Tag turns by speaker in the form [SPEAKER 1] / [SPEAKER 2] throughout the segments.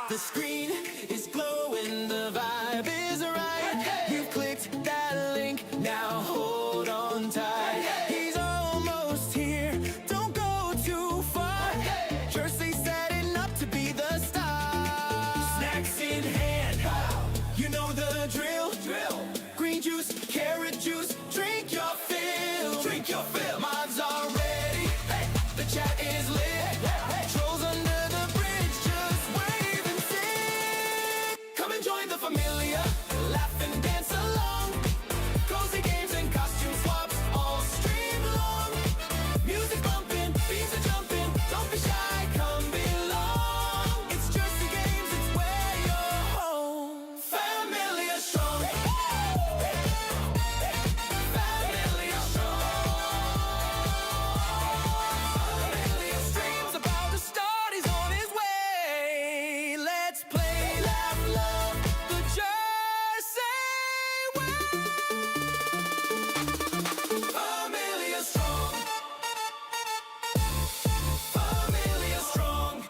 [SPEAKER 1] The screen is glowing, the vibe is right. You've clicked that link, now hold on tight. He's almost here, don't go too far. Jersey setting up to be the star. Snacks in hand, you know the drill. Green juice, carrot juice, drink your fill. Drink your fill. Mods are ready, the chat is lit. Trolls under the bridge, just wave and sing. Come and join the Familia, laugh and dance along. Cozy games and costume swaps all stream long. Music bumping, beats are jumping. Don't be shy, come belong. It's GerseGames, it's where you're home. Familia strong. Familia strong. Familia streams about to start, he's on his way. Let's play, laugh, love the Jersey way. Familia strong. Familia strong.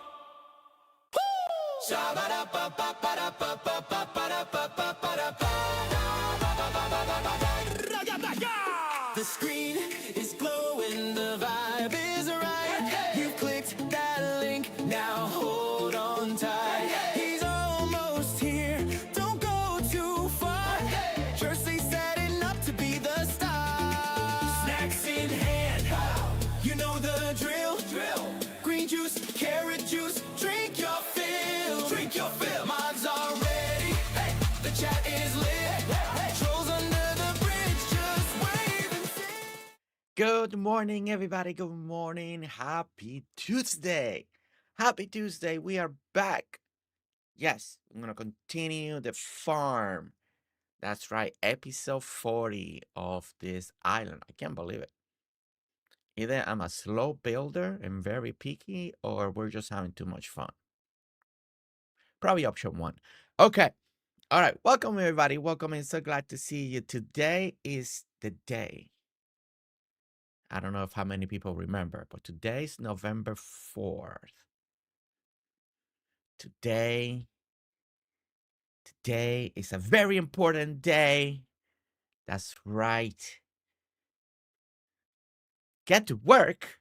[SPEAKER 1] The screen is glowing, the vibe is right. You've clicked that link, now hold on tight. He's almost here, don't go too far. Jersey setting up to be the star. Snacks in hand, you know the drill. Green juice, carrot juice, drink your fill. Drink your fill. Mods are ready, the chat is lit. Trolls under the bridge, just wave and sing.
[SPEAKER 2] Good morning, everybody. Good morning. Happy Tuesday. Happy Tuesday. We are back. Yes, I'm going to continue the farm. That's right. Episode 40 of this island. I can't believe it. Either I'm a slow builder and very picky, or we're just having too much fun. Probably option one. Okay. All right. Welcome, everybody. Welcome, and so glad to see you. Today is the day. I don't know if how many people remember, but today's November 4th. Today is a very important day. That's right. Get to work.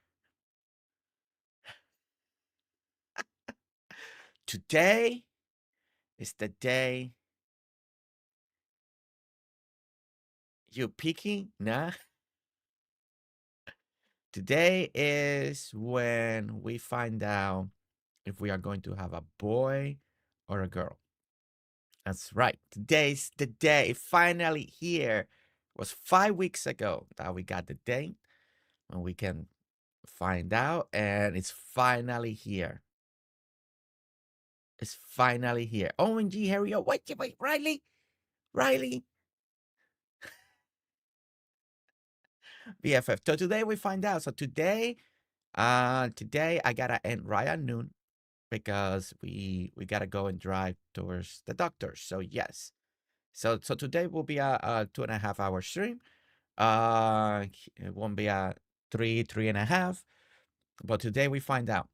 [SPEAKER 2] Today is the day. You picky? Nah. Today is when we find out if we are going to have a boy or a girl. That's right. Today's the day. Finally here. It was 5 weeks ago that we got the date when we can find out, and it's finally here. It's finally here. OMG, hurry up. Wait, Riley. BFF. So today we find out. So today I gotta end right at noon because we gotta go and drive towards the doctor. So yes. So today will be a 2.5 hour stream. It won't be a 3.5. But today we find out.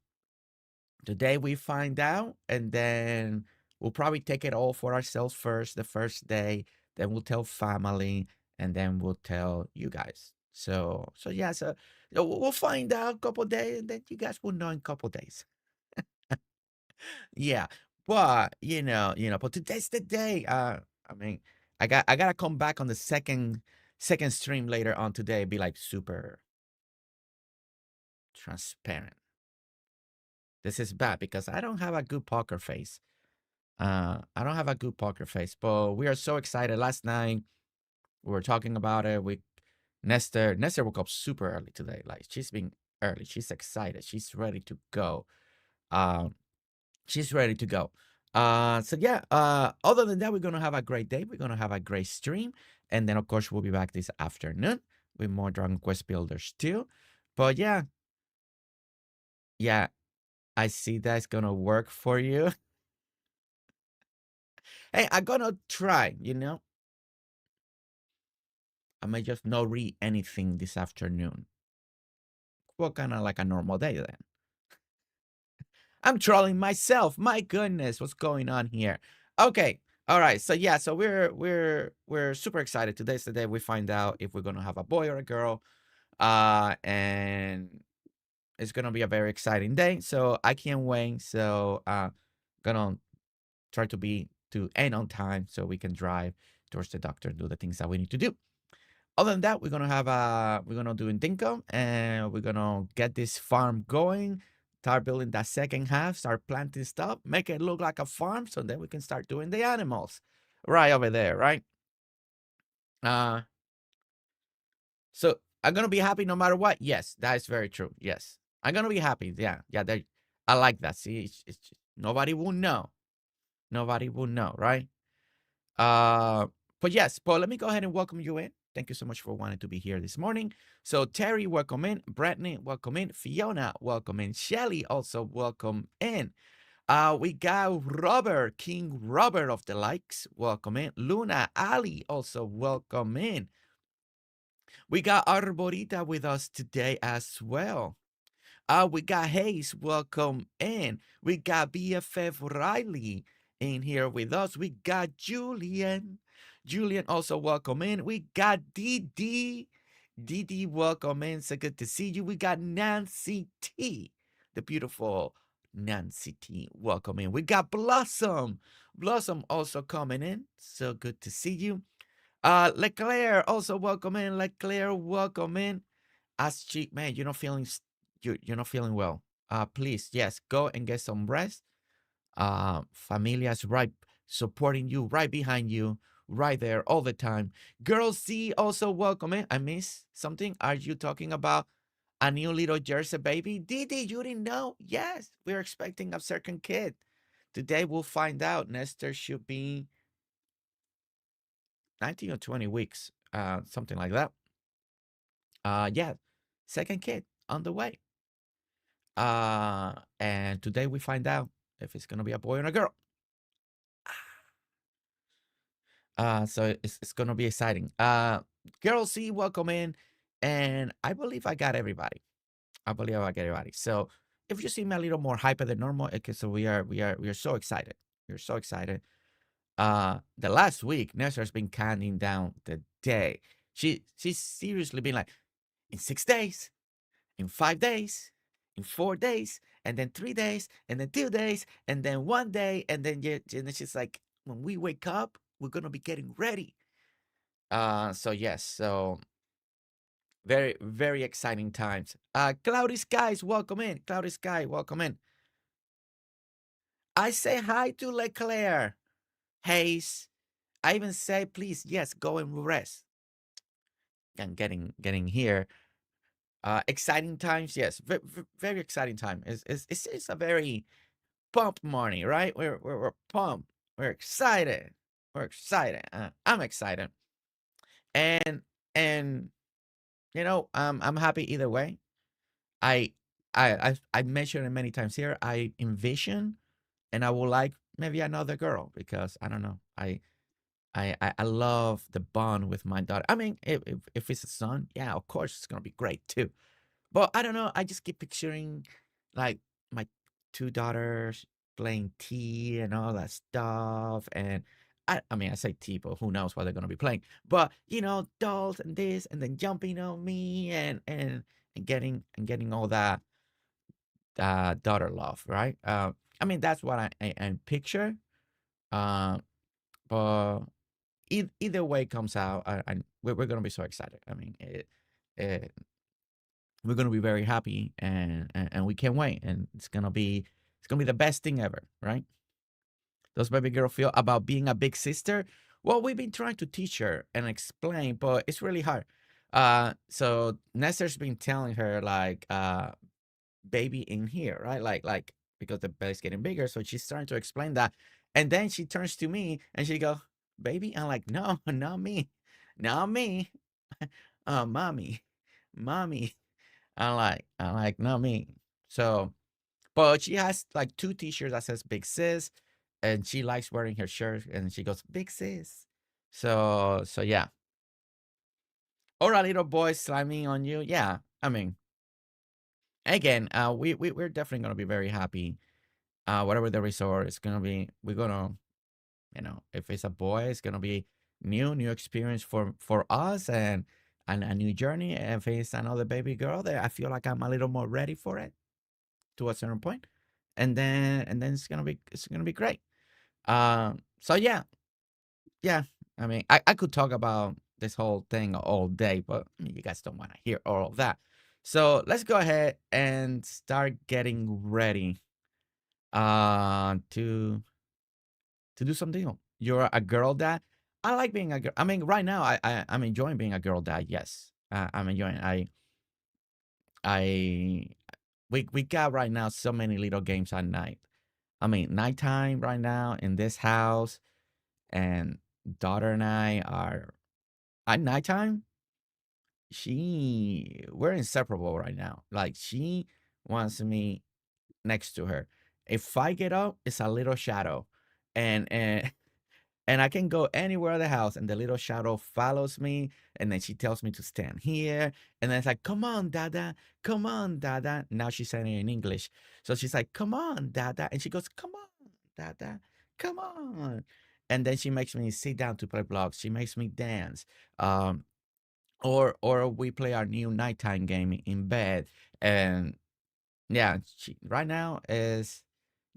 [SPEAKER 2] And then we'll probably take it all for ourselves first, the first day. Then we'll tell family, and then we'll tell you guys. So yeah, so we'll find out a couple days, and then you guys will know in a couple days. Yeah, but but today's the day. I mean, I gotta come back on the second stream later on today, be like super transparent. This is bad because I don't have a good poker face. But we are so excited. Last night we were talking about it. Nestor woke up super early today. Like, she's been early. She's excited. She's ready to go. So yeah, other than that, we're gonna have a great day. We're gonna have a great stream, and then of course we'll be back this afternoon with more Dragon Quest builders too. But yeah, I see that's gonna work for you. Hey, I'm gonna try, I may just not read anything this afternoon. well, kind of like a normal day then. I'm trolling myself. My goodness, what's going on here? Okay. All right. So yeah, so we're super excited. Today's the day we find out if we're gonna have a boy or a girl. And it's gonna be a very exciting day. So I can't wait. So gonna try to end on time so we can drive towards the doctor, do the things that we need to do. Other than that, we're gonna do in Dinkum, and we're gonna get this farm going, start building that second half, start planting stuff, make it look like a farm, so then we can start doing the animals. Right over there, right? Uh so I'm gonna be happy no matter what. Yes, that is very true. Yes. I'm gonna be happy. Yeah, yeah, I like that. See, nobody will know. Nobody will know, right? Uh, but yes, Paul, let me go ahead and welcome you in. Thank you so much for wanting to be here this morning. So Terry, welcome in. Brittany, welcome in. Fiona, welcome in. Shelly, also welcome in. We got Robert, King Robert of the likes, welcome in. Luna, Alli, also welcome in. We got Arborita with us today as well. We got Hayes, welcome in. We got BFF Riley in here with us. We got Julian. Julian also welcome in. We got Dee. Dee, welcome in. So good to see you. We got Nancy T, the beautiful Nancy T, welcome in. We got Blossom. Blossom also coming in. So good to see you. Leclerc also welcome in. Leclerc, welcome in. As she, man, you're not feeling well. Please, yes, go and get some rest. Familia's right supporting you, right behind you, right there all the time. Girl C also welcome in. I missed something. Are you talking about a new little Jersey baby? Didi, you didn't know? Yes, we're expecting a second kid. Today we'll find out. Nestor should be 19 or 20 weeks, something like that. Yeah, second kid on the way. And today we find out if it's gonna be a boy or a girl. So it's gonna be exciting. Girl C, welcome in, and I believe I got everybody. I believe I got everybody. So if you see me a little more hyper than normal, okay, so we are so excited. We're so excited. The last week, Nestor's been counting down the day. She's seriously been like, in 6 days, in 5 days, in 4 days, and then 3 days, and then 2 days, and then 1 day, and then and then she's like, when we wake up, we're gonna be getting ready. So yes, so very, very exciting times. Cloudy Skies, welcome in. Cloudy Sky, welcome in. I say hi to Leclerc. Hayes. I even say, please, yes, go and rest. And getting here. Exciting times, yes, very exciting time. It's a very pumped morning, right? We're pumped. We're excited. We're excited. I'm excited, and and I'm happy either way. I I mentioned it many times here. I envision, and I would like maybe another girl because I don't know. I love the bond with my daughter. I mean, if it's a son, yeah, of course it's gonna be great too. But I don't know. I just keep picturing like my two daughters playing tea and all that stuff. And I mean, I say tea, but who knows what they're gonna be playing? But dolls and this, and then jumping on me and getting all that daughter love, right? I mean, that's what I picture. Uh, but either way comes out, we're gonna be so excited. I mean, it we're gonna be very happy, and we can't wait, and it's gonna be the best thing ever, right? Does baby girl feel about being a big sister? Well, we've been trying to teach her and explain, but it's really hard. So Nestor's been telling her like, baby in here, right? Like because the belly's getting bigger, so she's starting to explain that, and then she turns to me and she go, "Baby," I'm like, "No, not me, not me, mommy, mommy." I'm like, not me. So, but she has like 2 t-shirts that says Big Sis, and she likes wearing her shirt, and she goes, Big Sis. So yeah. Or a little boy slamming on you. Yeah, I mean, Again, we're definitely gonna be very happy. Whatever the resort is gonna be, we're gonna, if it's a boy, it's gonna be new experience for us and a new journey. If it's another baby girl, there I feel like I'm a little more ready for it to a certain point, and then it's gonna be great. So yeah. I mean, I could talk about this whole thing all day, but I mean, you guys don't want to hear all of that. So let's go ahead and start getting ready to do something. You're a girl dad. I like being a girl. I mean, right now I'm enjoying being a girl dad. Yes, I'm enjoying. I we got right now so many little games at night. I mean, nighttime right now in this house, and daughter and I are at nighttime. We're inseparable right now. Like she wants me next to her. If I get up, it's a little shadow, and and I can go anywhere in the house, and the little shadow follows me, and then she tells me to stand here, and then it's like, "Come on, Dada, come on, Dada." Now she's saying it in English, so she's like, "Come on, Dada," and she goes, "Come on, Dada, come on," and then she makes me sit down to play blocks. She makes me dance. Um, or we play our new nighttime game in bed, and yeah, right now is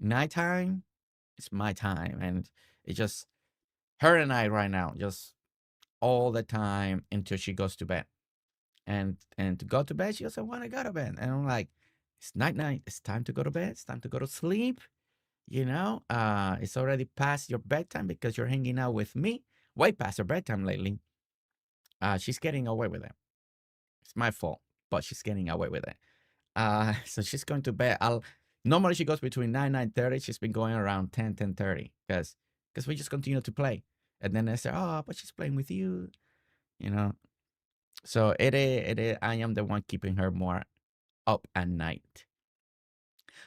[SPEAKER 2] nighttime. It's my time, and it's just her and I right now, just all the time until she goes to bed. And to go to bed, she doesn't want to go to bed, and I'm like, it's night. It's time to go to bed. It's time to go to sleep. It's already past your bedtime because you're hanging out with me. Way past her bedtime lately. She's getting away with it. It's my fault, but she's getting away with it. So she's going to bed. I'll Normally she goes between 9:30. She's been going around 10:30 because we just continue to play. And then I say, "Oh, but she's playing with you," you know. So it is. I am the one keeping her more up at night.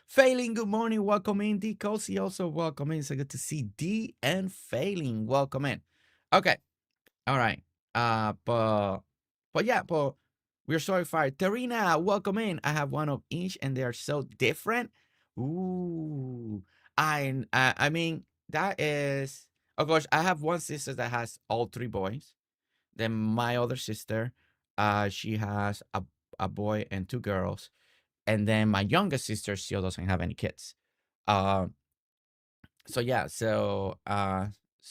[SPEAKER 2] Phaelyn, good morning. Welcome in. D Cosie also welcome in. So good to see D and Phaelyn. Welcome in. Okay. All right. But we're so excited. Tarina, welcome in. I have one of each, and they are so different. Ooh, I mean that is. Of course, I have one sister that has all three boys. Then my other sister, she has a boy and two girls, and then my youngest sister still doesn't have any kids. Uh, so yeah, so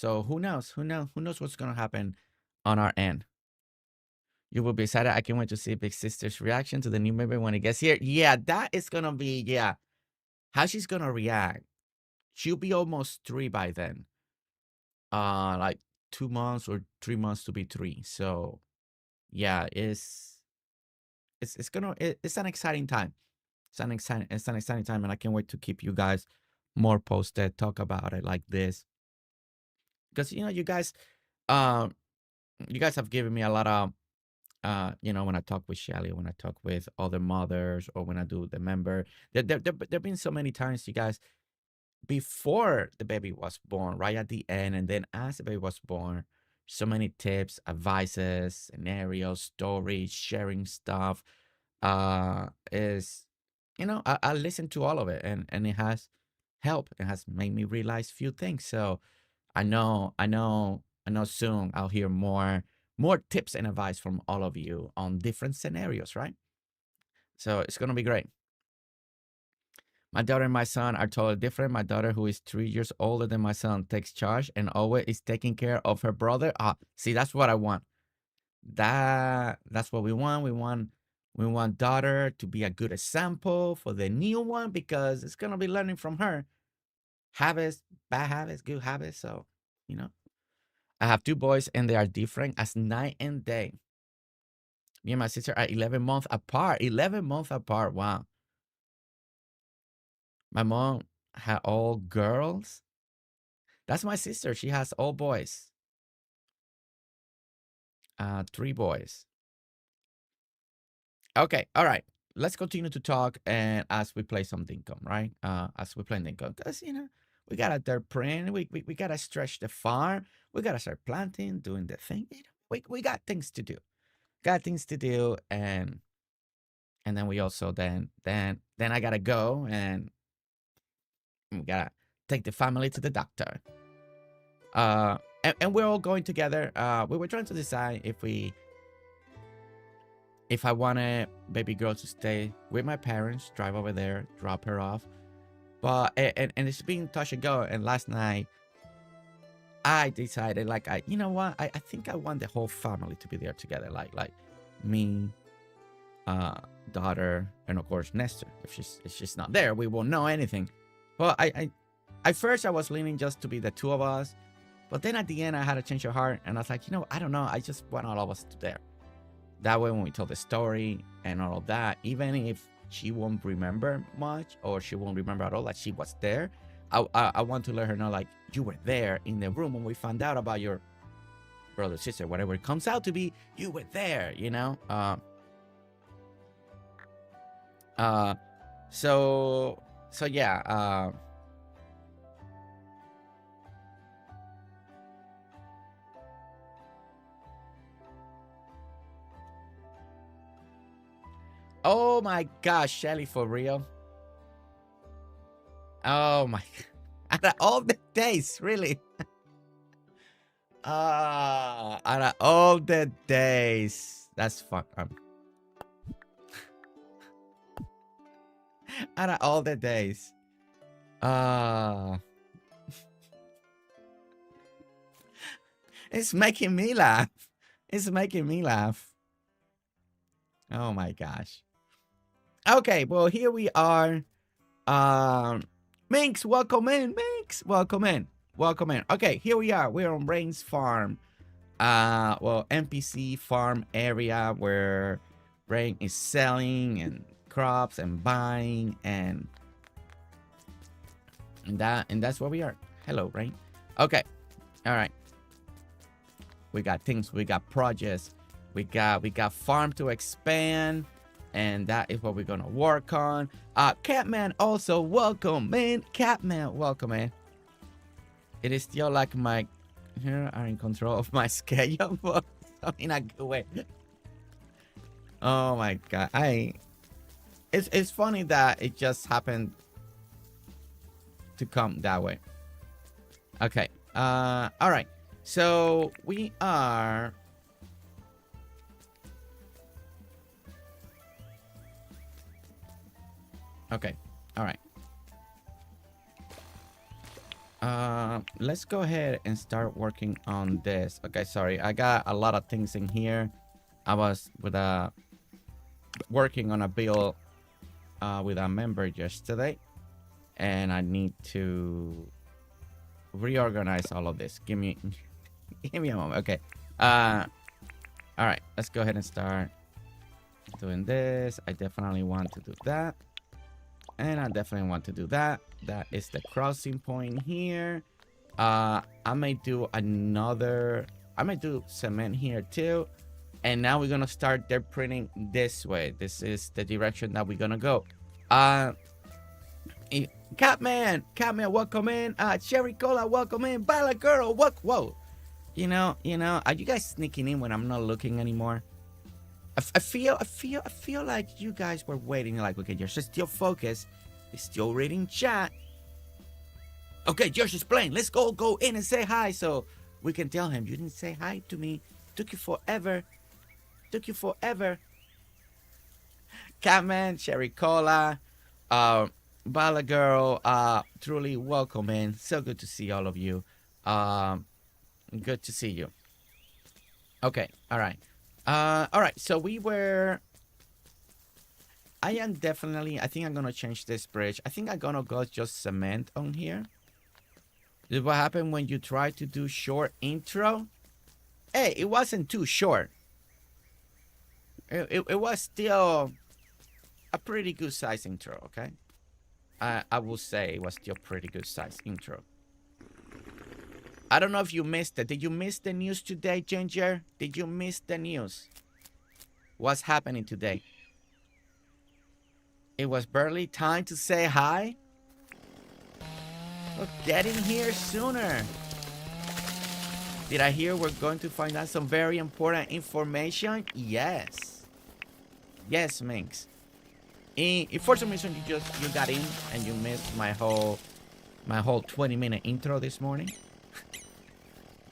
[SPEAKER 2] who knows? Who knows what's gonna happen on our end? You will be excited. I can't wait to see Big Sister's reaction to the new baby when it gets here. Yeah, that is gonna be, yeah. How she's gonna react. She'll be almost 3 by then. Like 2 months or 3 months to be 3. So yeah, it's an exciting time. It's an exciting time, and I can't wait to keep you guys more posted, talk about it like this. Because um you guys have given me a lot of when I talk with Shelly, when I talk with other mothers, or when I do the member, there've been so many times, you guys, before the baby was born, right at the end, and then as the baby was born, so many tips, advices, scenarios, stories, sharing stuff. Is I listened to all of it, and it has helped. It has made me realize few things. So I know soon I'll hear more tips and advice from all of you on different scenarios, right? So it's gonna be great. My daughter and my son are totally different. My daughter, who is 3 years older than my son, takes charge and always is taking care of her brother. See, that's what I want. That's what we want. We want daughter to be a good example for the new one, because it's gonna be learning from her habits, bad habits, good habits. So, you know, I have two boys, and they are different as night and day. Me and my sister are 11 months apart. 11 months apart. Wow. My mom had all girls. That's my sister. She has all boys. Three boys. Okay. All right. Let's continue to talk, and as we play some Dinkum, right? As we play Dinkum, because we gotta dirt print. We gotta stretch the farm. We gotta start planting, doing the thing. We got things to do. Got things to do, and And then we also then I gotta go and we gotta take the family to the doctor. And we're all going together. We were trying to decide if I wanted baby girl to stay with my parents, drive over there, drop her off. But and it's been touch and go. And last night I decided, like, you know what? I think I want the whole family to be there together, like me, daughter, and of course Nestor. If she's not there, we won't know anything. Well, I at first I was leaning just to be the two of us, but then at the end I had a change of heart, and I was like, you know, I don't know. I just want all of us to there. That way, when we tell the story and all of that, even if she won't remember much or she won't remember at all that she was there, I want to let her know, like, you were there in the room when we found out about your brother, sister, whatever it comes out to be. You were there, you know. So yeah. Oh my gosh, Shelly, for real? Oh my, out of all the days, really? Out of all the days. That's fun. Out of all the days. It's making me laugh. It's making me laugh. Oh my gosh. Okay, well, here we are. Minx, welcome in. Minx, welcome in. Welcome in. Okay, here we are. We're on Rain's farm. Well, NPC farm area where Rain is selling and crops and buying and that's where we are. Hello, Rain. Okay. All right. We got things, we got projects, we got farm to expand, and that is what we're gonna work on. Catman, also welcome, man. Catman, welcome, man. It is still like my here are in control of my schedule, but in a good way. Oh my god, it's funny that it just happened to come that way. Okay, all right. So we are. Okay, all right. Let's go ahead and start working on this. Okay, sorry, I got a lot of things in here. I was with working on a bill with a member yesterday, and I need to reorganize all of this. Give me a moment. Okay. All right, let's go ahead and start doing this. I definitely want to do that, and I definitely want to do that. That is the crossing point here. I may do another. I may do cement here too, and now we're gonna start their printing this way. This is the direction that we're gonna go. Catman, welcome in. Cherry Cola, welcome in. Bala Girl, what? Whoa. You know, are you guys sneaking in when I'm not looking anymore? I feel like you guys were waiting. Like, okay, you're still focused. You're still reading chat. Okay, Josh is playing. Let's go in and say hi so we can tell him you didn't say hi to me. Took you forever. Catman, Cherry Cola, Bala Girl, truly welcome in. So good to see all of you. Good to see you. Okay, all right. So we were. I think I'm gonna change this bridge. I think I'm gonna go just cement on here. This is what happened when you try to do short intro. Hey, it wasn't too short. It was still a pretty good size intro, okay? I will say it was still pretty good size intro. I don't know if you missed it. Did you miss the news today, Ginger? Did you miss the news? What's happening today? It was barely time to say hi. Well, get in here sooner. Did I hear we're going to find out some very important information? Yes. Yes, Minx. If for some reason you got in and you missed my whole 20-minute intro this morning,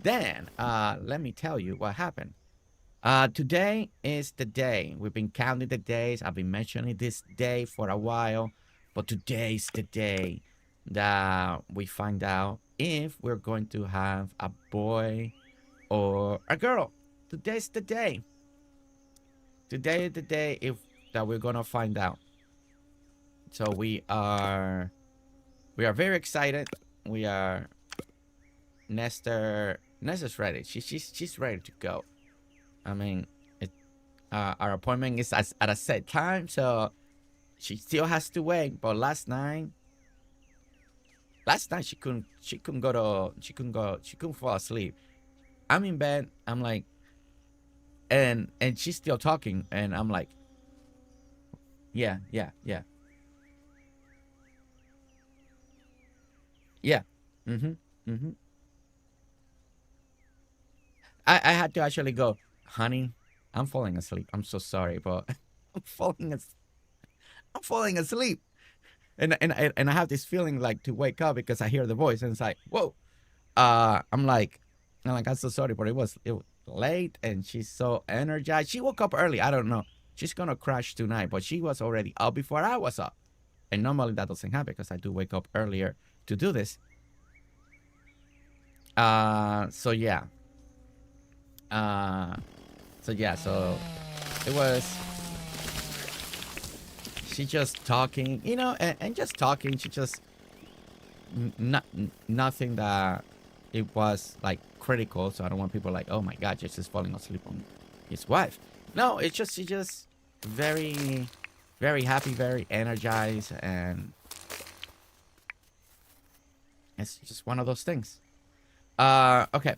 [SPEAKER 2] then let me tell you what happened. Today is the day. We've been counting the days. I've been mentioning this day for a while, but today's the day that we find out if we're going to have a boy or a girl. Today's the day. Today is the day that we're gonna find out. So we are very excited. We are Nesta's ready. She's ready to go. I mean, our appointment is at a set time, so she still has to wait. But last night she couldn't fall asleep. I'm in bed. I'm like, and she's still talking, and I'm like, yeah. I had to actually go, honey, I'm falling asleep. I'm so sorry, but I'm falling asleep. And I have this feeling like to wake up because I hear the voice and it's like, whoa. I'm like, I'm so sorry, but it was late and she's so energized. She woke up early. I don't know. She's gonna crash tonight, but she was already up before I was up. And normally that doesn't happen because I do wake up earlier to do this. So yeah. So it was, she just talking, you know, and just talking. She just nothing that it was like critical. So I don't want people like, oh my God, Jess is falling asleep on his wife. No, it's just, she just very, very happy, very energized, and it's just one of those things. Okay.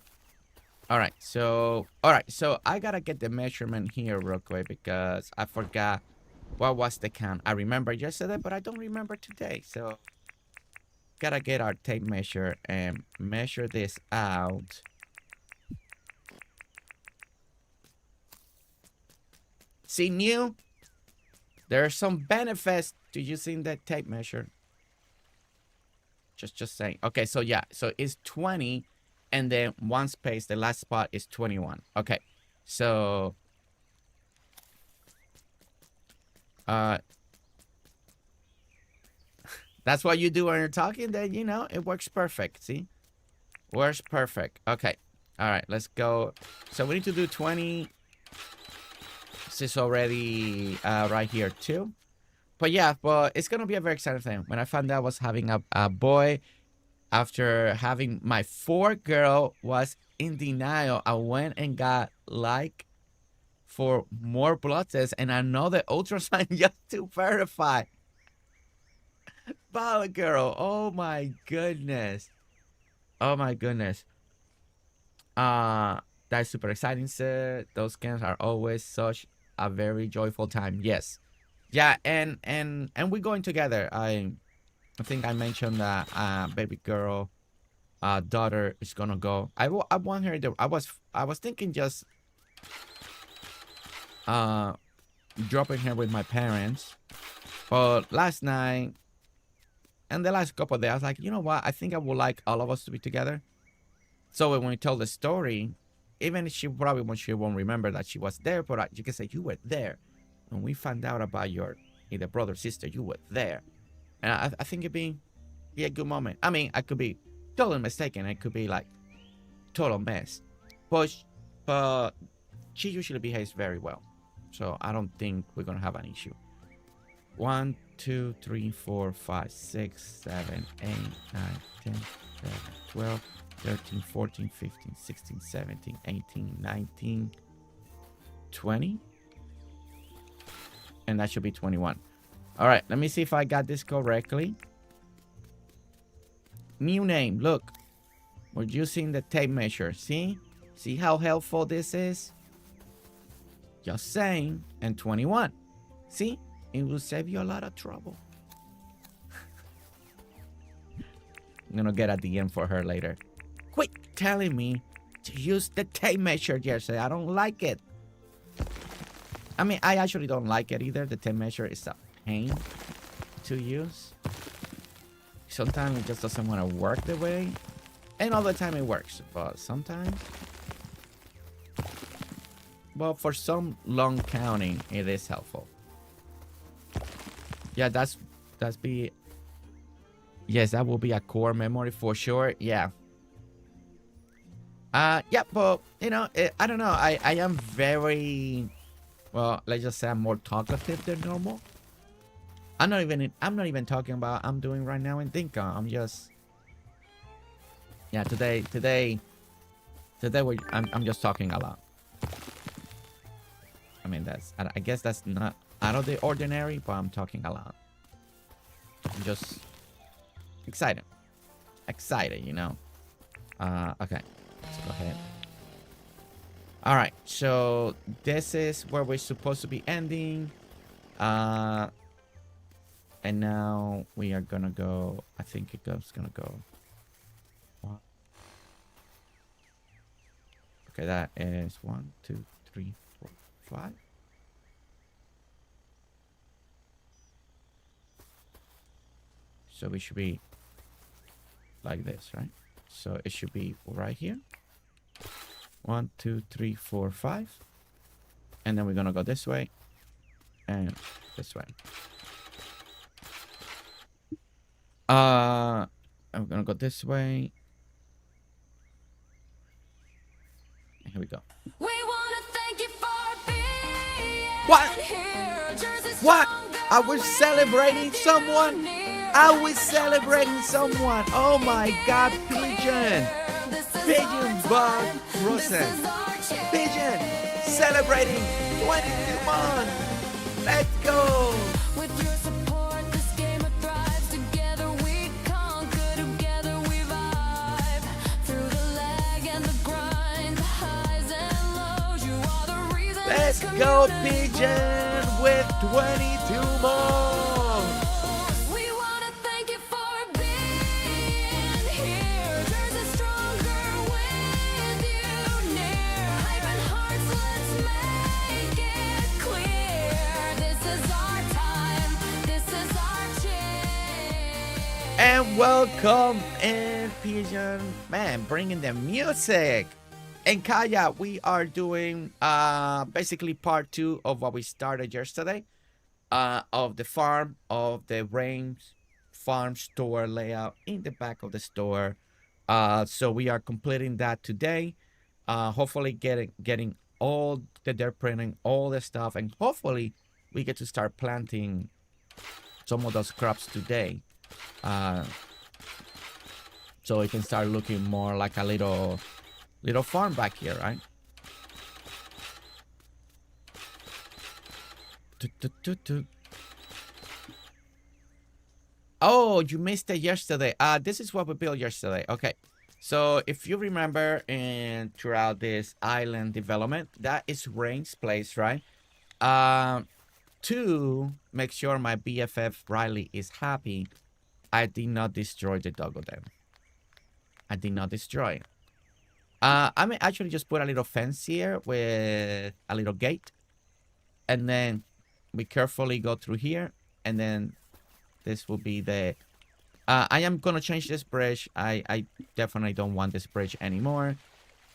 [SPEAKER 2] All right, so I gotta get the measurement here real quick because I forgot what was the count. I remember yesterday, but I don't remember today. So gotta get our tape measure and measure this out. See, new, there are some benefits to using the tape measure. Just saying. Okay, so yeah, so it's 20. And then one space, the last spot is 21. Okay, so that's what you do when you're talking. Then you know it works perfect. See, works perfect. Okay, all right, let's go. So we need to do 20. This is already right here too. But yeah, but it's gonna be a very exciting thing. When I found out I was having a boy. After having my 4th girl, was in denial. I went and got like for more blood tests and another ultrasound just to verify. Bala girl, oh my goodness. Oh my goodness. That's super exciting, sir. Those scans are always such a very joyful time. Yes. Yeah, and we're going together. I think I mentioned that baby girl daughter is gonna go. I want her to, I was thinking just dropping her with my parents, but last night and the last couple of days I was like, you know what, I think I would like all of us to be together. So when we tell the story, even if she won't remember that she was there, but you can say you were there when we found out about your either brother or sister. You were there. And I think it'd be a good moment. I mean, I could be totally mistaken. It could be like total mess. But she usually behaves very well. So I don't think we're going to have an issue. 1, 2, 3, 4, 5, 6, 7, 8, 9, 10, 11, 12, 13, 14, 15, 16, 17, 18, 19, 20. And that should be 21. All right, let me see if I got this correctly. New name, look. We're using the tape measure. See? See how helpful this is? Just saying. And 21. See? It will save you a lot of trouble. I'm gonna get a DM for her later. Quit telling me to use the tape measure, Jersey. I don't like it. I mean, I actually don't like it either. The tape measure is a pain to use. Sometimes it just doesn't want to work the way, and all the time it works, but sometimes. Well, for some long counting, it is helpful. Yeah, that's be. Yes, that will be a core memory for sure. Yeah. Yeah, but you know, I don't know. I am very, well, let's just say I'm more talkative than normal. I'm not even talking about I'm doing right now in Dinkum. I'm just, yeah, today I'm just talking a lot. I mean, I guess that's not out of the ordinary, but I'm talking a lot. I'm just excited, you know. Okay, let's go ahead. All right, so this is where we're supposed to be ending. And now we are gonna go. I think it's gonna go. Okay, that is 1, 2, 3, 4, 5. So we should be like this, right? So it should be right here. 1, 2, 3, 4, 5. And then we're gonna go this way and this way. I'm gonna go this way. Here we go.
[SPEAKER 1] We wanna thank you for being
[SPEAKER 2] What?
[SPEAKER 1] here. Jersey's
[SPEAKER 2] What?
[SPEAKER 1] stronger
[SPEAKER 2] I was celebrating someone. I was celebrating someone. Oh my God, Pigeon. Pigeon Bug Rosen. Pigeon celebrating 22 months. Let's go.
[SPEAKER 1] With your support, this game thrives. Together we conquer, together we vibe. Through the lag and the grind, the highs and lows, you are the reason.
[SPEAKER 2] Let's go, Pigeon, with 22 more.
[SPEAKER 1] We wanna thank you for being here. Jersey's stronger with you near. Hype and hearts, let's make it clear. This is our time, this is our chance.
[SPEAKER 2] And welcome in, Pigeon. Man, bringing the music. And Kaya, we are doing basically part 2 of what we started yesterday. Of the farm, of the range farm store layout in the back of the store. So we are completing that today. Hopefully getting all the dirt printing, all the stuff, and hopefully we get to start planting some of those crops today. So it can start looking more like a little farm back here, right? Oh, you missed it yesterday. This is what we built yesterday. Okay. So if you remember, and throughout this island development, that is Rain's place, right? To make sure my BFF Riley is happy, I did not destroy the doggo den. I did not destroy it. I may actually just put a little fence here with a little gate. And then we carefully go through here. And then this will be the... I am going to change this bridge. I definitely don't want this bridge anymore.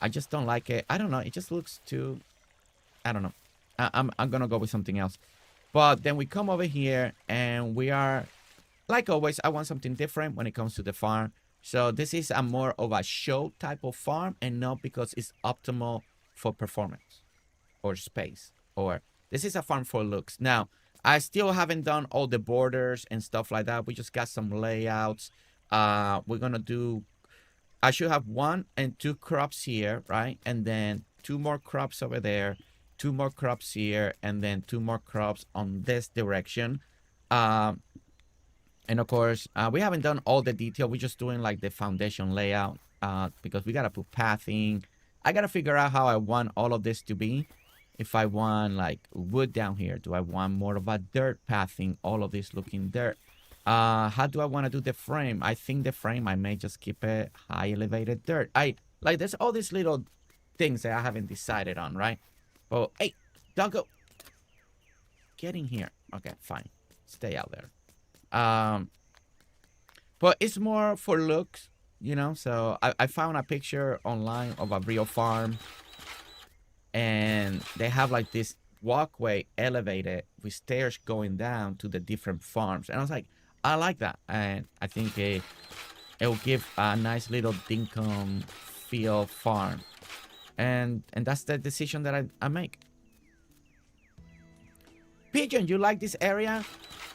[SPEAKER 2] I just don't like it. I don't know. It just looks too... I don't know. I'm going to go with something else. But then we come over here and we are... Like always, I want something different when it comes to the farm. So this is a more of a show type of farm and not because it's optimal for performance or space. Or this is a farm for looks. Now, I still haven't done all the borders and stuff like that. We just got some layouts. We're going to do... I should have 1 and 2 crops here, right? And then 2 more crops over there. 2 more crops here. And then 2 more crops on this direction. And of course, we haven't done all the detail. We're just doing like the foundation layout because we got to put pathing. I got to figure out how I want all of this to be. If I want like wood down here, do I want more of a dirt pathing? All of this looking dirt. How do I want to do the frame? I think the frame, I may just keep it high elevated dirt. Like there's all these little things that I haven't decided on, right? Oh, hey, doggo. Get in here. Okay, fine. stay out there. But it's more for looks, you know. So I found a picture online of a real farm, and they have like this walkway elevated with stairs going down to the different farms, and I was like, I like that, and I think it will give a nice little Dinkum feel farm, and that's the decision that I make. Pigeon, you like this area?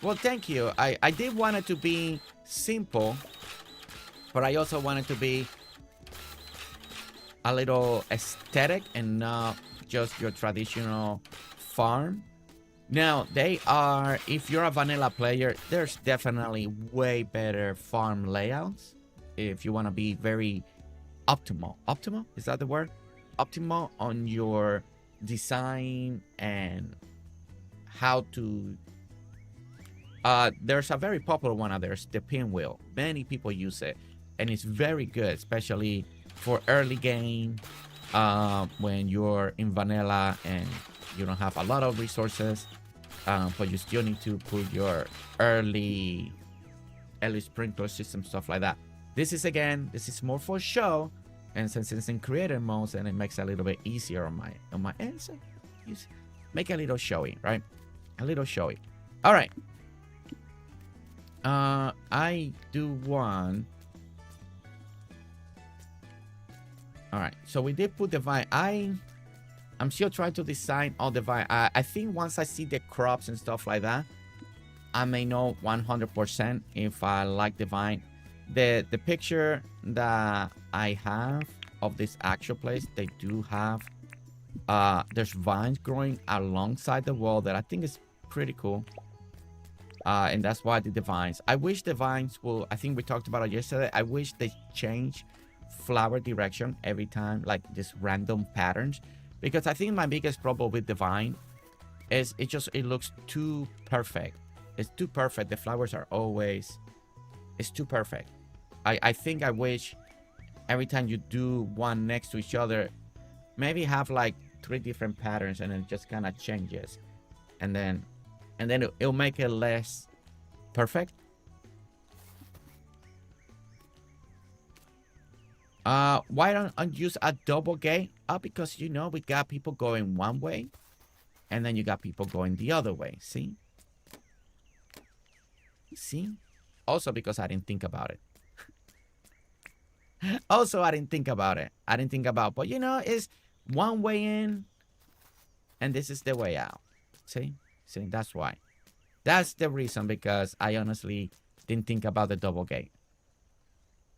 [SPEAKER 2] Well, thank you. I did want it to be simple, but I also want it to be a little aesthetic and not just your traditional farm. Now, they are, if you're a vanilla player, there's definitely way better farm layouts. If you want to be very optimal. Optimal? Is that the word? Optimal on your design and how to... there's a very popular one out there. It's the pinwheel. Many people use it, and it's very good, especially for early game, when you're in vanilla and you don't have a lot of resources, but you still need to put your early sprinkler system, stuff like that. This is more for show, and since it's in creative mode, and it makes it a little bit easier on my end, so make a little showy, right? A little showy. All right. I do want... All right, so we did put the vine. I'm still trying to design all the vine. I think once I see the crops and stuff like that, I may know 100% if I like the vine. The picture that I have of this actual place, they do have there's vines growing alongside the wall that I think is pretty cool. And that's why I did the vines. I wish the vines will... I think we talked about it yesterday. I wish they change flower direction every time, like just random patterns, because I think my biggest problem with the vine is it looks too perfect. It's too perfect. The flowers are always... It's too perfect. I think I wish every time you do one next to each other, maybe have like 3 different patterns, and it just kind of changes, and then it'll make it less perfect. Why don't I use a double gate? Because, you know, we got people going one way, and then you got people going the other way. See? See? Also because I didn't think about it. I didn't think about, but you know, it's one way in, and this is the way out. See? See, that's why. That's the reason, because I honestly didn't think about the double gate.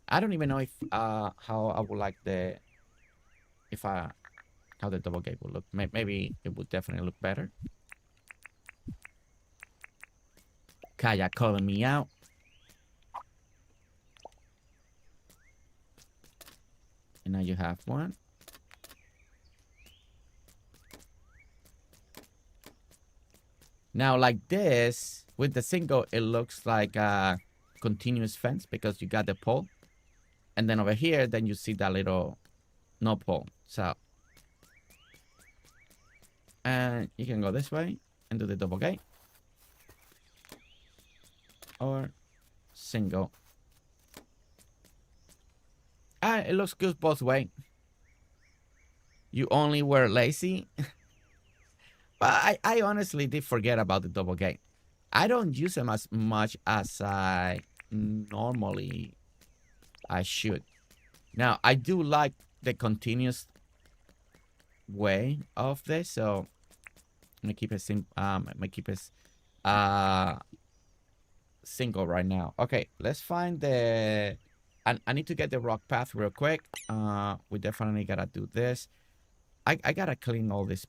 [SPEAKER 2] I don't even know if how I would like the how the double gate would look. Maybe it would definitely look better. Kaya calling me out. And now you have one. Now, like this, with the single, it looks like a continuous fence because you got the pole. And then over here, then you see that little no pole. So, and you can go this way and do the double gate. Or single. And it looks good both ways. You only were lazy. But I honestly did forget about the double gate. I don't use them as much as I normally I should. Now, I do like the continuous way of this, so I'm gonna keep it single right now. Okay, let's find the... I need to get the rock path real quick. We definitely gotta do this. I gotta clean all this.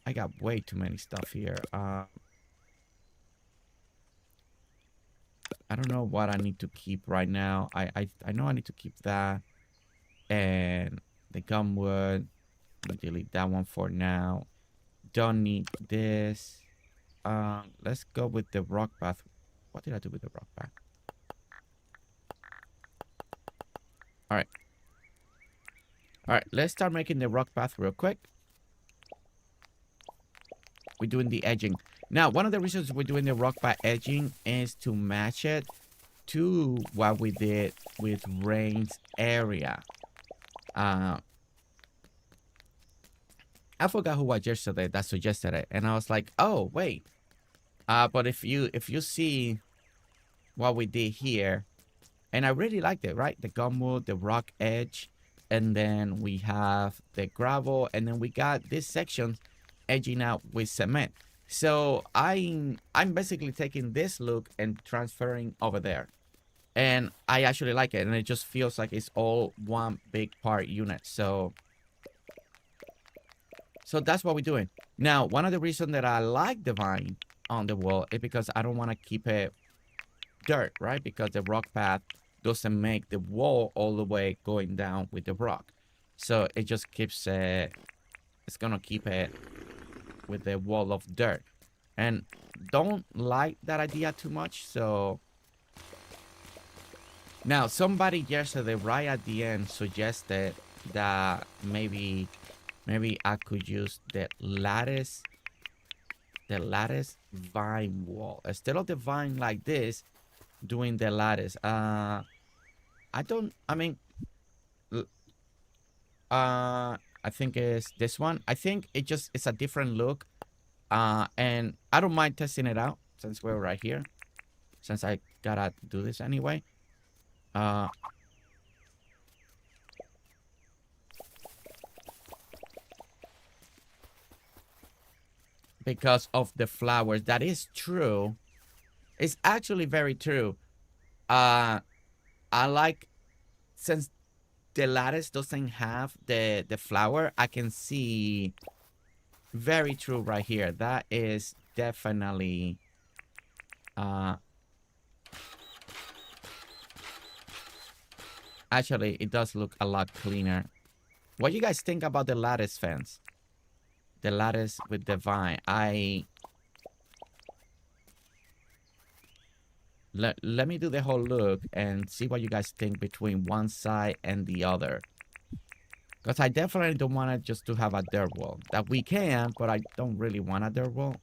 [SPEAKER 2] I got way too many stuff here. I don't know what I need to keep right now. I know I need to keep that. And the gumwood. I'll delete that one for now. Don't need this. Let's go with the rock path. What did I do with the rock path? Alright. Alright, let's start making the rock path real quick. we're doing the edging. Now, one of the reasons we're doing the rock by edging is to match it to what we did with Rain's area. I forgot who was yesterday that suggested it, and I was like, oh wait. But if you see what we did here, and I really liked it, right? The gumwood, the rock edge, and then we have the gravel, and then we got this section edging out with cement. So I'm basically taking this look and transferring over there, and I actually like it, and it just feels like it's all one big part unit. So that's what we're doing. Now, one of the reasons that I like the vine on the wall is because I don't want to keep it dirt, right? Because the rock path doesn't make the wall all the way going down with the rock. So it just keeps it's gonna keep it with the wall of dirt. And don't like that idea too much. So now somebody yesterday right at the end suggested that maybe I could use the lattice vine wall instead of the vine like this, doing the lattice. I think it's this one. I think it's a different look, and I don't mind testing it out since we're right here, since I gotta do this anyway. Because of the flowers. That is true. It's actually very true. I like, since the lattice doesn't have the flower, I can see very true right here. That is definitely actually it does look a lot cleaner. What do you guys think about the lattice fence? The lattice with the vine. Let me do the whole look and see what you guys think between one side and the other. Because I definitely don't want it just to have a dirt wall. That we can, but I don't really want a dirt wall.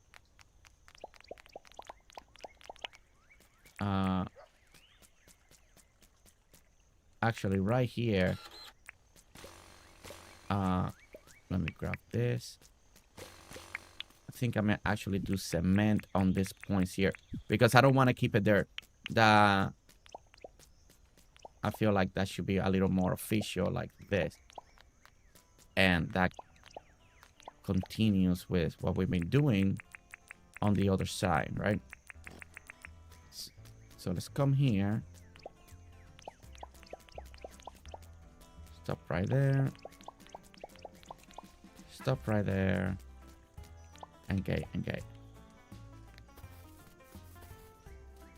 [SPEAKER 2] Actually, right here. Let me grab this. I think I may actually do cement on these points here, because I don't want to keep it there. I feel like that should be a little more official, like this. And that continues with what we've been doing on the other side, right? So let's come here. Stop right there. Stop right there. And gate.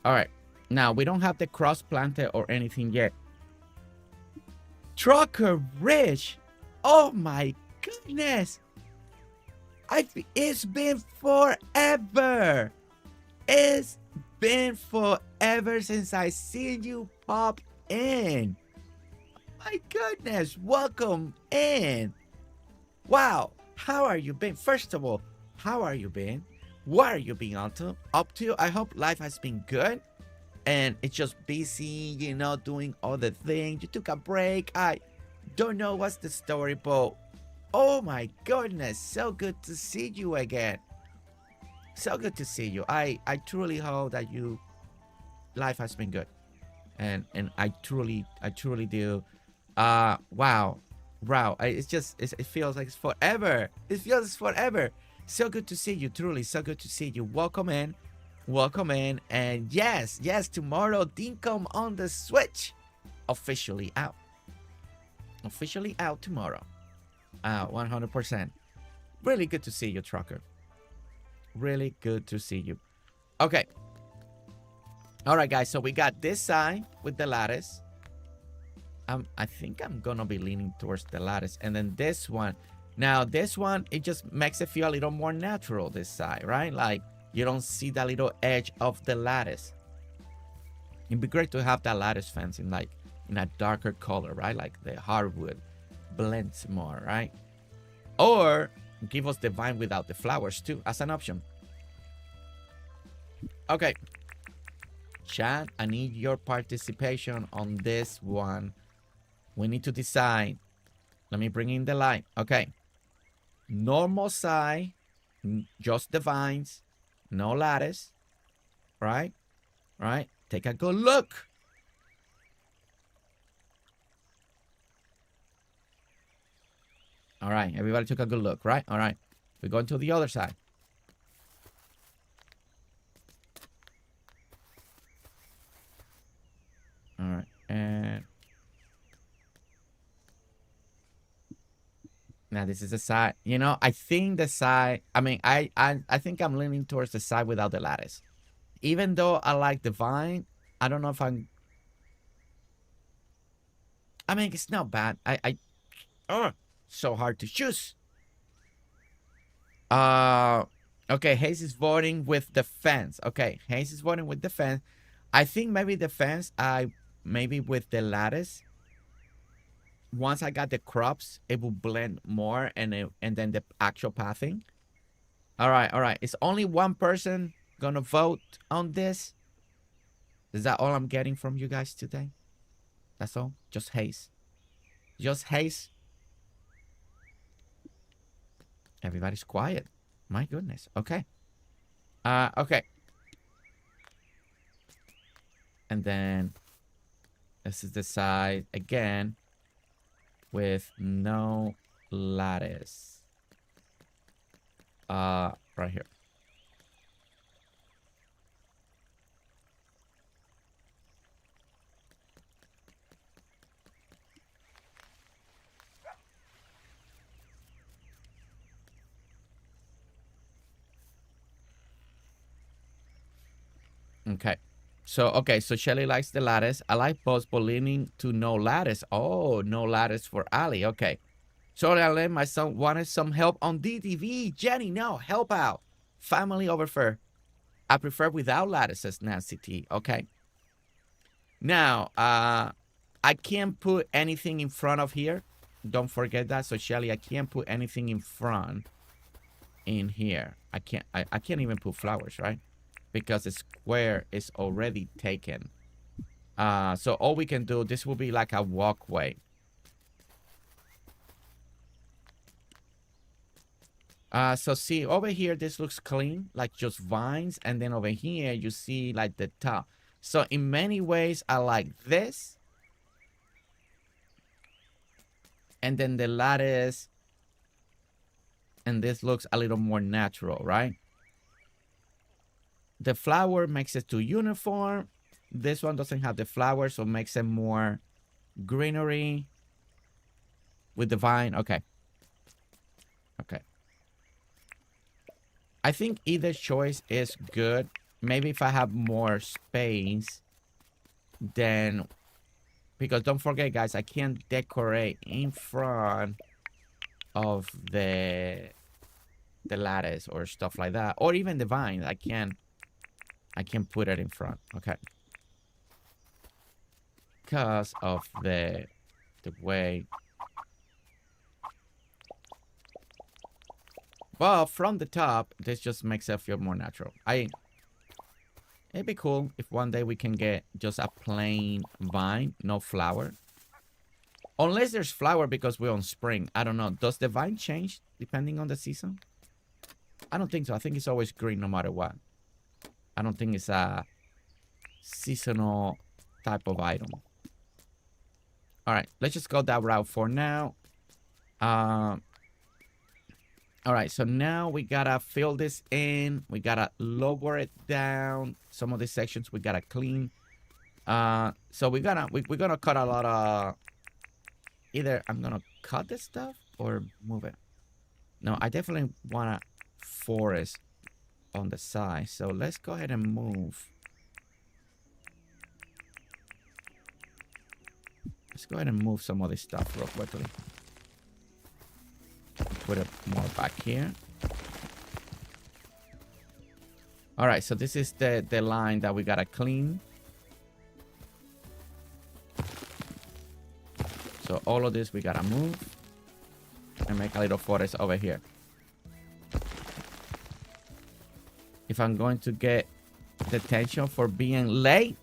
[SPEAKER 2] Alright. Now, we don't have the cross planted or anything yet. Trucker Rich! Oh my goodness! It's been forever! It's been forever since I seen you pop in. My goodness, welcome in. Wow, how are you been? First of all, how are you been? What are you being up to? I hope life has been good. And it's just busy, you know, doing other things. You took a break. I don't know what's the story, but oh my goodness, so good to see you again. So good to see you. I truly hope that life has been good. And I truly do. Wow. It feels like it's forever. It feels forever. So good to see you, truly. So good to see you. Welcome in. And yes, tomorrow, Dinkum on the Switch. Officially out tomorrow. 100%. Really good to see you, Trucker. Really good to see you. Okay. All right, guys. So we got this side with the lattice. I think I'm gonna be leaning towards the lattice, and then this one. Now this one, it just makes it feel a little more natural. This side, right? Like you don't see that little edge of the lattice. It'd be great to have that lattice fence in a darker color, right? Like the hardwood blends more, right? Or give us the vine without the flowers too as an option. Okay. Chat, I need your participation on this one. We need to decide. Let me bring in the light. Okay. Normal side, just the vines, no lattice. Right? Right? Take a good look. All right. Everybody took a good look, right? All right. We're going to the other side. All right. And now this is the side. You know, I think the side, I mean, I think I'm leaning towards the side without the lattice. Even though I like the vine, I don't know if I mean, it's not bad. So hard to choose. Okay, Hayes is voting with the fence. Okay, Hayes is voting with the fence. I think maybe the fence, maybe with the lattice. Once I got the crops, it will blend more and then the actual pathing. All right. Is only one person gonna vote on this? Is that all I'm getting from you guys today? That's all? Just Hayes. Just Hayes. Everybody's quiet. My goodness. Okay. Okay. And then this is the side again with no lattice. Right here. Okay. So Shelly likes the lattice. I like both, but leaning to no lattice. Oh, no lattice for Alli. Okay. Sorry, Alli, my son wanted some help on DTV. Jenny, no, help out. Family over fur. I prefer without lattice, says Nancy T. Okay. Now, I can't put anything in front of here. Don't forget that. So, Shelly, I can't put anything in front in here. I can't even put flowers, right? Because the square is already taken. So all we can do, this will be like a walkway. So see over here, this looks clean, like just vines. And then over here, you see like the top. So in many ways, I like this. And then the lattice. And this looks a little more natural, right? The flower makes it too uniform. This one doesn't have the flower, so makes it more greenery with the vine. Okay. Okay. I think either choice is good. Maybe if I have more space, then... Because don't forget, guys, I can't decorate in front of the lattice or stuff like that. Or even the vine. I can put it in front, okay? Because of the way. Well, from the top, this just makes it feel more natural. It'd be cool if one day we can get just a plain vine, no flower. Unless there's flower because we're on spring. I don't know. Does the vine change depending on the season? I don't think so. I think it's always green no matter what. I don't think it's a seasonal type of item. All right, let's just go that route for now. All right, so now we gotta fill this in. We gotta lower it down. Some of the sections we gotta clean. So we're gonna cut a lot of. Either I'm gonna cut this stuff or move it. No, I definitely wanna forest on the side. So let's go ahead and move. Let's go ahead and move some of this stuff real quickly. Put it more back here. All right, so this is the line that we gotta clean. So all of this we gotta move and make a little forest over here. if I'm going to get detention for being late.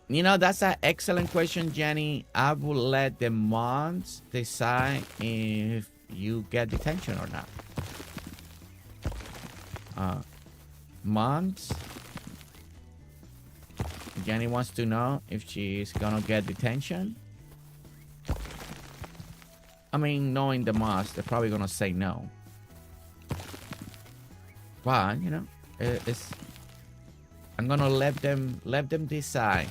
[SPEAKER 2] You know, that's an excellent question, Jenny. I will let the mods decide if you get detention or not. Mods. Jenny wants to know if she's gonna get detention. I mean, knowing the mods, they're probably gonna say no. But you know, I'm gonna let them decide.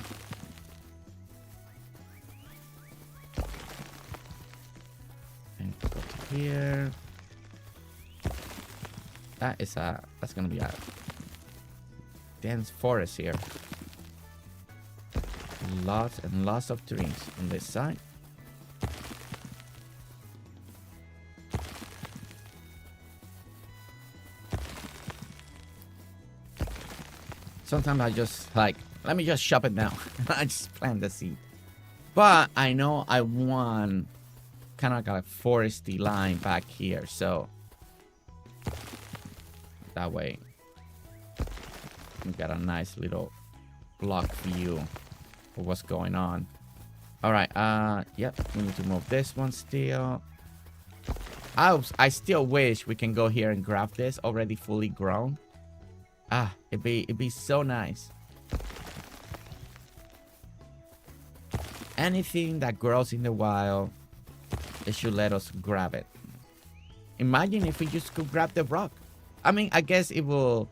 [SPEAKER 2] And go to here. That's gonna be a dense forest here. Lots and lots of trees on this side. Sometimes I just like, let me just shop it now. I just plant the seed. But I know I want kind of like a foresty line back here. So that way we got a nice little block view of what's going on. All right. Yep. We need to move this one still. I still wish we can go here and grab this already fully grown. It'd be so nice. Anything that grows in the wild, they should let us grab it. Imagine if we just could grab the rock. I mean, I guess it will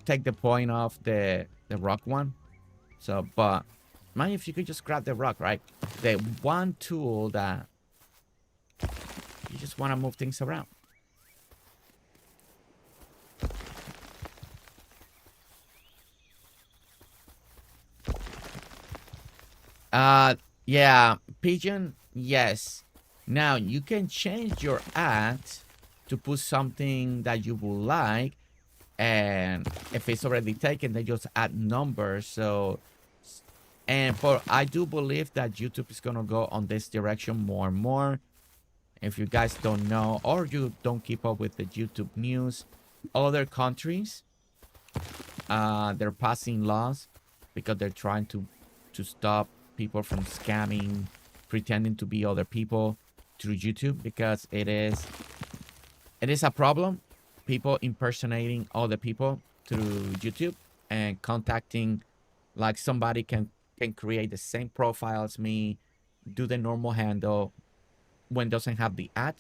[SPEAKER 2] take the point off the rock one. So, but imagine if you could just grab the rock, right? The one tool that you just want to move things around. Yeah, pigeon, yes. Now you can change your ad to put something that you would like, and if it's already taken, they just add numbers. So, and I do believe that YouTube is gonna go on this direction more and more. If you guys don't know, or you don't keep up with the YouTube news, other countries, they're passing laws because they're trying to stop people from scamming, pretending to be other people through YouTube, because it is a problem. People impersonating other people through YouTube and contacting, like somebody can create the same profile as me, do the normal handle when doesn't have the ad,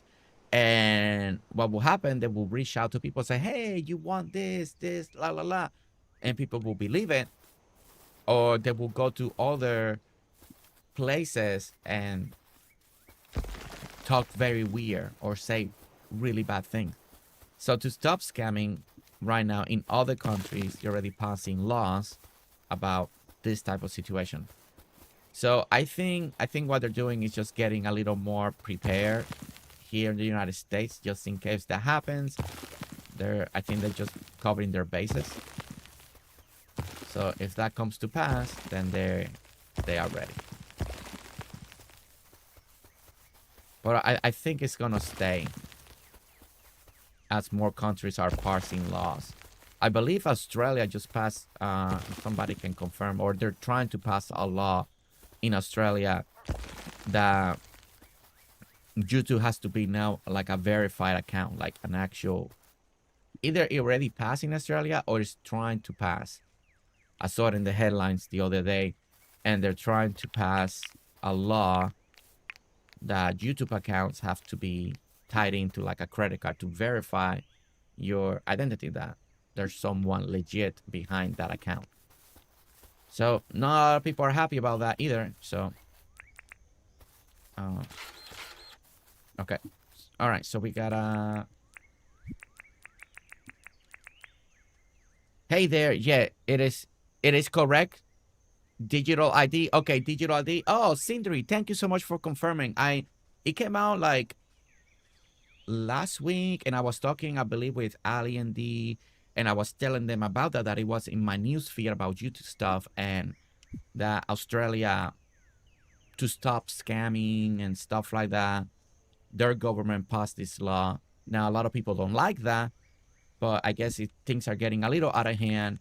[SPEAKER 2] and what will happen, they will reach out to people, say, hey, you want this la la la, and people will believe it, or they will go to other places and talk very weird or say really bad things. So to stop scamming right now in other countries, you're already passing laws about this type of situation. So I think what they're doing is just getting a little more prepared here in the United States, just in case that happens. I think they're just covering their bases. So if that comes to pass, then they are ready. But I think it's gonna stay as more countries are passing laws. I believe Australia just passed, somebody can confirm, or they're trying to pass a law in Australia that YouTube has to be now like a verified account, like an actual, either it already passed in Australia or it's trying to pass. I saw it in the headlines the other day, and they're trying to pass a law that YouTube accounts have to be tied into like a credit card to verify your identity, that there's someone legit behind that account. So not a lot of people are happy about that either. So, okay. All right. So we got hey there. Yeah, it is correct. Digital ID. Okay, digital ID. Oh, Sindri, thank you so much for confirming. It came out like last week, and I was talking, I believe, with Alli and D, and I was telling them about that it was in my news feed about YouTube stuff, and that Australia, to stop scamming and stuff like that, their government passed this law. Now, a lot of people don't like that, but I guess things are getting a little out of hand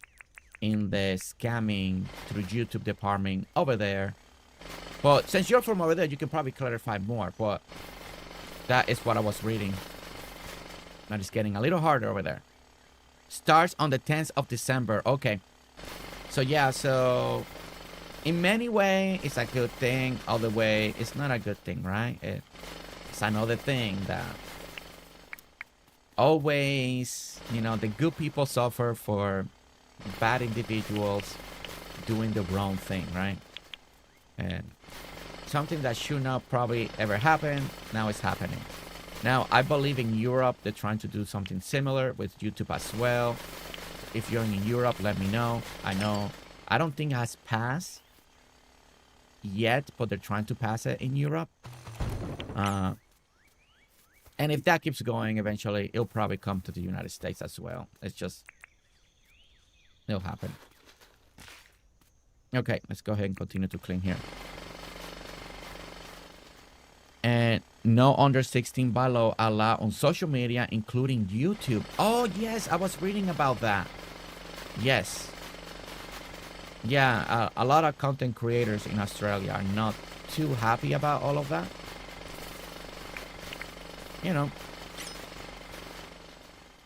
[SPEAKER 2] in the scamming through YouTube department over there. But since you're from over there, you can probably clarify more. But that is what I was reading. That is getting a little harder over there. Starts on the 10th of December. Okay. So yeah, so in many ways, it's a good thing. Other way, it's not a good thing, right? It's another thing that always, you know, the good people suffer for bad individuals doing the wrong thing, right? And something that should not probably ever happen, now it's happening. Now, I believe in Europe, they're trying to do something similar with YouTube as well. If you're in Europe, let me know. I don't think it has passed yet, but they're trying to pass it in Europe. And if that keeps going, eventually, it'll probably come to the United States as well. It's just, it'll happen. Okay, let's go ahead and continue to clean here. And no under 16 by law allowed on social media, including YouTube. Oh, yes, I was reading about that. Yes. Yeah, a lot of content creators in Australia are not too happy about all of that. You know,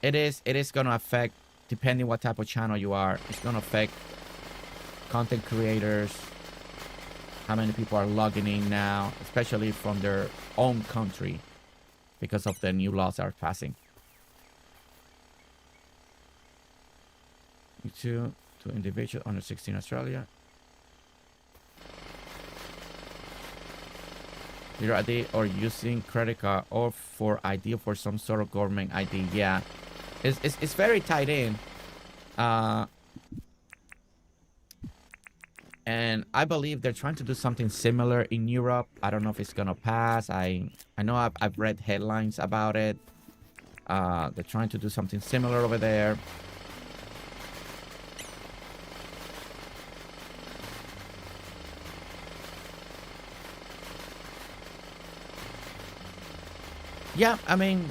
[SPEAKER 2] it is going to affect, depending what type of channel you are, it's going to affect content creators, how many people are logging in now, especially from their own country, because of the new laws that are passing. To individual under 16 Australia. Your ID or using credit card or for ID for some sort of government ID. Yeah, it's very tied in. And I believe they're trying to do something similar in Europe. I don't know if it's gonna pass. I know I've read headlines about it. They're trying to do something similar over there. Yeah, I mean,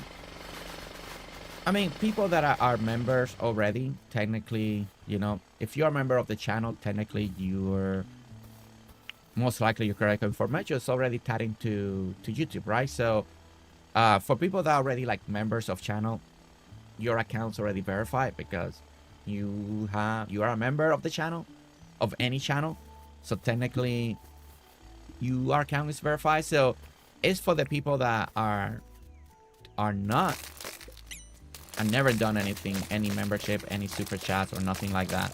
[SPEAKER 2] people that are members already, technically, you know, if you're a member of the channel, technically you're most likely your correct information is already tied into YouTube, right? So for people that are already like members of channel, your account's already verified because you are a member of the channel, of any channel. So technically your account is verified. So it's for the people that are not and never done anything, any membership, any super chats or nothing like that,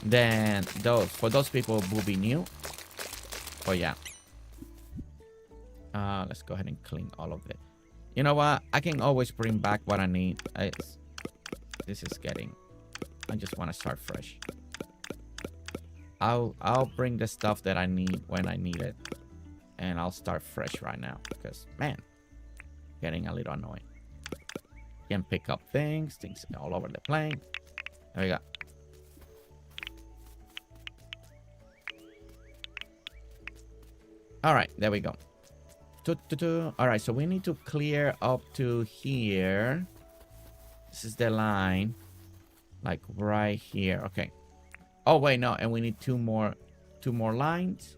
[SPEAKER 2] then for those people will be new. But yeah, let's go ahead and clean all of it. You know what, I can always bring back what I need. This is getting, I just want to start fresh. I'll bring the stuff that I need when I need it, and I'll start fresh right now because, man, getting a little annoying. Can pick up things all over the plane. There we go. All right, there we go. All right, so we need to clear up to here. This is the line, like right here. Okay. Oh wait, no, and we need two more lines.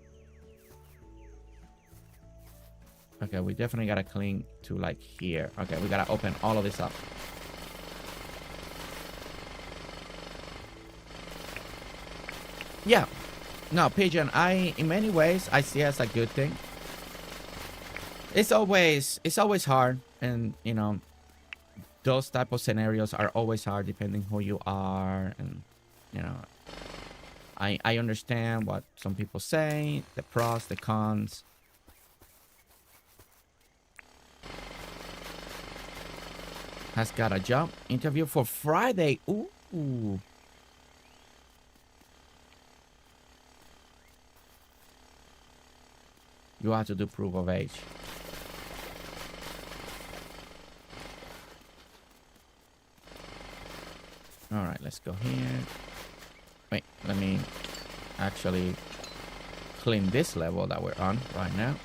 [SPEAKER 2] Okay, we definitely gotta clean to like here. Okay, we gotta open all of this up. Yeah. No, Pigeon, in many ways, I see it as a good thing. It's always hard, and you know, those type of scenarios are always hard depending who you are, and you know, I understand what some people say, the pros, the cons. Has got a job interview for Friday. Ooh. You have to do proof of age. All right, let's go here. Wait, let me actually clean this level that we're on right now.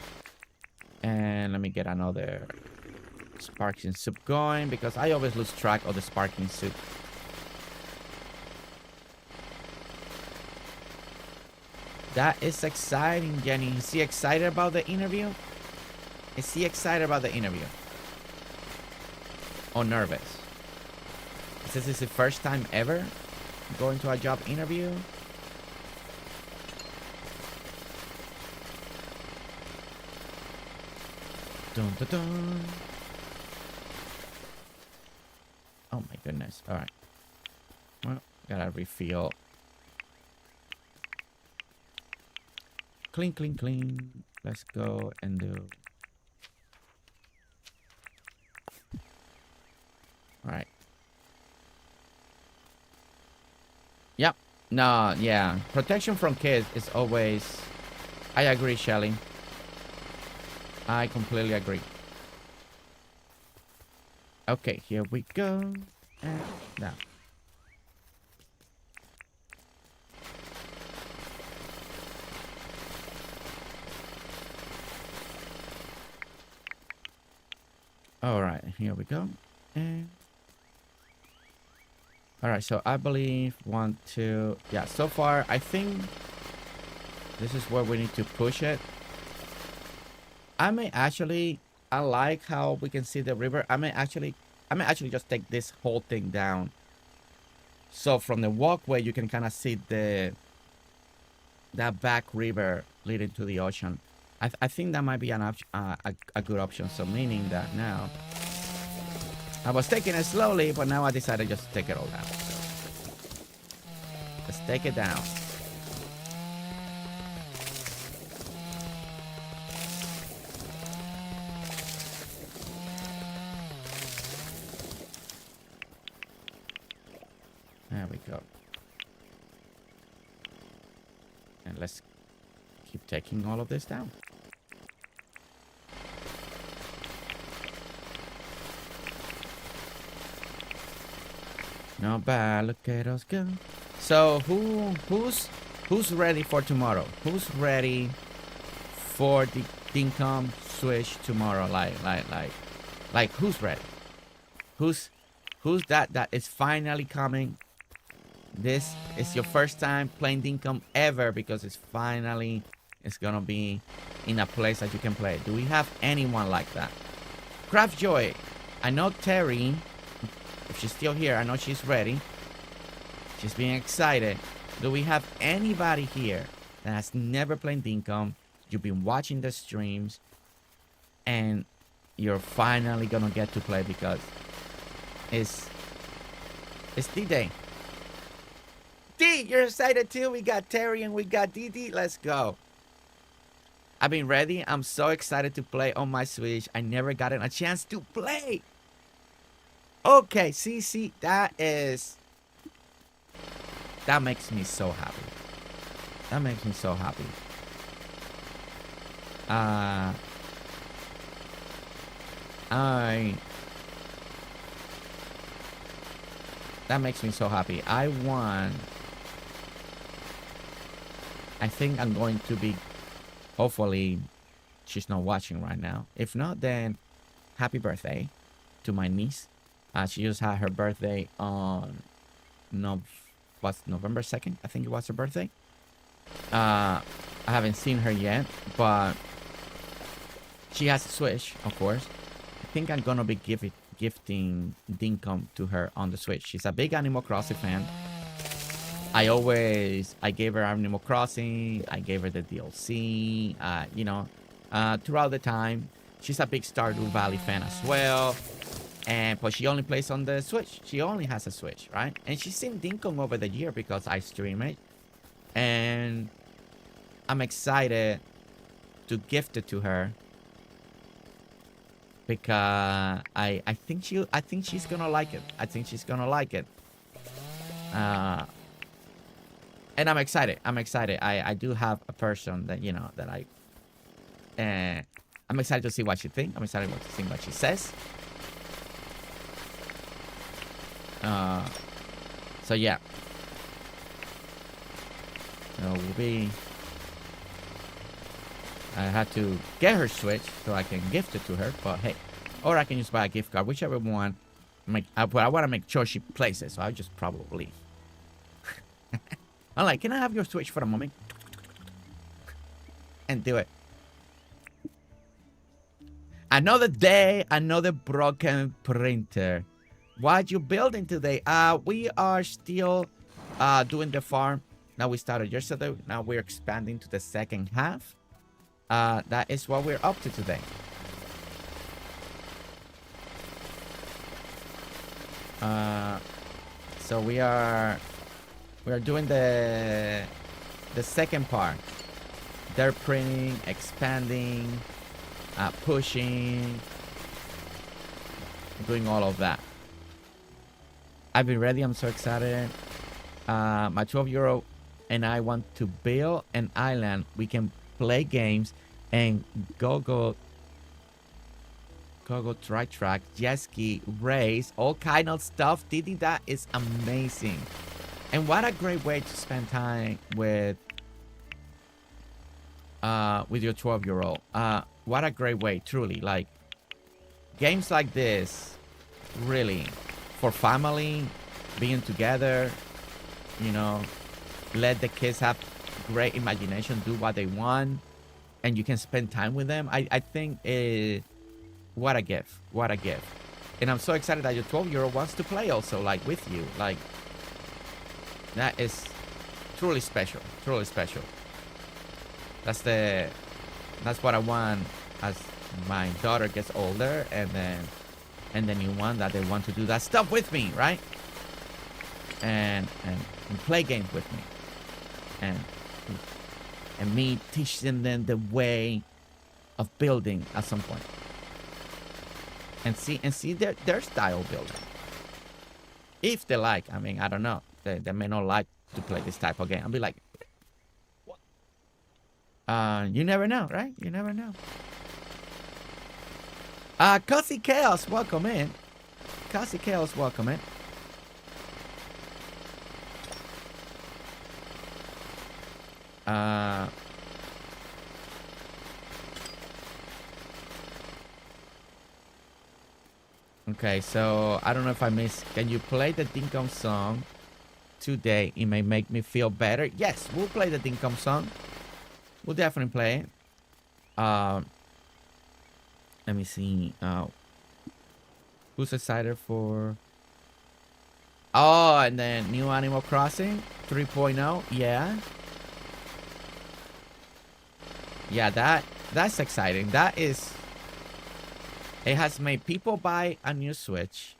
[SPEAKER 2] And let me get another sparkling soup going because I always lose track of the sparkling soup. That is exciting, Jenny. Is he excited about the interview? Is he excited about the interview? Or nervous? This is his first time ever going to a job interview. Dun, dun, dun. Oh my goodness. All right. Well, gotta refill. Clean, clean, clean. Let's go and do. All right. Yep. No, yeah. Protection from kids is always... I agree, Shelly. I completely agree. Okay, here we go. And now. All right, here we go. And all right, so I believe 1, 2. Yeah, so far I think this is where we need to push it. I may actually, I like how we can see the river. I may actually just take this whole thing down. So from the walkway, you can kind of see that back river leading to the ocean. I think that might be an a good option. So meaning that now, I was taking it slowly, but now I decided just to take it all down. So let's take it down. There we go. And let's keep taking all of this down. Not bad. Look at us go. So who's ready for tomorrow? Who's ready for the Dinkum switch tomorrow? Like who's ready? Who's that is finally coming? This is your first time playing Dinkum ever because it's gonna be in a place that you can play. Do we have anyone like that? Craft Joy. I know Terry. If she's still here, I know she's ready. She's being excited. Do we have anybody here that has never played Dinkum? You've been watching the streams and you're finally gonna get to play because it's the day. D, you're excited too? We got Terry and we got Didi. Let's go. I've been ready. I'm so excited to play on my Switch. I never gotten a chance to play. Okay, see, that makes me so happy. That makes me so happy. That makes me so happy. I think I'm going to be, hopefully she's not watching right now. If not, then happy birthday to my niece. She just had her birthday on November 2nd. I think it was her birthday. I haven't seen her yet, but she has a Switch, of course. I think I'm gonna be gifting Dinkum to her on the Switch. She's a big Animal Crossing fan. I gave her Animal Crossing. I gave her the DLC. Throughout the time, she's a big Stardew Valley fan as well. But she only plays on the Switch. She only has a Switch, right? And she's seen Dinkum over the year because I stream it. And I'm excited to gift it to her because I think she's gonna like it. I think she's gonna like it. And I'm excited. I do have a person that I'm excited to see what she thinks. I'm excited to see what she says. So yeah. I had to get her Switch so I can gift it to her, but hey, Or I can just buy a gift card, whichever one. But I want to make sure she plays it, so I'll just probably. I'm like, can I have your Switch for a moment? And do it. Another day, another broken printer. What you building today? We are still doing the farm. Now we started yesterday. Now we're expanding to the second half. That is what we're up to today. So we are doing the second part. They're printing, expanding, pushing, doing all of that. I've been ready. I'm so excited. My 12-year-old and I want to build an island. We can play games and go try track, jet ski, race, all kind of stuff. Didi, that is amazing. And what a great way to spend time with your 12-year-old. What a great way, truly. Like, games like this, really, for family, being together, you know, let the kids have great imagination, do what they want, and you can spend time with them. I think what a gift. What a gift. And I'm so excited that your 12-year-old wants to play also, like, with you. Like, that is truly special. Truly special. That's what I want as my daughter gets older, and then you want that they want to do that stuff with me, right? And play games with me. And me teaching them the way of building at some point. And see their style building. If they like, I mean, I don't know. They may not like to play this type of game. I'll be like, what? You never know, right? You never know. Cosie Chaos, welcome in. Cosie Chaos, welcome in. Okay, so I don't know if I missed. Can you play the Dinkum song today? It may make me feel better. Yes, we'll play the Dinkum song. We'll definitely play it. Let me see. Who's excited for? Oh, and then new Animal Crossing 3.0. Yeah. Yeah, that's exciting. That is. It has made people buy a new Switch.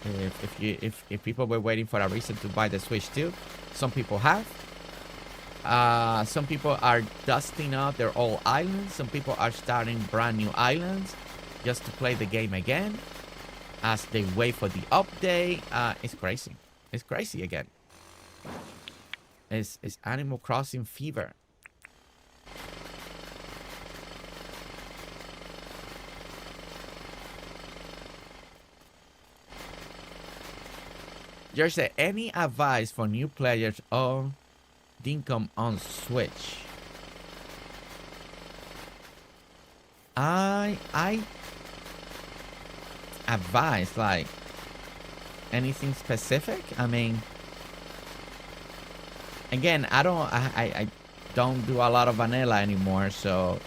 [SPEAKER 2] If people were waiting for a reason to buy the Switch too, some people have. Some people are dusting up their old islands. Some people are starting brand new islands just to play the game again as they wait for the update. It's crazy. It's crazy again. It's Animal Crossing fever. Jersey, any advice for new players on Dinkum on Switch? I advise, like, anything specific? I mean, again, I don't do a lot of vanilla anymore, so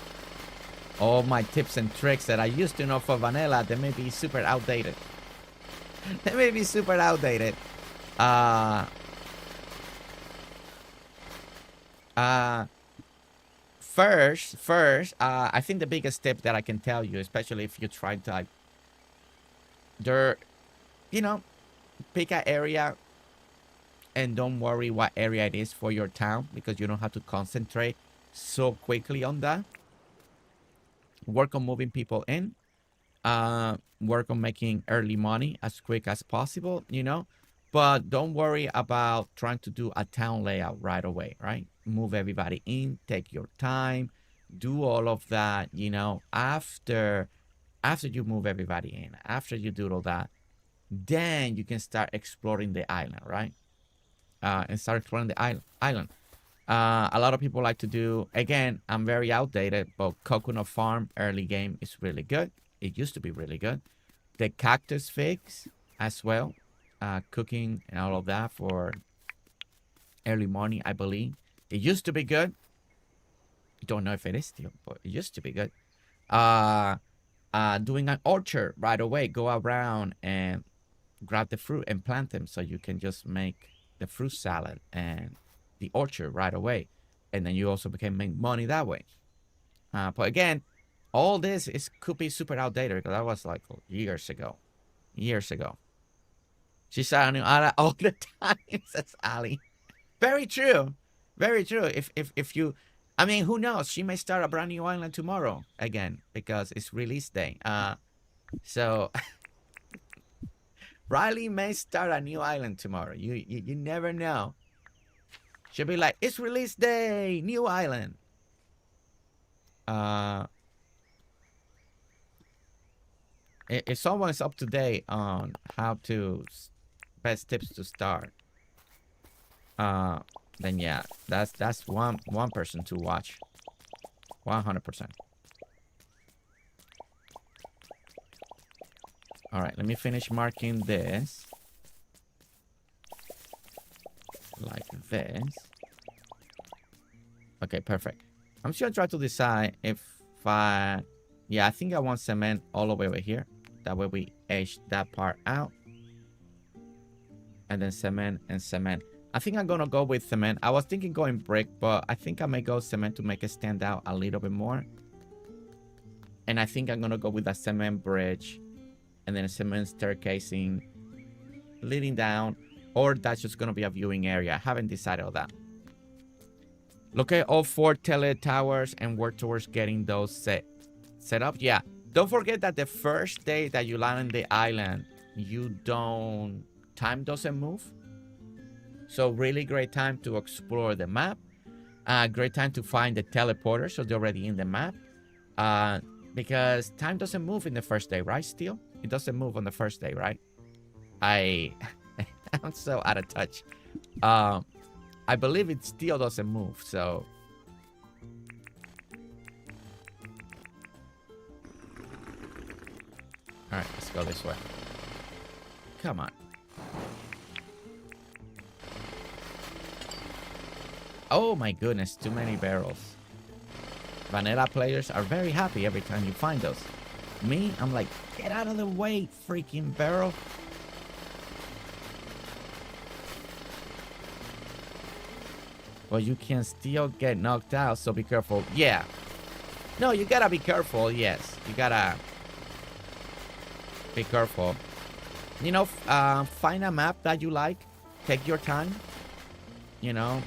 [SPEAKER 2] all my tips and tricks that I used to know for vanilla, they may be super outdated. They may be super outdated. First, I think the biggest tip that I can tell you, especially if you're trying to, like, pick an area and don't worry what area it is for your town, because you don't have to concentrate so quickly on that. Work on moving people in. Work on making early money as quick as possible, but don't worry about trying to do a town layout right away, right? Move everybody in, take your time, do all of that, after you move everybody in, after you do all that, then you can start exploring the island, right? And start exploring the island. A lot of people like to do, again, I'm very outdated, but Coconut Farm early game is really good. It used to be really good. The cactus figs as well. Cooking and all of that for early morning, I believe. It used to be good. I don't know if it is still, but it used to be good. Doing an orchard right away. Go around and grab the fruit and plant them so you can just make the fruit salad and the orchard right away. And then you also can make money that way. But again, all this could be super outdated because that was like years ago. Years ago. She said all the time, says Alli. Very true. Very true. If you, I mean, who knows? She may start a brand new island tomorrow again because it's release day. So Riley may start a new island tomorrow. You never know. She'll be like, it's release day, new island. If someone's up to date on how to best tips to start, then yeah, that's one person to watch. 100%. All right, let me finish marking this like this. Okay, perfect. I'm just gonna try to decide if yeah, I think I want cement all the way over here. That way we edge that part out. And then cement and cement. I think I'm gonna go with cement. I was thinking going brick, but I think I may go cement to make it stand out a little bit more. And I think I'm gonna go with a cement bridge and then a cement staircasing leading down, or that's just gonna be a viewing area. I haven't decided on that. Look at all 4 tele towers and work towards getting those set up. Yeah, don't forget that the first day that you land on the island, time doesn't move. So really great time to explore the map. Great time to find the teleporter, so they're already in the map. Because time doesn't move in the first day, right, Steel? It doesn't move on the first day, right? I'm so out of touch. I believe it still doesn't move, so... Alright, let's go this way. Come on. Oh my goodness, too many barrels. Vanilla players are very happy every time you find those. Me, I'm like, get out of the way, freaking barrel. Well, you can still get knocked out, so be careful. Yeah. No, you gotta be careful, yes. You gotta be careful. You know, find a map that you like. Take your time. You know,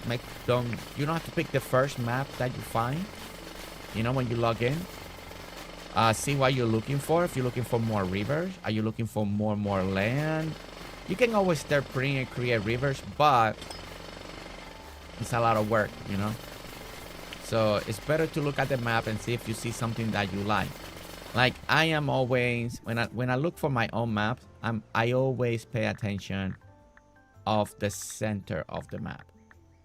[SPEAKER 2] you don't have to pick the first map that you find. You know, when you log in. See what you're looking for. If you're looking for more rivers. Are you looking for more land? You can always start printing and create rivers, but it's a lot of work, you know. So it's better to look at the map and see if you see something that you like. Like I am always, when I look for my own map, I always pay attention of the center of the map.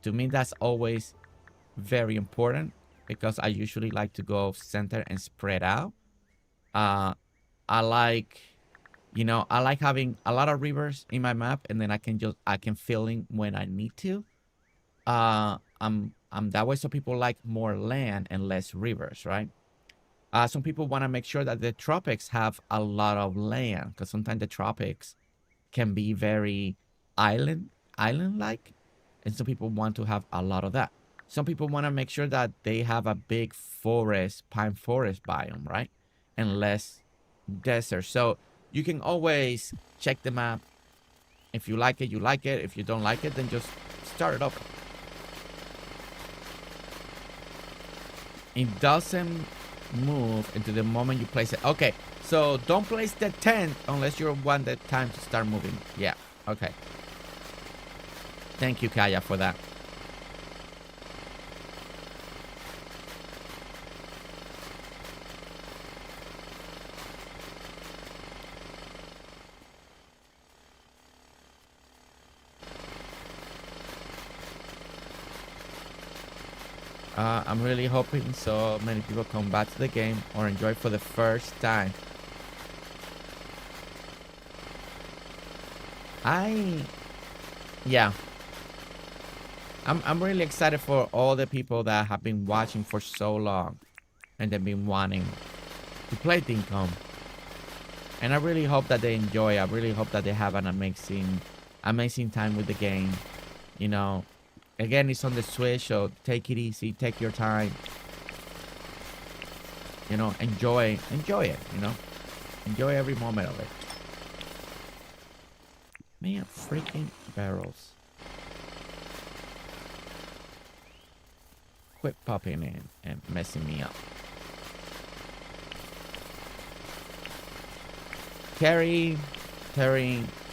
[SPEAKER 2] To me, that's always very important because I usually like to go center and spread out. I like having a lot of rivers in my map, and then I can fill in when I need to. I'm that way, so people like more land and less rivers, right? Some people want to make sure that the tropics have a lot of land, because sometimes the tropics can be very island-like, and some people want to have a lot of that. Some people want to make sure that they have a big forest, pine forest biome, right? And less desert. So you can always check the map. If you like it, you like it. If you don't like it, then just start it over. It doesn't move into the moment you place it. Okay, so don't place the tent unless you want the time to start moving. Yeah, okay. Thank you, Kaya, for that. I'm really hoping so many people come back to the game or enjoy for the first time. Yeah. I'm really excited for all the people that have been watching for so long and they've been wanting to play Dinkum. And I really hope that they enjoy. I really hope that they have an amazing time with the game. You know, again, it's on the Switch, so take it easy, take your time. You know, enjoy it, you know. Enjoy every moment of it. Man, freaking barrels. Quit popping in and messing me up. Terry,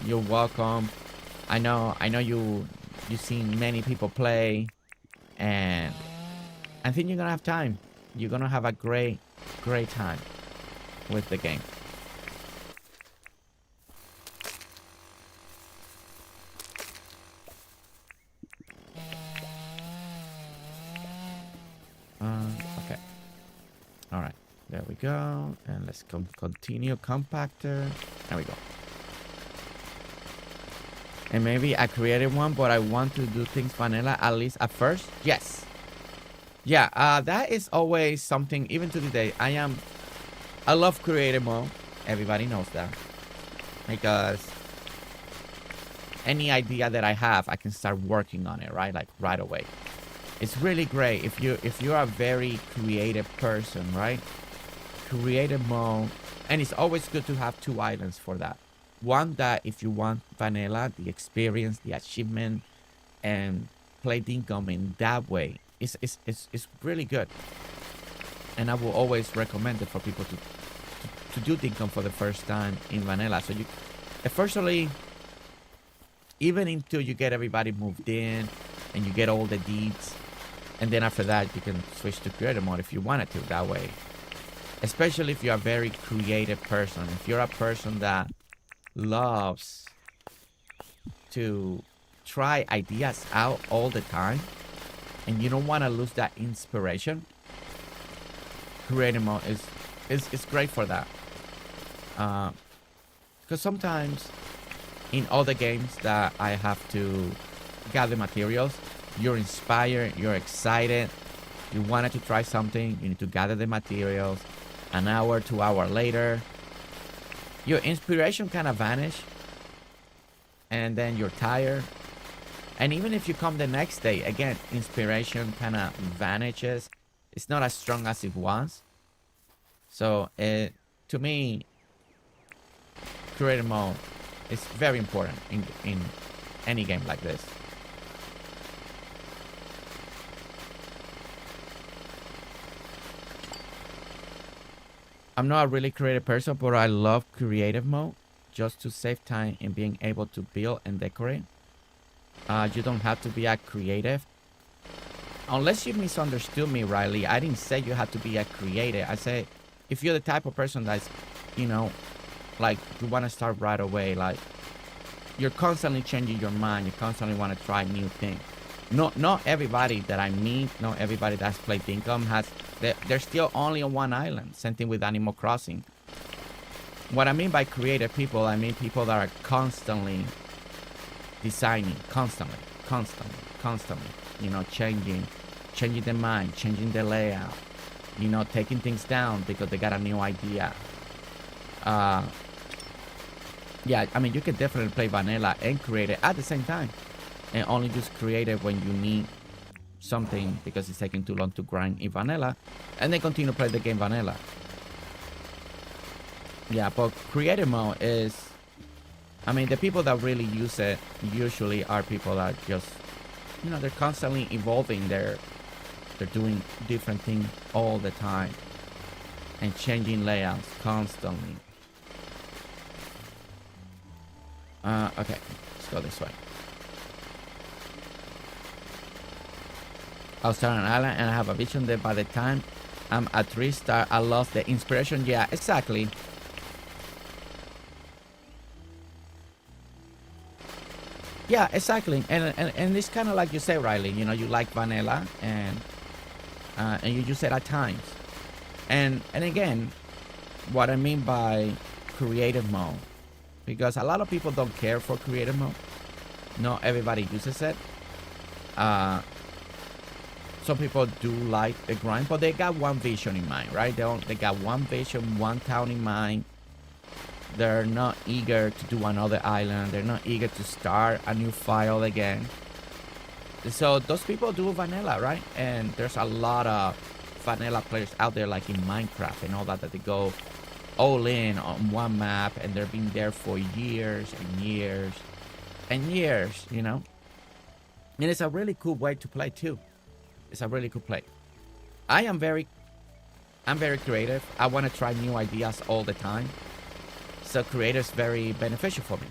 [SPEAKER 2] you're welcome. I know you've seen many people play, and I think you're gonna have time. You're gonna have a great time with the game. Okay. All right. There we go. And let's continue compactor. There we go. And maybe I created one, but I want to do things vanilla at least at first. Yes. Yeah, that is always something, even to today. I love creative mode. Everybody knows that. Because any idea that I have, I can start working on it, right? Like right away. It's really great if you're a very creative person, right? Creative mode, and it's always good to have two islands for that. One that if you want vanilla, the experience, the achievement, and play Dinkum in that way, it's really good. And I will always recommend it for people to do Dinkum for the first time in vanilla. So you, firstly, even until you get everybody moved in and you get all the deeds, and then after that you can switch to creative mode if you wanted to that way. Especially if you're a very creative person. If you're a person that loves to try ideas out all the time and you don't want to lose that inspiration, creative mode is great for that. Because sometimes in other games that I have to gather materials, you're inspired, you're excited, you wanted to try something, you need to gather the materials. An hour, 2 hours later, your inspiration kind of vanish, and then you're tired. And even if you come the next day, again, inspiration kind of vanishes. It's not as strong as it was. So to me, creative mode is very important in any game like this. I'm not a really creative person, but I love creative mode just to save time in being able to build and decorate. You don't have to be a creative. Unless you misunderstood me, Riley, I didn't say you have to be a creative. I say if you're the type of person that's, you know, like you want to start right away, like you're constantly changing your mind, you constantly want to try new things. Not everybody that I meet, not everybody that's played Dinkum has, they're still only on one island. Same thing with Animal Crossing. What I mean by creative people, I mean people that are constantly designing, constantly, you know, changing their mind, changing the layout, you know, taking things down because they got a new idea. Yeah, I mean, you can definitely play vanilla and creative at the same time. And only just creative when you need something because it's taking too long to grind in vanilla, and then continue to play the game vanilla. Yeah, but creative mode is, I mean, the people that really use it usually are people that just, you know, they're constantly evolving. They're doing different things all the time and changing layouts constantly. Okay, let's go this way. I'll start an island and I have a vision that by the time I'm at 3-star, I lost the inspiration. Yeah, exactly. Yeah, exactly. And it's kind of like you say, Riley, you know, you like vanilla and and you use it at times. And again, what I mean by creative mode, because a lot of people don't care for creative mode. Not everybody uses it. Some people do like the grind, but they got one vision in mind, right? They got one vision, one town in mind. They're not eager to do another island. They're not eager to start a new file again. So those people do vanilla, right? And there's a lot of vanilla players out there, like in Minecraft and all that, that they go all in on one map, and they've been there for years and years and years, you know? And it's a really cool way to play too. It's a really cool play. I'm very creative. I want to try new ideas all the time. So creative is very beneficial for me,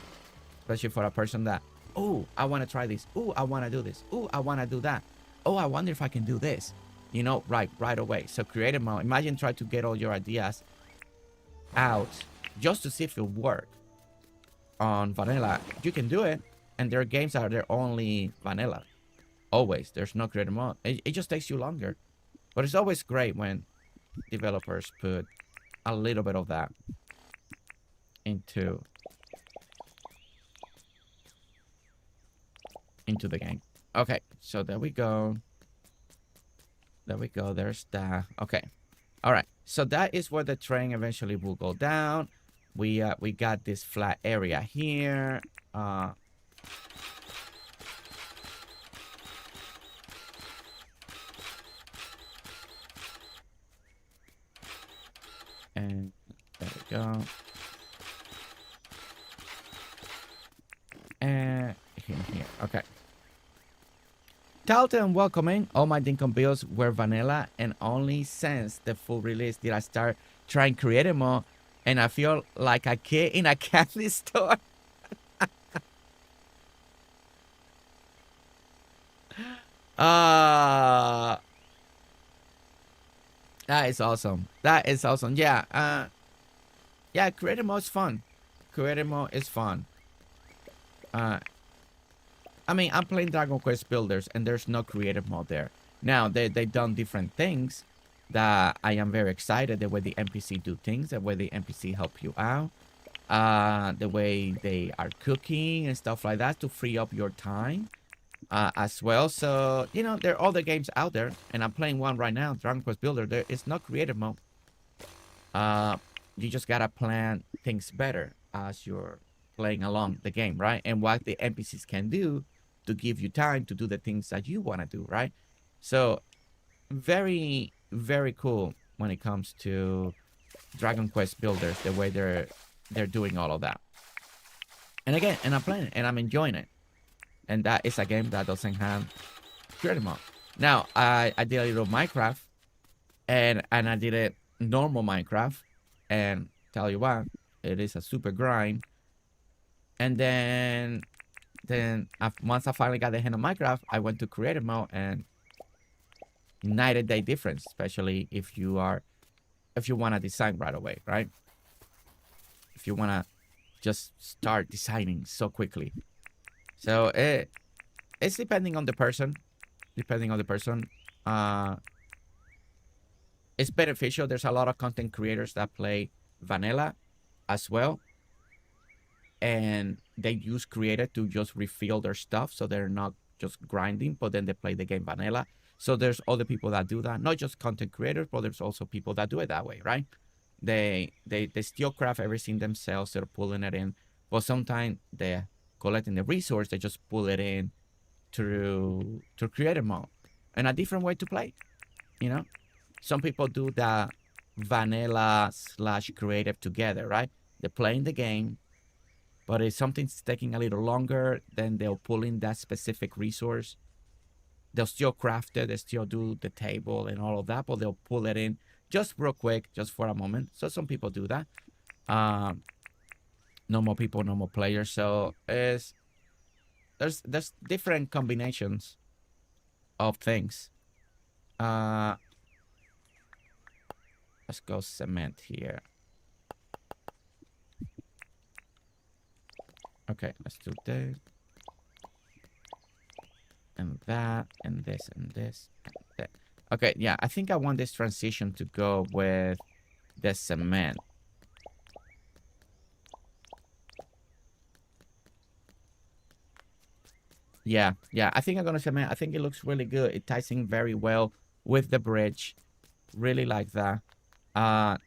[SPEAKER 2] especially for a person that, oh, I want to try this. Oh, I want to do this. Oh, I want to do that. Oh, I wonder if I can do this. You know, right away. So creative mode. Imagine try to get all your ideas out just to see if it work on vanilla. You can do it, and there are games that are only vanilla. Always. There's no creative mode. It just takes you longer. But it's always great when developers put a little bit of that into the game. Okay, so there we go. There we go. There's that. Okay. All right. So that is where the train eventually will go down. We got this flat area here. And there we go. And here. Okay. Talte and welcoming. All my Dinkum builds were vanilla, and only since the full release did I start trying creative mode, and I feel like a kid in a candy store. That is awesome. That is awesome. Yeah. Yeah, creative mode is fun. Creative mode is fun. I mean, I'm playing Dragon Quest Builders, and there's no creative mode there. Now, they've done different things that I am very excited. The way the NPC do things, the way the NPC help you out, the way they are cooking and stuff like that to free up your time as well. So, you know, there are other games out there, and I'm playing one right now, Dragon Quest Builder. There is no creative mode. You just gotta plan things better as you're playing along the game, right? And what the NPCs can do to give you time to do the things that you want to do, right? So very, very cool when it comes to Dragon Quest Builders, the way they're doing all of that. And again, and I'm playing it and I'm enjoying it. And that is a game that doesn't have creative mode. Now, I did a little Minecraft, and I did it normal Minecraft, and tell you what, it is a super grind. And then once I finally got the hang of Minecraft, I went to creative mode, and night and day difference, especially if you want to design right away, right? If you want to just start designing so quickly. So it's depending on the person. It's beneficial. There's a lot of content creators that play vanilla as well, and they use creative to just refill their stuff, so they're not just grinding, but then they play the game vanilla. So there's other people that do that, not just content creators, but there's also people that do it that way, right? They still craft everything themselves. They're pulling it in, but sometimes they're collecting the resource. They just pull it in through creative mode, and a different way to play. You know, some people do the vanilla / creative together, right? They're playing the game, but if something's taking a little longer, then they'll pull in that specific resource. They'll still craft it, they still do the table and all of that, but they'll pull it in just real quick, just for a moment. So some people do that. Normal people, normal players. So there's different combinations of things. Let's go cement here. Okay, let's do this. And that, and this, and this, and that. Okay, yeah, I think I want this transition to go with the cement. Yeah, I think I'm gonna cement. I think it looks really good. It ties in very well with the bridge. Really like that.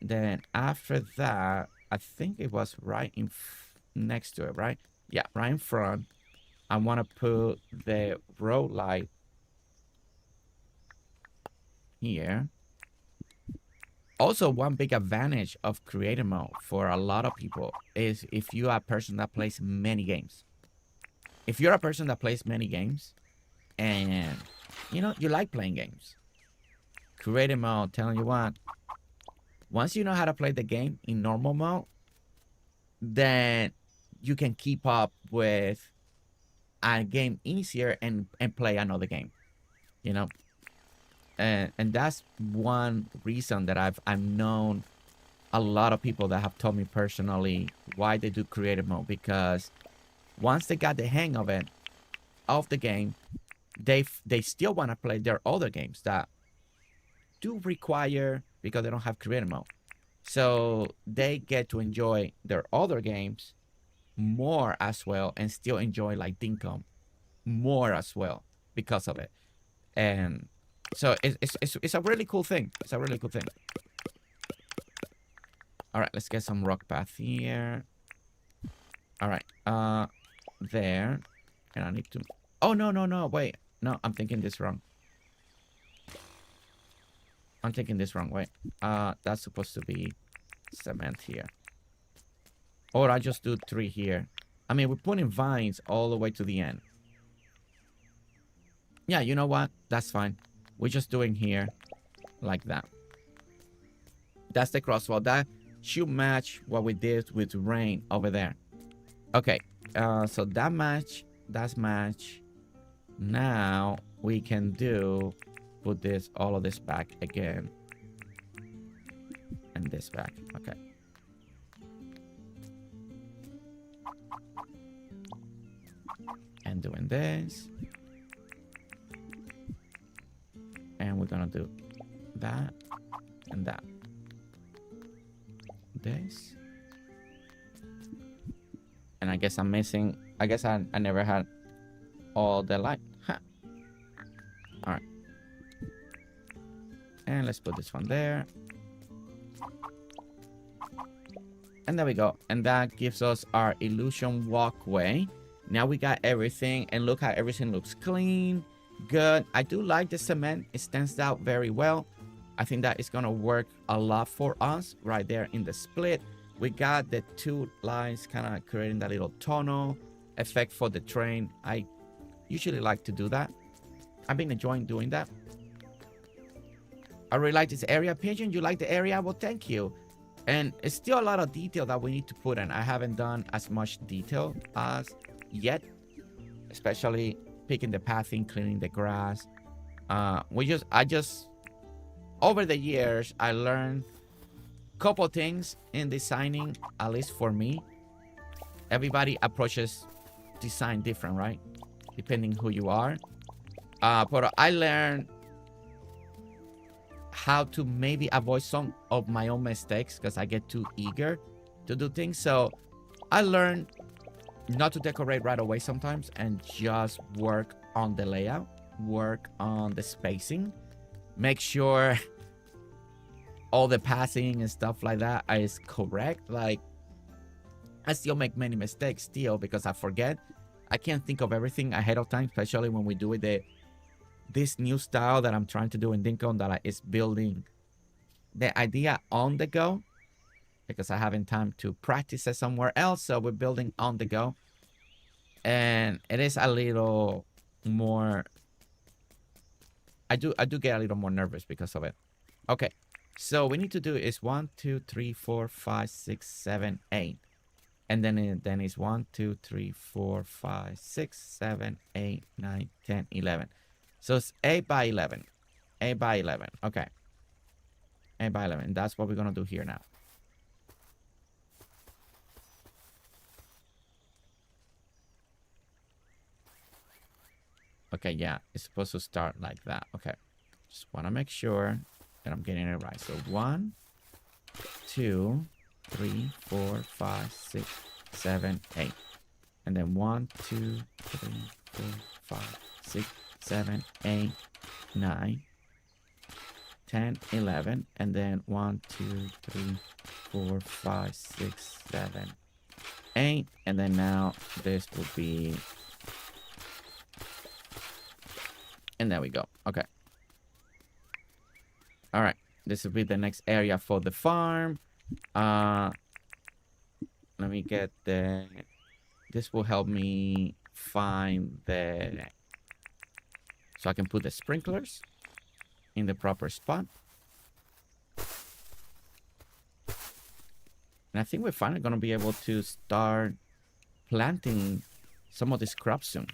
[SPEAKER 2] Then after that, I think it was right in next to it, right? Yeah, right in front. I want to put the road light here. Also, one big advantage of creative mode for a lot of people is if you are a person that plays many games. If you're a person that plays many games and, you know, you like playing games, creative mode, telling you what, once you know how to play the game in normal mode, then you can keep up with a game easier and play another game, you know? And that's one reason that I've known a lot of people that have told me personally why they do creative mode, because once they got the hang of it, of the game, they still want to play their other games that do require, because they don't have creative mode. So they get to enjoy their other games more as well, and still enjoy like Dinkum more as well because of it. And so it's a really cool thing. It's a really cool thing. All right, let's get some rock path here. All right, there. And I need to... Oh, no, wait. No, I'm thinking this wrong. I'm thinking this wrong, wait. That's supposed to be cement here. Or I just do 3 here. I mean, we're putting vines all the way to the end. Yeah, you know what? That's fine. We're just doing here like that. That's the crosswalk. That should match what we did with rain over there. Okay, so that match, that's match. Now we can do, put this, all of this back again. And this back, okay. And doing this. And we're gonna do that and that. This. And I guess I'm missing, I guess I never had all the light. Huh. All right. And let's put this one there. And there we go. And that gives us our illusion walkway. Now we got everything, and look how everything looks clean, good. I do like the cement. It stands out very well. I think that is going to work a lot for us right there in the split. We got the 2 lines kind of creating that little tunnel effect for the train. I usually like to do that. I've been enjoying doing that. I really like this area. Pigeon, you like the area? Well, thank you. And it's still a lot of detail that we need to put in. I haven't done as much detail as yet, especially picking the pathing, cleaning the grass. I just over the years, I learned a couple things in designing, at least for me. Everybody approaches design different, right? Depending who you are. But I learned how to maybe avoid some of my own mistakes because I get too eager to do things. So I learned not to decorate right away sometimes and just work on the layout, work on the spacing, make sure all the passing and stuff like that is correct. Like, I still make many mistakes still because I forget. I can't think of everything ahead of time, especially when we do it this new style that I'm trying to do in Dinkum, that is building the idea on the go because I haven't time to practice it somewhere else. So we're building on the go, and it is a little more. I do get a little more nervous because of it. Okay, so we need to do is 1, 2, 3, 4, 5, 6, 7, 8. And then it's 1, 2, 3, 4, 5, 6, 7, 8, 9, 10, 11. So it's 8 by 11. 8 by 11. Okay. 8 by 11. That's what we're going to do here now. Okay, yeah. It's supposed to start like that. Okay. Just want to make sure that I'm getting it right. So 1, 2, 3, 4, 5, 6, 7, 8. And then 1, 2, 3, 4, 5, 6, 7, 8, 9, 10, 11. And then 1, 2, 3, 4, 5, 6, 7, 8. And then now this will be... And there we go. Okay. All right. This will be the next area for the farm. Let me get the... This will help me find the... So I can put the sprinklers in the proper spot. And I think we're finally going to be able to start planting some of these crops soon.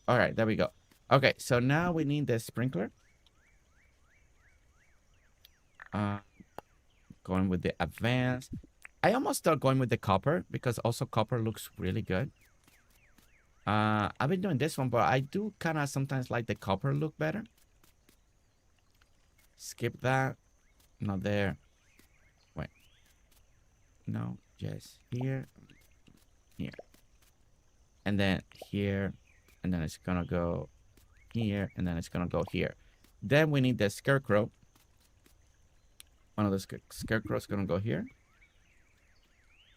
[SPEAKER 2] All right, there we go. Okay, so now we need the sprinkler. Going with the advanced. I almost start going with the copper because also copper looks really good. I've been doing this one, but I do kind of sometimes like the copper look better. Skip that. Not there. Wait. No, just here. Here. And then here. And then it's gonna go here. And then it's gonna go here. Then we need the scarecrow. One of the scarecrows gonna go here.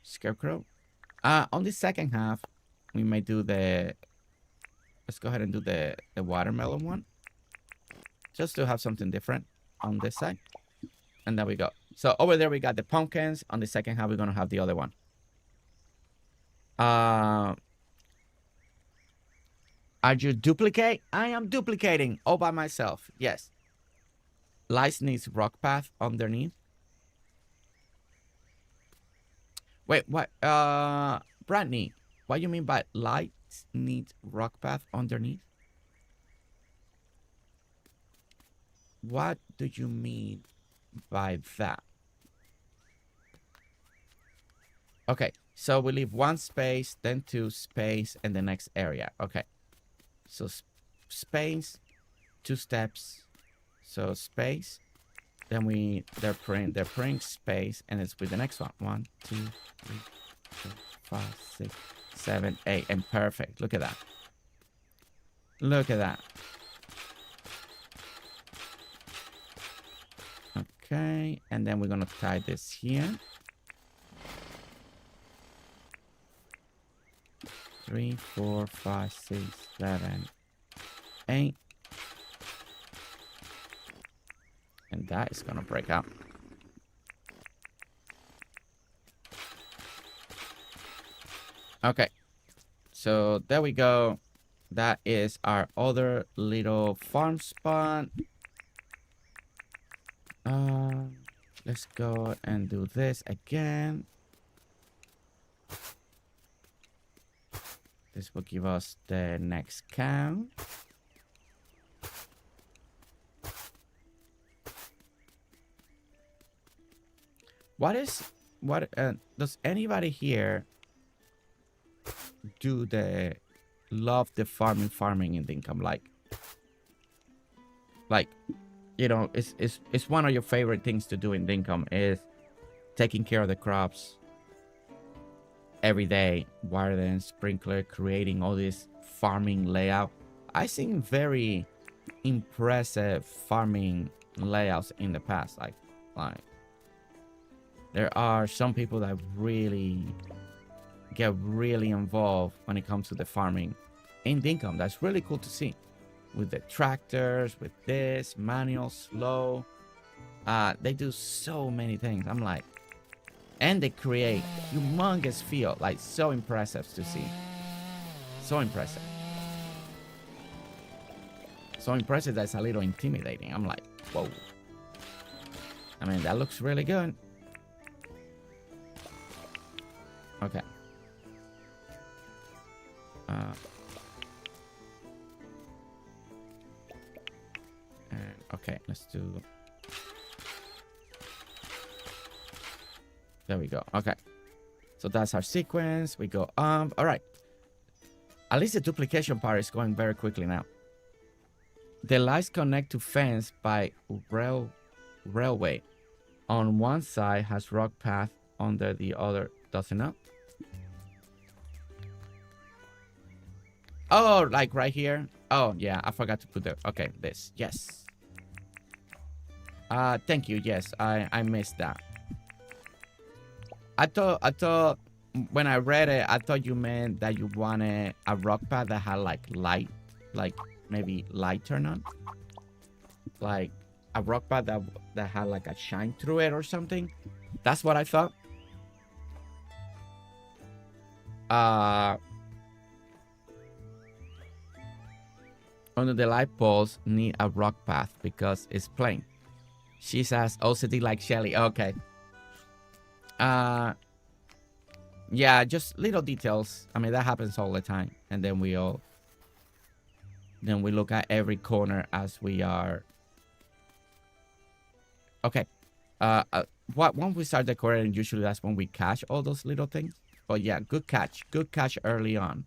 [SPEAKER 2] Scarecrow. On the second half, we may do the... Let's go ahead and do the watermelon one. Just to have something different on this side. And there we go. So over there we got the pumpkins. On the second half, we're gonna have the other one. Are you duplicate? I am duplicating all by myself. Yes. Lights needs rock path underneath. Wait, what? Brandney, what do you mean by lights needs rock path underneath? What do you mean by that? Okay, so we leave 1 space, then 2 space, and the next area. Okay. So space, 2 steps. So space. Then they're praying space, and it's with the next one. 1, 2, 3, 4, 5, 6, 7, 8. And perfect. Look at that. Look at that. Okay, and then we're gonna tie this here. 3, 4, 5, 6, 7, 8. And that is gonna break out. Okay. So there we go. That is our other little farm spot. Let's go and do this again. This will give us the next cow. Does anybody here love the farming in Dinkum? Like, you know, it's one of your favorite things to do in Dinkum is taking care of the crops every day, watering, sprinkler, creating all this farming layout. I've seen very impressive farming layouts in the past. Like there are some people that really get really involved when it comes to the farming in Dinkum. That's really cool to see. With the tractors, with this, manual, slow. They do so many things. I'm like, and they create humongous field. Like, so impressive to see. So impressive. So impressive that's a little intimidating. I'm like, whoa. I mean, that looks really good. Okay. Okay, let's do... There we go. Okay. So that's our sequence. We go all right. At least the duplication part is going very quickly now. The lights connect to fence by railway. On one side has rock path, under the other doesn't know. Oh, like right here. Oh yeah, I forgot to put the... Okay, this. Yes. Thank you. Yes, I missed that. I thought when I read it, I thought you meant that you wanted a rock pad that had like light, like maybe light turn on, like a rock pad that had like a shine through it or something. That's what I thought. Under the light poles need a rock path because it's plain. She says OCD like Shelly. Okay. Yeah, just little details. I mean, that happens all the time. And then we look at every corner as we are. Okay. Once we start decorating, usually that's when we catch all those little things. But yeah, good catch. Good catch early on.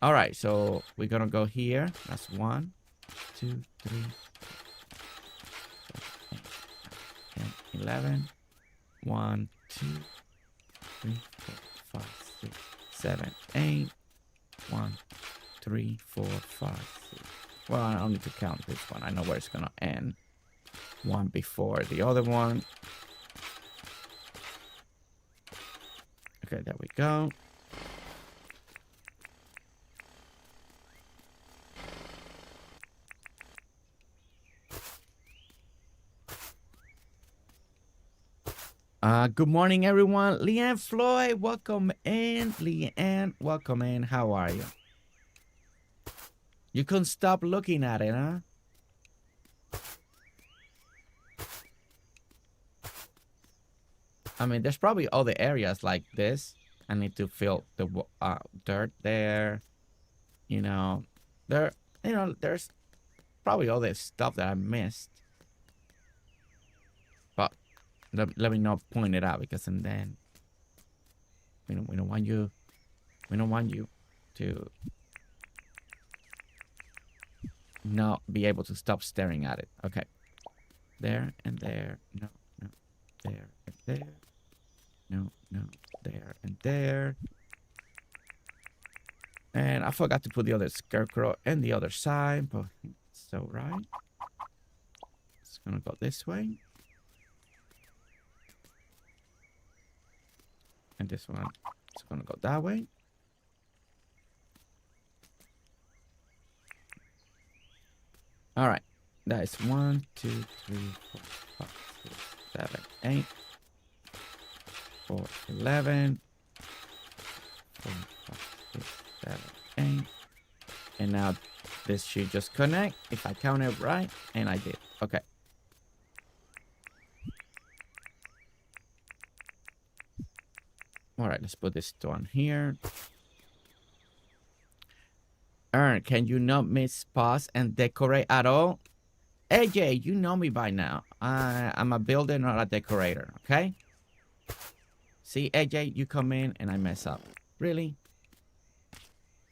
[SPEAKER 2] All right, so we're gonna go here. That's 1, 2, 3, 10, 11. 1, 2, 3, 4, 5, 6, 7, 8. 1, 3, 4, 5, 6. Well, I don't need to count this one. I know where it's gonna end. One before the other one. Okay, there we go. Good morning, everyone. Leanne Floyd, welcome in. Leanne, welcome in. How are you? You couldn't stop looking at it, huh? I mean, there's probably other areas like this. I need to fill the dirt there. You know, there's probably all this stuff that I missed. But let me not point it out, because and then we don't want you to not be able to stop staring at it. Okay, there and there. No, there and there. No, there and there. And I forgot to put the other scarecrow and the other side, but it's so right. It's gonna go this way. And this one is gonna go that way. All right, that is 1, 2, 3, 4, 5, 6, 7, 8. 4, 11. 4, 5, 6, 7, 8. And now this should just connect if I count it right, and I did. Okay. All right, let's put this one here. Can you not miss pause and decorate at all? AJ, you know me by now. I'm a builder, not a decorator, okay? See, AJ, you come in and I mess up. Really?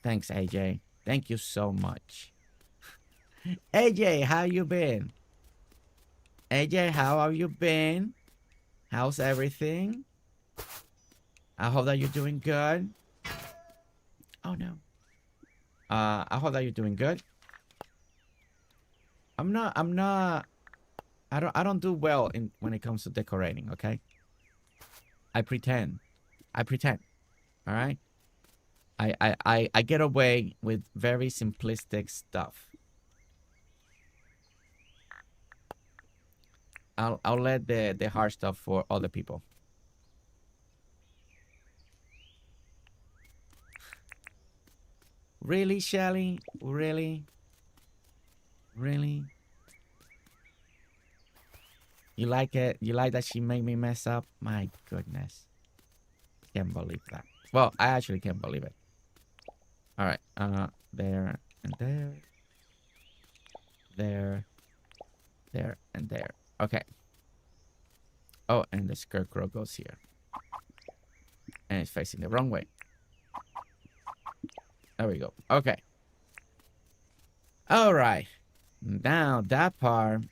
[SPEAKER 2] Thanks, AJ. Thank you so much. AJ, how you been? AJ, how have you been? How's everything? I hope that you're doing good. Oh no. I hope that you're doing good. I don't do well when it comes to decorating, okay? I pretend. All right? I get away with very simplistic stuff. I'll let the hard stuff for other people. Really, Shelly? Really? Really? You like it? You like that she made me mess up? My goodness. Can't believe that. Well, I actually can't believe it. All right. There and there. There. there, and there. Okay. Oh, and the scarecrow goes here. And it's facing the wrong way. There we go. Okay. All right. Now that part,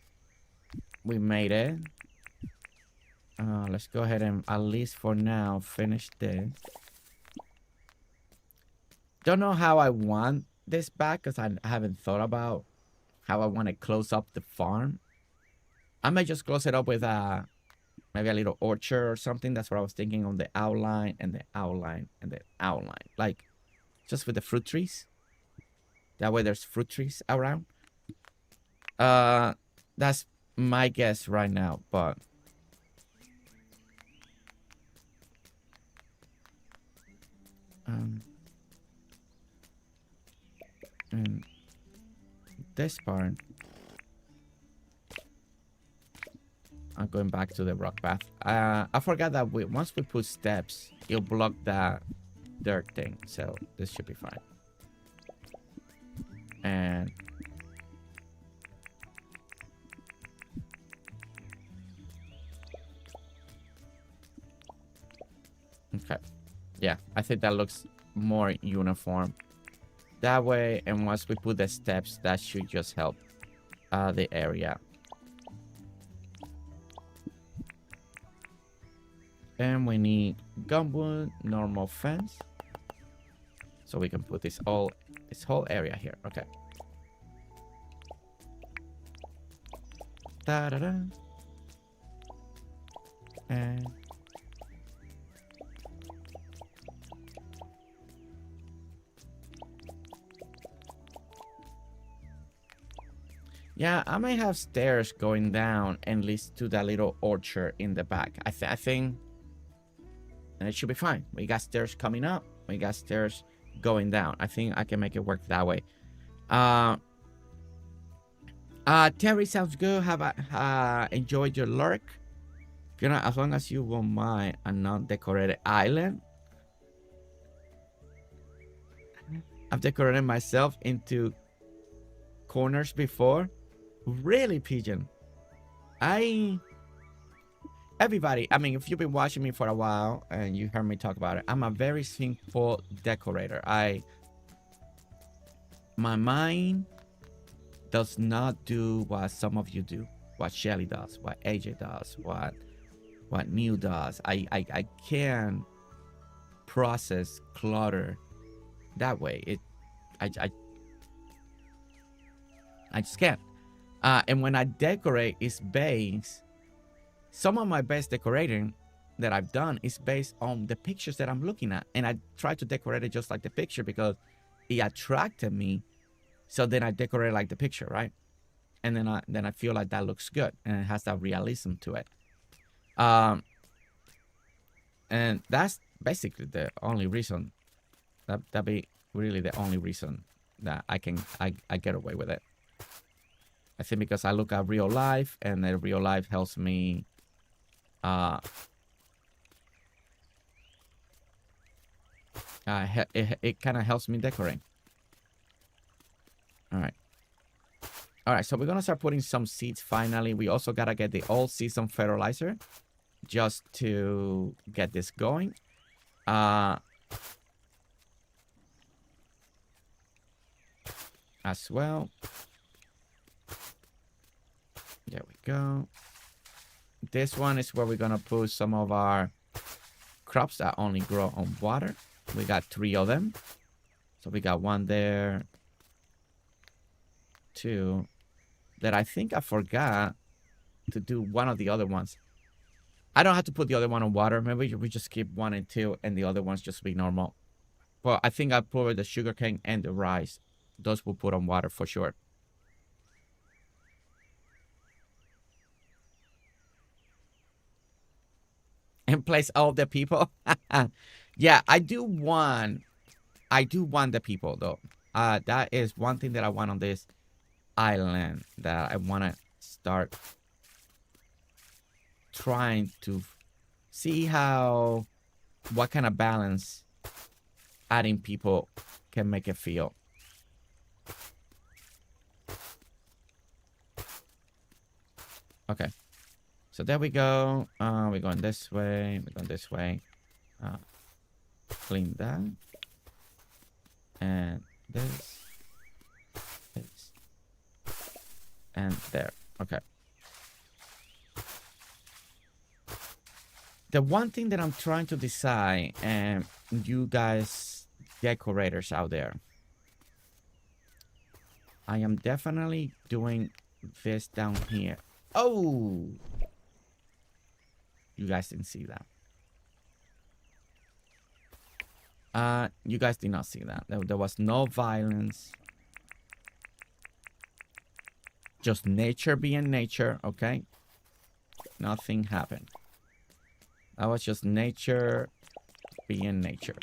[SPEAKER 2] we made it. Let's go ahead and, at least for now, finish this. Don't know how I want this back because I haven't thought about how I want to close up the farm. I might just close it up with maybe a little orchard or something. That's what I was thinking on the outline and the outline and the outline. Like, just with the fruit trees. That way there's fruit trees around. That's my guess right now, but... and this part... I'm going back to the rock path. I forgot that once we put steps, it'll block that dirt thing. So this should be fine. And okay, yeah, I think that looks more uniform that way. And once we put the steps, that should just help the area. And we need gumwood, normal fence, so we can put this whole area here. Okay. Da da da. And yeah, I might have stairs going down and leads to that little orchard in the back. I think. And it should be fine. We got stairs coming up. We got stairs going down. I think I can make it work that way. Terry, sounds good. Have enjoyed your lurk. Fiona, as long as you won't mind a non-decorated island. I've decorated myself into corners before. Really, Pigeon? Everybody, I mean, if you've been watching me for a while and you heard me talk about it, I'm a very simple decorator. My mind does not do what some of you do, what Shelly does, what AJ does, what New does. I can't process clutter that way. I just can't. And when I decorate, it's based. Some of my best decorating that I've done is based on the pictures that I'm looking at. And I try to decorate it just like the picture because it attracted me. So then I decorate like the picture, right? And then I feel like that looks good. And it has that realism to it. And that's basically the only reason. That'd be really the only reason that I get away with it. I think because I look at real life and the real life helps me it kind of helps me decorate. All right, so we're gonna start putting some seeds finally. We also gotta get the all-season fertilizer just to get this going. As well. There we go. This one is where we're gonna put some of our crops that only grow on water. We got 3 of them. So we got 1 there. 2. That I think I forgot to do one of the other ones. I don't have to put the other one on water. Maybe we just keep 1 and 2 and the other ones just be normal. But I think I put the sugarcane and the rice. Those we'll put on water for sure. And place all the people. Yeah, I do want the people though. That is one thing that I want on this island that I want to start trying to see what kind of balance adding people can make it feel. Okay. So there we go. We're going this way. We're going this way. Clean that. And this. And there. Okay. The one thing that I'm trying to decide, and you guys decorators out there, I am definitely doing this down here. Oh! You guys didn't see that. You guys did not see that. There was no violence. Just nature being nature, okay? Nothing happened. That was just nature being nature.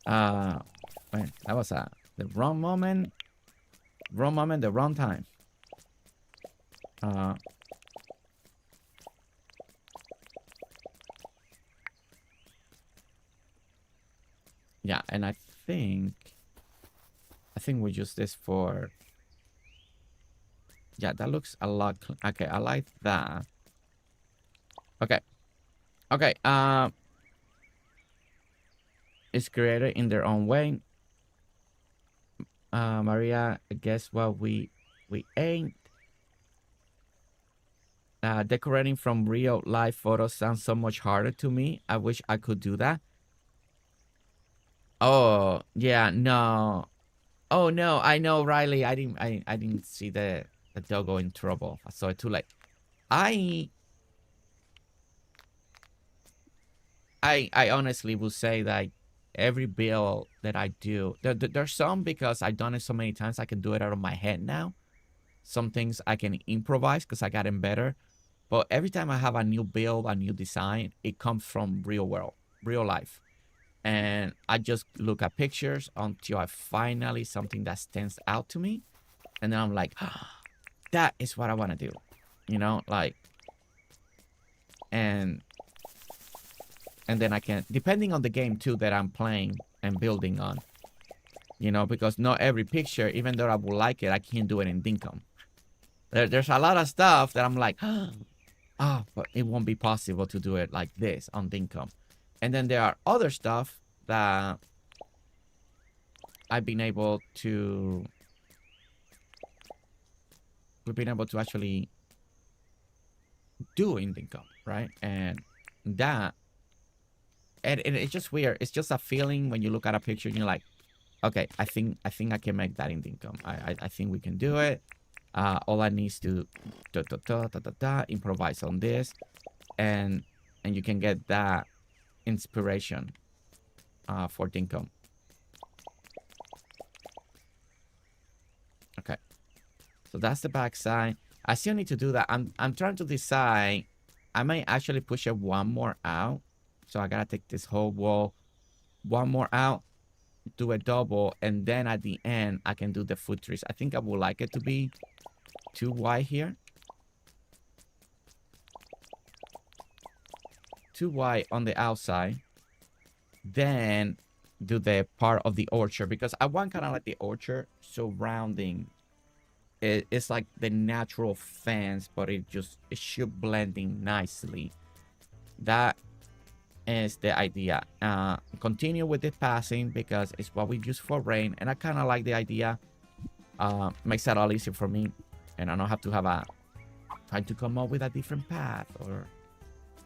[SPEAKER 2] Wait, that was the wrong moment. Wrong moment, the wrong time. Yeah, and I think we use this for... Yeah, that looks a lot... Okay, I like that. Okay. Okay, it's created in their own way. Maria, guess what we ain't? Decorating from real life photos sounds so much harder to me. I wish I could do that. Oh, yeah, no. Oh no, I know, Riley. I didn't see the doggo in trouble. I saw it too late. I honestly will say that every build that I do, there's some because I've done it so many times I can do it out of my head now. Some things I can improvise because I got them better. But every time I have a new build, a new design, it comes from real world, real life. And I just look at pictures until I finally something that stands out to me. And then I'm like, oh, that is what I want to do. You know, like, and then I can, depending on the game too that I'm playing and building on, you know, because not every picture, even though I would like it, I can't do it in Dinkum. There's a lot of stuff that I'm like, oh, but it won't be possible to do it like this on Dinkum. And then there are other stuff that we've been able to actually do in Dinkum, right? And that, and it's just weird. It's just a feeling when you look at a picture and you're like, okay, I think I can make that in Dinkum. I think we can do it. All I need is to improvise on this, and you can get that inspiration for Dinkum. Okay, so that's the back side. I still need to do that. I'm trying to decide. I might actually push it one more out. So I gotta take this whole wall one more out, do a double, and then at the end I can do the foot trees. I think I would like it to be too wide here. Too wide on the outside. Then do the part of the orchard, because I want kind of like the orchard surrounding it. It's like the natural fence, but it should blend in nicely. That is the idea. Continue with the passing because it's what we use for rain, and I kind of like the idea. Makes it all easier for me, and I don't have to have trying to come up with a different path or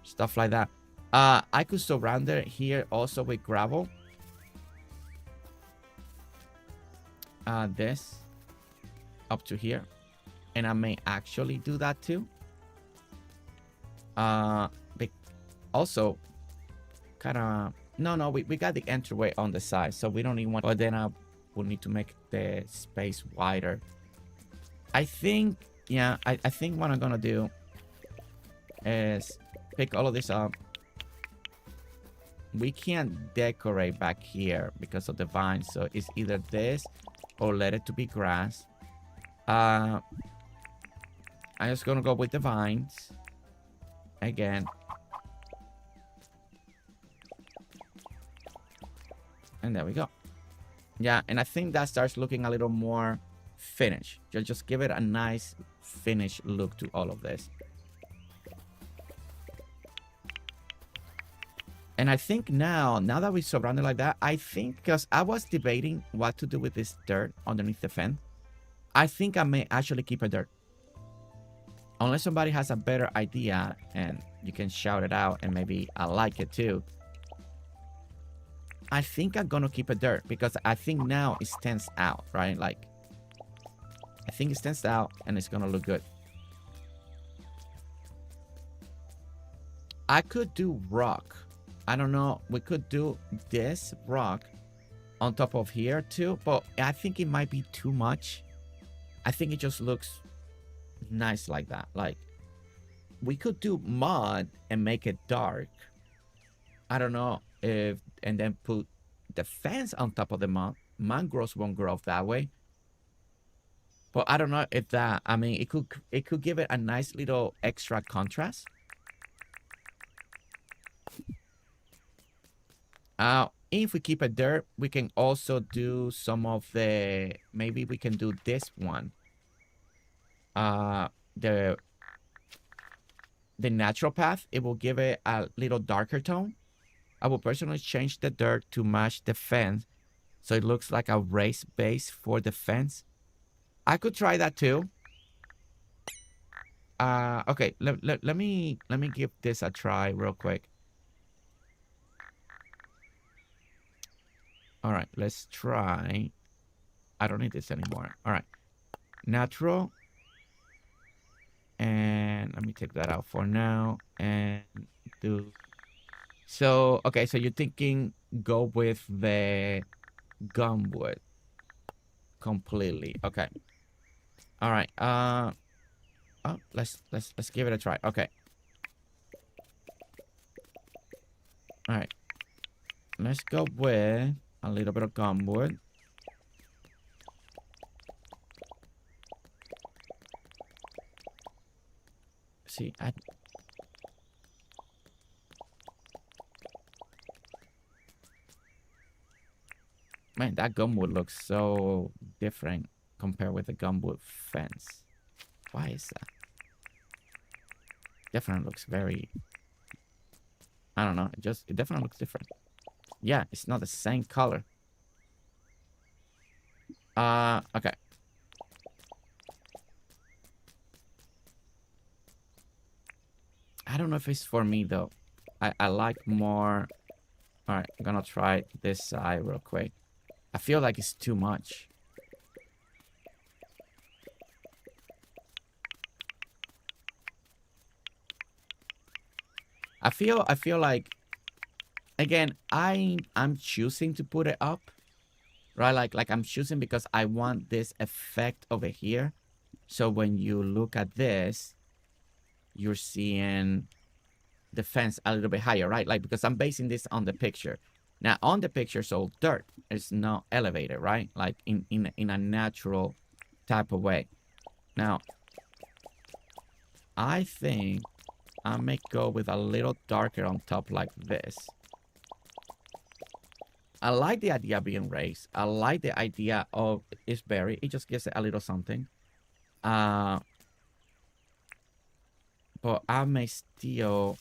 [SPEAKER 2] stuff like that. I could surround it here also with gravel. This up to here, and I may actually do that too. Also kind of no, we got the entryway on the side, so we don't need one, but then I will need to make the space wider. I think, yeah, I think what I'm gonna do is pick all of this up. We can't decorate back here because of the vines, so it's either this or let it to be grass. I'm just gonna go with the vines again. And there we go. Yeah, and I think that starts looking a little more finish. You'll just give it a nice finished look to all of this. And I think now that we surround it like that, I think, because I was debating what to do with this dirt underneath the fence, I think I may actually keep it dirt. Unless somebody has a better idea and you can shout it out and maybe I like it too. I think I'm gonna keep it dirt because I think now it stands out, right? Like, I think it stands out and it's gonna look good. I could do rock. I don't know. We could do this rock on top of here too, but I think it might be too much. I think it just looks nice like that. Like, we could do mud and make it dark. I don't know if, and then put the fence on top of the mud. Mangroves won't grow that way. But I don't know if that, I mean, it could give it a nice little extra contrast. If we keep it dirt, we can also do some of the, maybe we can do this one. The natural path, it will give it a little darker tone. I will personally change the dirt to match the fence, so it looks like a raised base for the fence. I could try that too. Okay, let me give this a try real quick. All right, let's try. I don't need this anymore. All right, natural. And let me take that out for now and do. So, okay, so you're thinking go with the gumwood completely. Okay. All right. Oh, let's give it a try. Okay. All right. Let's go with a little bit of gumwood. See, man, that gumwood looks so different compared with the gumwood fence. Why is that? Definitely looks very, I don't know, it definitely looks different. Yeah, it's not the same color. Okay. I don't know if it's for me though. I like more. All right, I'm gonna try this side real quick. I feel like it's too much. I feel like, again, I'm choosing to put it up, right? Like I'm choosing because I want this effect over here. So when you look at this, you're seeing the fence a little bit higher, right? Like, because I'm basing this on the picture. Now on the picture, so dirt is not elevated, right? Like in a natural type of way. Now, I think I may go with a little darker on top like this. I like the idea of being raised. I like the idea of it's berry. It just gives it a little something. But I may still...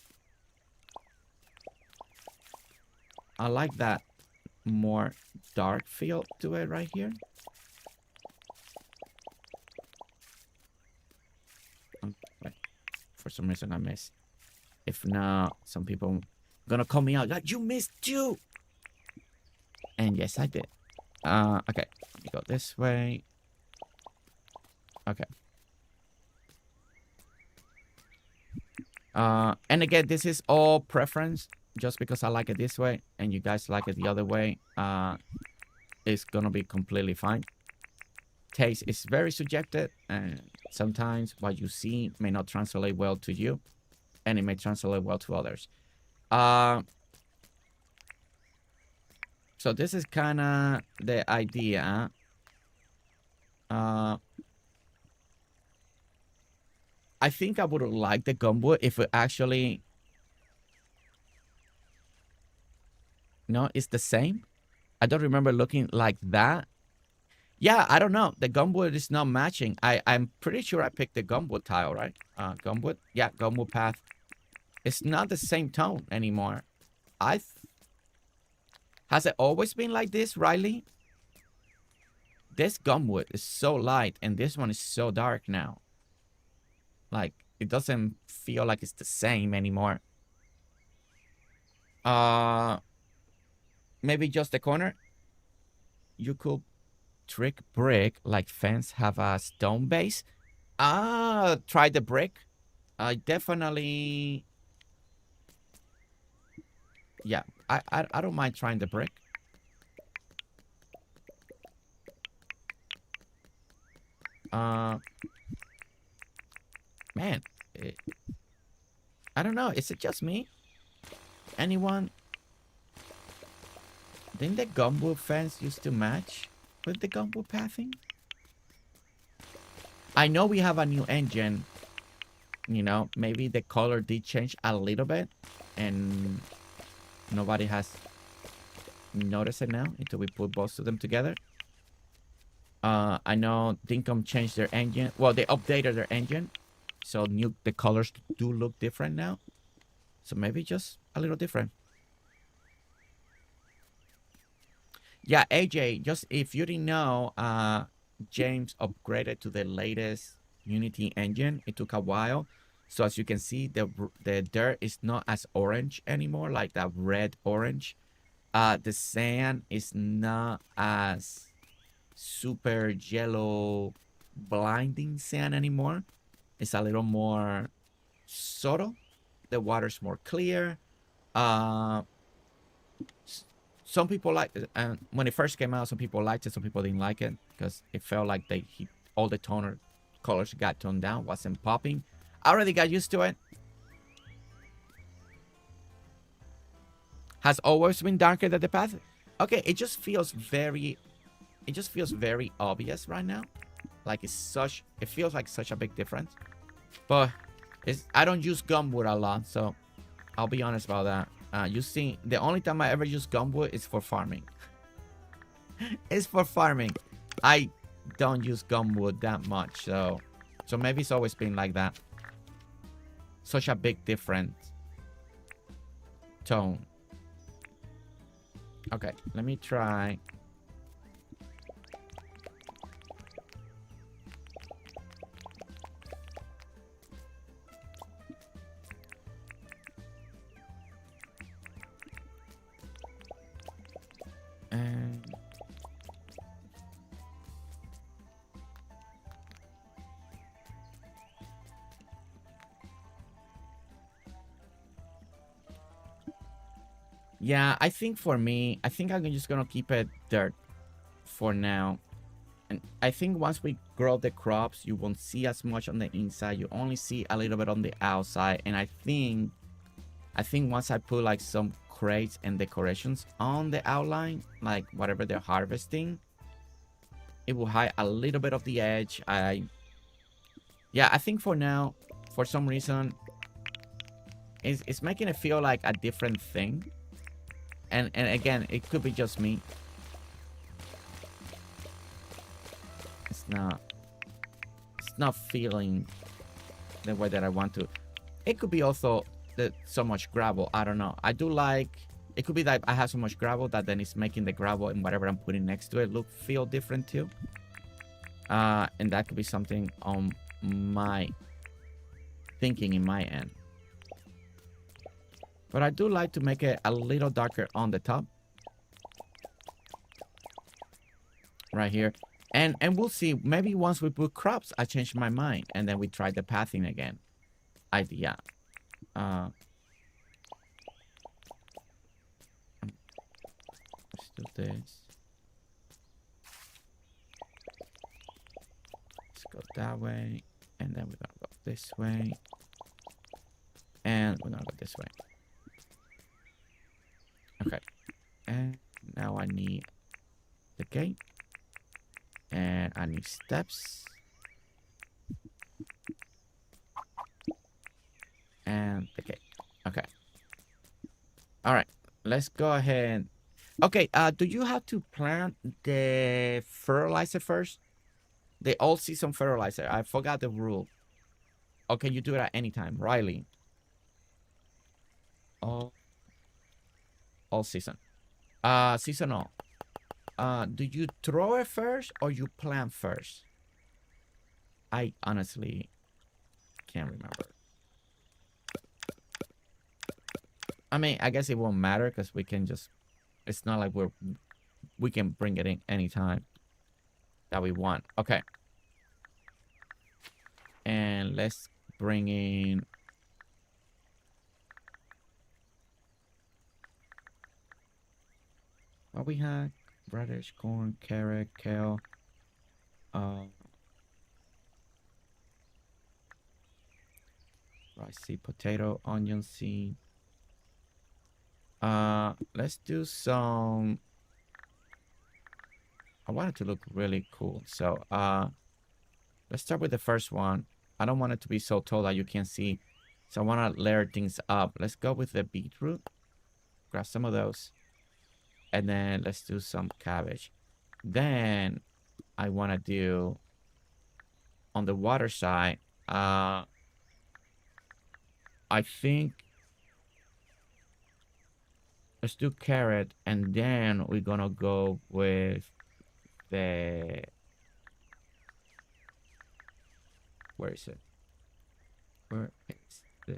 [SPEAKER 2] I like that more dark feel to it right here. Wait, for some reason I missed. If not, some people are gonna call me out like, you missed too. And yes, I did. Okay, let me go this way. Okay. And again, this is all preference. Just because I like it this way and you guys like it the other way, it's gonna be completely fine. Taste is very subjective, and sometimes what you see may not translate well to you, and it may translate well to others. So this is kind of the idea. I think I would like the gumbo if it actually... No, it's the same. I don't remember looking like that. Yeah, I don't know. The gumwood is not matching. I'm pretty sure I picked the gumwood tile, right? Gumwood. Yeah, gumwood path. It's not the same tone anymore. Has it always been like this, Riley? This gumwood is so light, and this one is so dark now. Like, it doesn't feel like it's the same anymore. Maybe just the corner. You could trick brick like fence have a stone base. Try the brick. I definitely. Yeah, I don't mind trying the brick. Man, I don't know. Is it just me? Anyone? Didn't the gumwood fence used to match with the gumwood pathing? I know we have a new engine. You know, maybe the color did change a little bit, and nobody has noticed it now until we put both of them together. I know Dinkum changed their engine. Well, they updated their engine, so the colors do look different now. So maybe just a little different. Yeah, AJ, just if you didn't know, James upgraded to the latest Unity engine. It took a while. So as you can see, the dirt is not as orange anymore, like that red orange. The sand is not as super yellow blinding sand anymore. It's a little more subtle. The water's more clear. Some people liked it, and when it first came out, some people liked it, some people didn't like it because it felt like all the toner colors got toned down, wasn't popping. I already got used to it. Has always been darker than the path. Okay, it just feels very obvious right now. Like it feels like such a big difference. But I don't use gumwood a lot, so I'll be honest about that. You see, the only time I ever use gumwood is for farming. It's for farming. I don't use gumwood that much, so maybe it's always been like that. Such a big difference. Tone. Okay, let me try. And yeah, I think for me, I think I'm just gonna keep it dirt for now. And I think once we grow the crops, you won't see as much on the inside. You only see a little bit on the outside. And I think once I put like some crates and decorations on the outline, like whatever they're harvesting, it will hide a little bit of the edge. Yeah, I think for now, for some reason, it's making it feel like a different thing. And again, it could be just me. It's not feeling the way that I want to. It could be also that so much gravel. I don't know. I do like. It could be that I have so much gravel that then it's making the gravel and whatever I'm putting next to it feel different too. And that could be something on my thinking in my end. But I do like to make it a little darker on the top. Right here. And we'll see. Maybe once we put crops, I change my mind. And then we try the pathing again. Idea. Let's do this. Let's go that way. And then we're gonna go this way. And we're gonna go this way. Okay. And now I need the gate. And I need steps. And the gate. Okay. Alright. Let's go ahead. Okay, do you have to plant the fertilizer first? The all-season fertilizer. I forgot the rule. Or can you do it at any time? Riley. All season. Seasonal. Do you throw it first or you plant first? I honestly can't remember. I mean, I guess it won't matter because we can just, it's not like we can bring it in anytime that we want. Okay. And let's bring in, what we had? Radish, corn, carrot, kale, rice seed, potato, onion seed. Let's do some, I want it to look really cool. So, let's start with the first one. I don't want it to be so tall that you can't see. So I want to layer things up. Let's go with the beetroot. Grab some of those. And then let's do some cabbage. Then I want to do on the water side, I think let's do carrot, and then we're gonna go with the, where is it? Where is the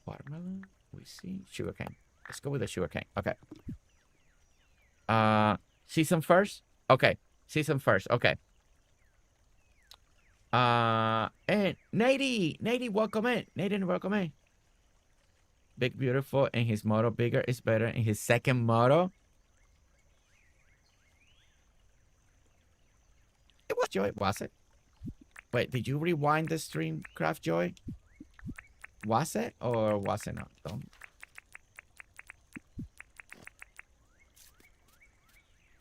[SPEAKER 2] watermelon? We see sugarcane. Let's go with the sugarcane. Okay. Season first? Okay. Season first. Okay. And Nady, welcome in. Nathan, welcome in. Big Beautiful, and his motto, bigger is better, in his second motto. It was Joy, was it? Wait, did you rewind the stream, Craft Joy? Was it or was it not? Don't.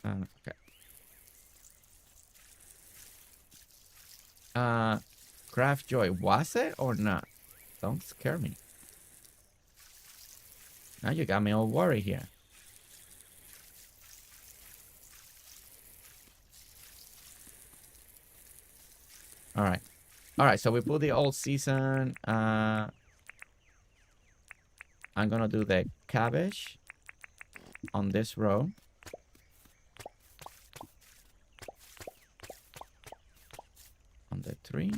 [SPEAKER 2] Okay. Craft Joy, was it or not? Don't scare me. Now you got me all worried here. All right. All right, so we put the old season. I'm gonna do the cabbage on this row. On the 3.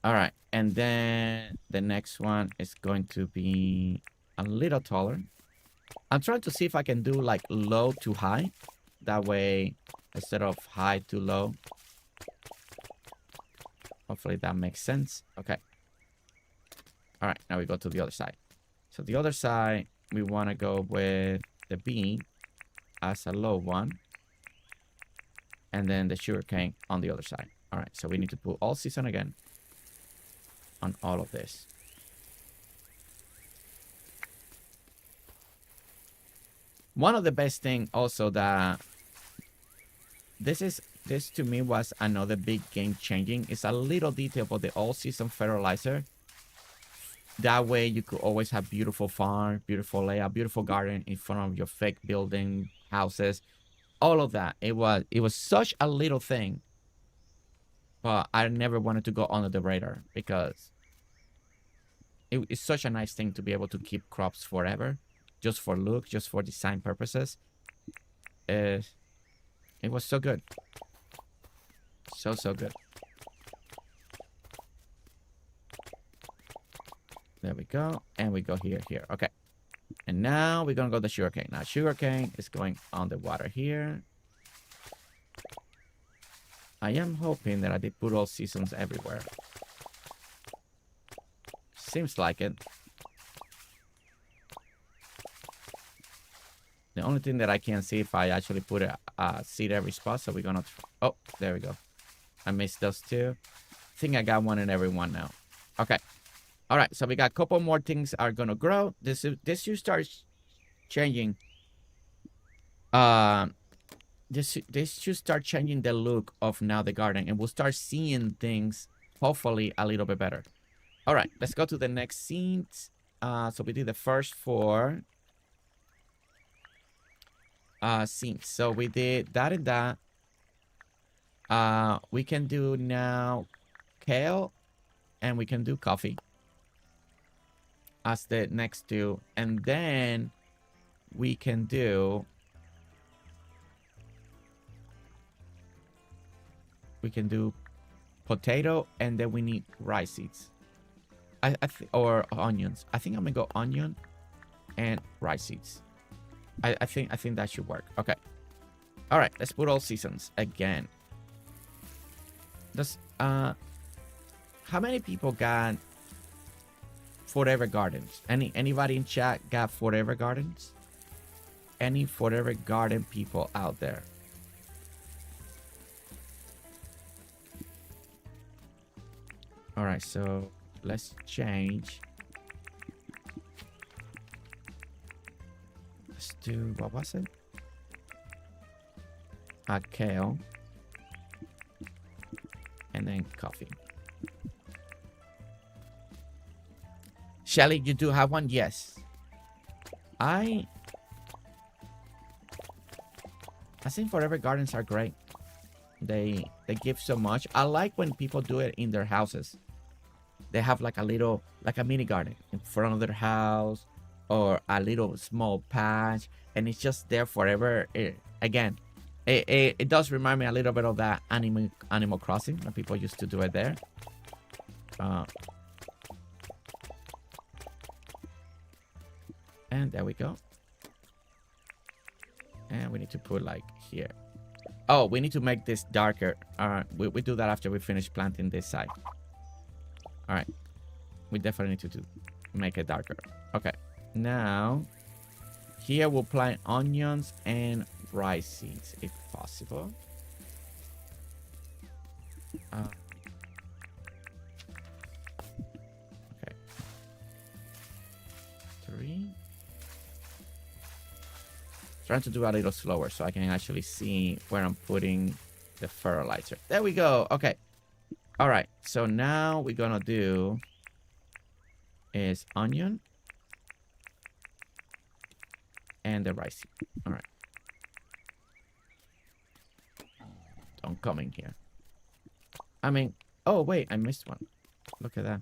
[SPEAKER 2] All right, and then the next one is going to be a little taller. I'm trying to see if I can do like low to high. That way, instead of high to low. Hopefully that makes sense. Okay. All right, now we go to the other side. So the other side, we want to go with the bean as a low one. And then the sugarcane on the other side. All right, so we need to put all season again on all of this. One of the best thing also that this to me was another big game changing. It's a little detail for the all season fertilizer. That way you could always have beautiful farm, beautiful layout, beautiful garden in front of your fake building, houses, all of that. It was such a little thing, but I never wanted to go under the radar because it's such a nice thing to be able to keep crops forever, just for look, just for design purposes. It was so good. So good. There we go. And we go here. Okay. And now we're going to go to sugarcane. Now sugarcane is going on the water here. I am hoping that I did put all seasons everywhere. Seems like it. The only thing that I can't see if I actually put a seed every spot. So we're going to... Oh, there we go. I missed those two. I think I got one in every one now. Okay. All right. So we got a couple more things are going to grow. This should start changing. This should start changing the look of now the garden. And we'll start seeing things hopefully a little bit better. All right, let's go to the next scene. So we did the first 4 scenes. So we did that and that. We can do now kale, and we can do coffee as the next 2, and then we can do potato, and then we need rice seeds. Or onions. I think I'm gonna go onion and rice seeds. I think that should work. Okay. All right. Let's put all seasons again. Does how many people got Forever Gardens? Anybody in chat got Forever Gardens? Any Forever Garden people out there? All right. So let's change. Let's do, what was it? Kale. And then coffee. Shelly, you do have one? Yes. I think Forever Gardens are great. They give so much. I like when people do it in their houses. They have like a little, like a mini garden in front of their house, or a little small patch, and it's just there forever. Again, it does remind me a little bit of that Animal Crossing when people used to do it there. And there we go. And we need to put like here. Oh, we need to make this darker. We do that after we finish planting this side. All right. We definitely need to make it darker. Okay. Now, here we'll plant onions and rice seeds if possible. Okay. 3. Trying to do a little slower so I can actually see where I'm putting the fertilizer. There we go. Okay. All right. So now we're gonna do is onion and the rice seed. All right. Don't come in here. I mean, oh wait, I missed one. Look at that.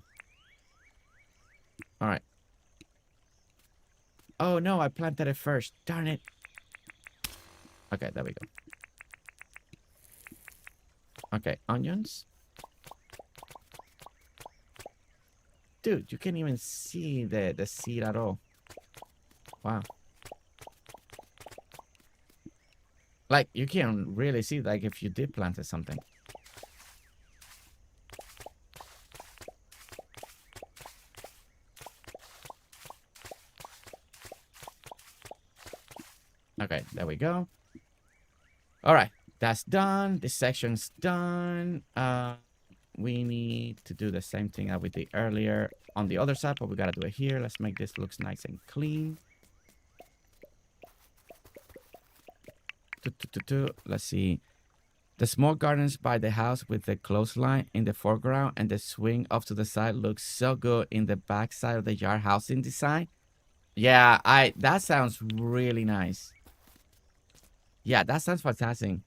[SPEAKER 2] All right. Oh no, I planted it first. Darn it. Okay, there we go. Okay, onions. Dude, you can't even see the seed at all. Wow. Like, you can really see, like, if you did plant something. Okay, there we go. All right, that's done. This section's done. We need to do the same thing that we did earlier on the other side, but we gotta do it here. Let's make this look nice and clean. Let's see. The small gardens by the house with the clothesline in the foreground and the swing off to the side looks so good in the back side of the yard housing design. Yeah, that sounds really nice. Yeah, that sounds fantastic.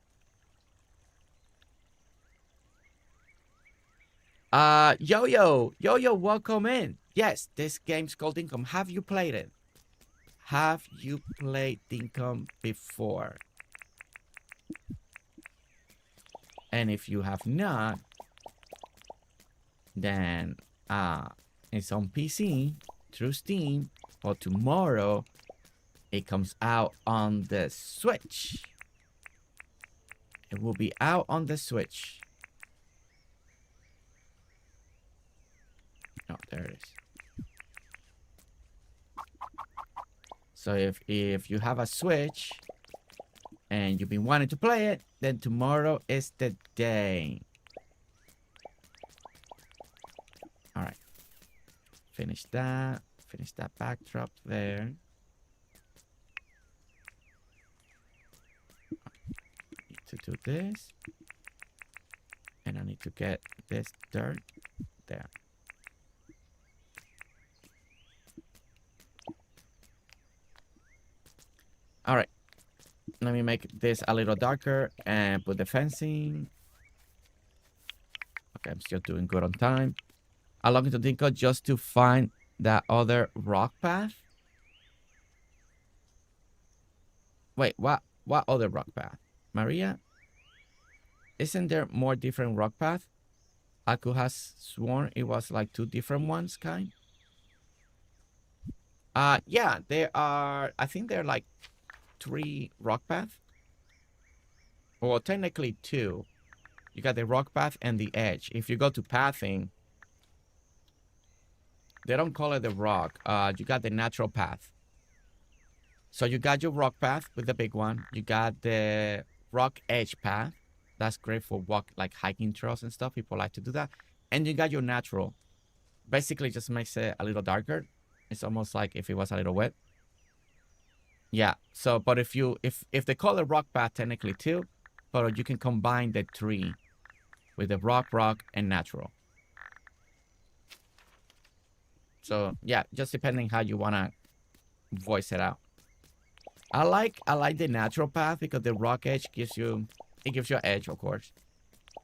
[SPEAKER 2] Yo-Yo, welcome in. Yes, this game's called Dinkum. Have you played it? Have you played Dinkum before? And if you have not, then it's on PC through Steam, or tomorrow it comes out on the Switch. It will be out on the Switch. Oh, there it is. So if you have a Switch and you've been wanting to play it, then tomorrow is the day. All right. Finish that backdrop there. Need to do this. And I need to get this dirt there. All right. Let me make this a little darker and put the fencing. Okay, I'm still doing good on time. I log into Dinkum just to find that other rock path. Wait, what other rock path? Maria? Isn't there more different rock path? I could have sworn it was like 2 different ones, kind. Yeah, there are, I think there are like 3 rock paths. Well, technically 2. You got the rock path and the edge. If you go to pathing, they don't call it the rock. You got the natural path. So you got your rock path with the big one. You got the rock edge path. That's great for like hiking trails and stuff. People like to do that. And you got your natural. Basically just makes it a little darker. It's almost like if it was a little wet. Yeah. So, but if they call it rock path technically too, but you can combine the 3 with the rock, and natural. So yeah, just depending how you wanna voice it out. I like the natural path because the rock edge gives you edge, of course.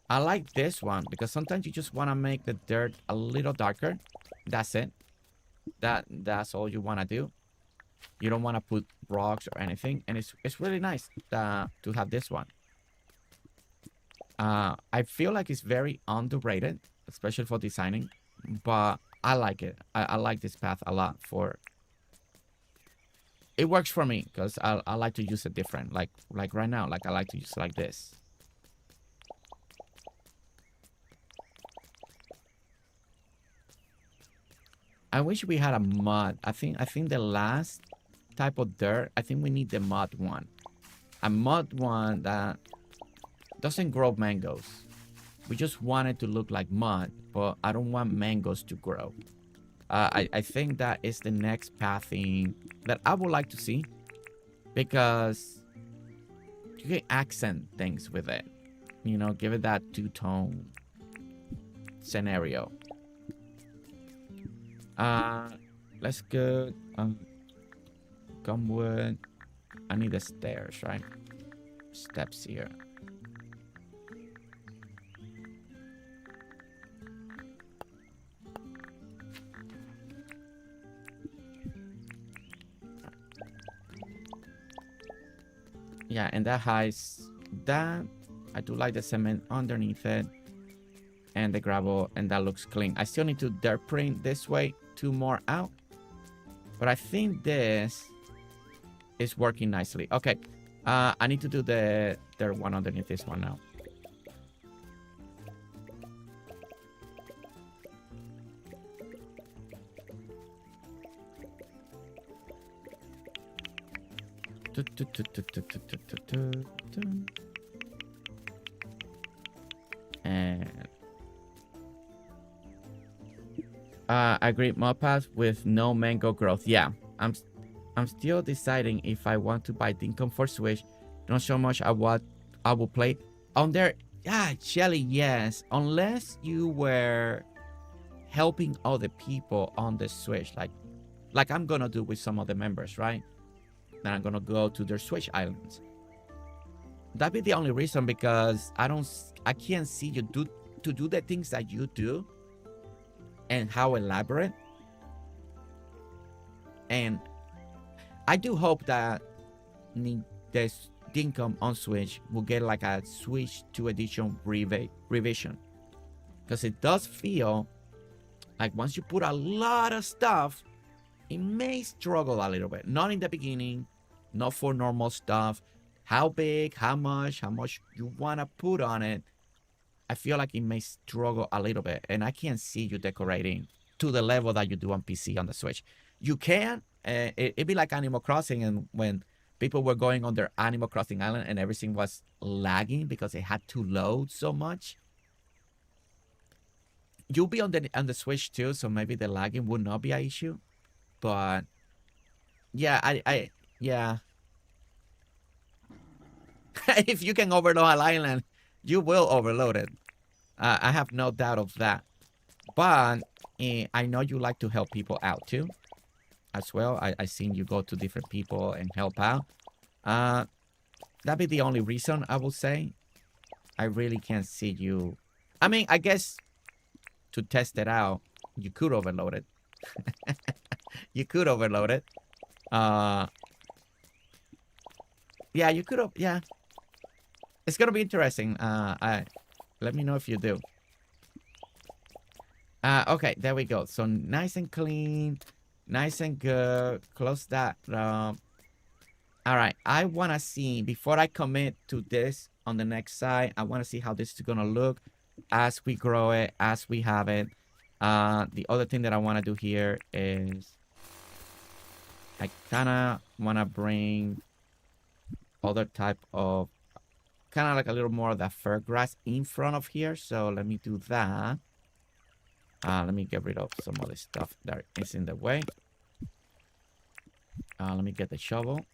[SPEAKER 2] I like this one because sometimes you just wanna make the dirt a little darker. That's it. That's all you wanna do. You don't wanna put rocks or anything, and it's really nice to have this one. I feel like it's very underrated, especially for designing, but I like it. I like this path a lot. It works for me because I like to use it different. Like right now, like I like to use it like this. I wish we had a mud. I think the last type of dirt, I think we need the mud one. A mud one that doesn't grow mangoes. We just want it to look like mud, but I don't want mangoes to grow. I think that is the next pathing that I would like to see, because you can accent things with it. You know, give it that 2-tone scenario. Let's go. Gumwood. I need the stairs, right? Steps here. Yeah, and that hides that. I do like the cement underneath it and the gravel, and that looks clean. I still need to dirt print this way 2 more out, but I think this is working nicely. Okay, I need to do the dirt one underneath this one now. And agreed, mud path with no mango growth. Yeah, I'm still deciding if I want to buy Dinkum for Switch. Not so much I will play on there. Yeah, Shelly, yes. Unless you were helping other people on the Switch, like I'm gonna do with some of the members, right? Then I'm gonna go to their Switch islands. That'd be the only reason, because I can't see you do the things that you do and how elaborate. And I do hope that this Dinkum on Switch will get like a Switch 2 edition revision, because it does feel like once you put a lot of stuff, it may struggle a little bit. Not in the beginning, not for normal stuff. How big, how much you want to put on it. I feel like it may struggle a little bit, and I can't see you decorating to the level that you do on PC on the Switch. You can. It'd be like Animal Crossing, and when people were going on their Animal Crossing island and everything was lagging because it had to load so much. You'll be on the Switch too, so maybe the lagging would not be an issue. But yeah, yeah. If you can overload an island, you will overload it. I have no doubt of that. But I know you like to help people out too, as well. I seen you go to different people and help out. That'd be the only reason I will say. I really can't see you. I mean, I guess to test it out, you could overload it. You could overload it. Yeah, you could have. Yeah, it's gonna be interesting. Let me know if you do. Okay, there we go. So nice and clean, nice and good. Close that. All right, I wanna see before I commit to this on the next side. I wanna see how this is gonna look as we grow it, as we have it. The other thing that I wanna do here is I kinda wanna bring other type of kind of like a little more of that fir grass in front of here. So let me do that. Let me get rid of some of the stuff that is in the way. Let me get the shovel.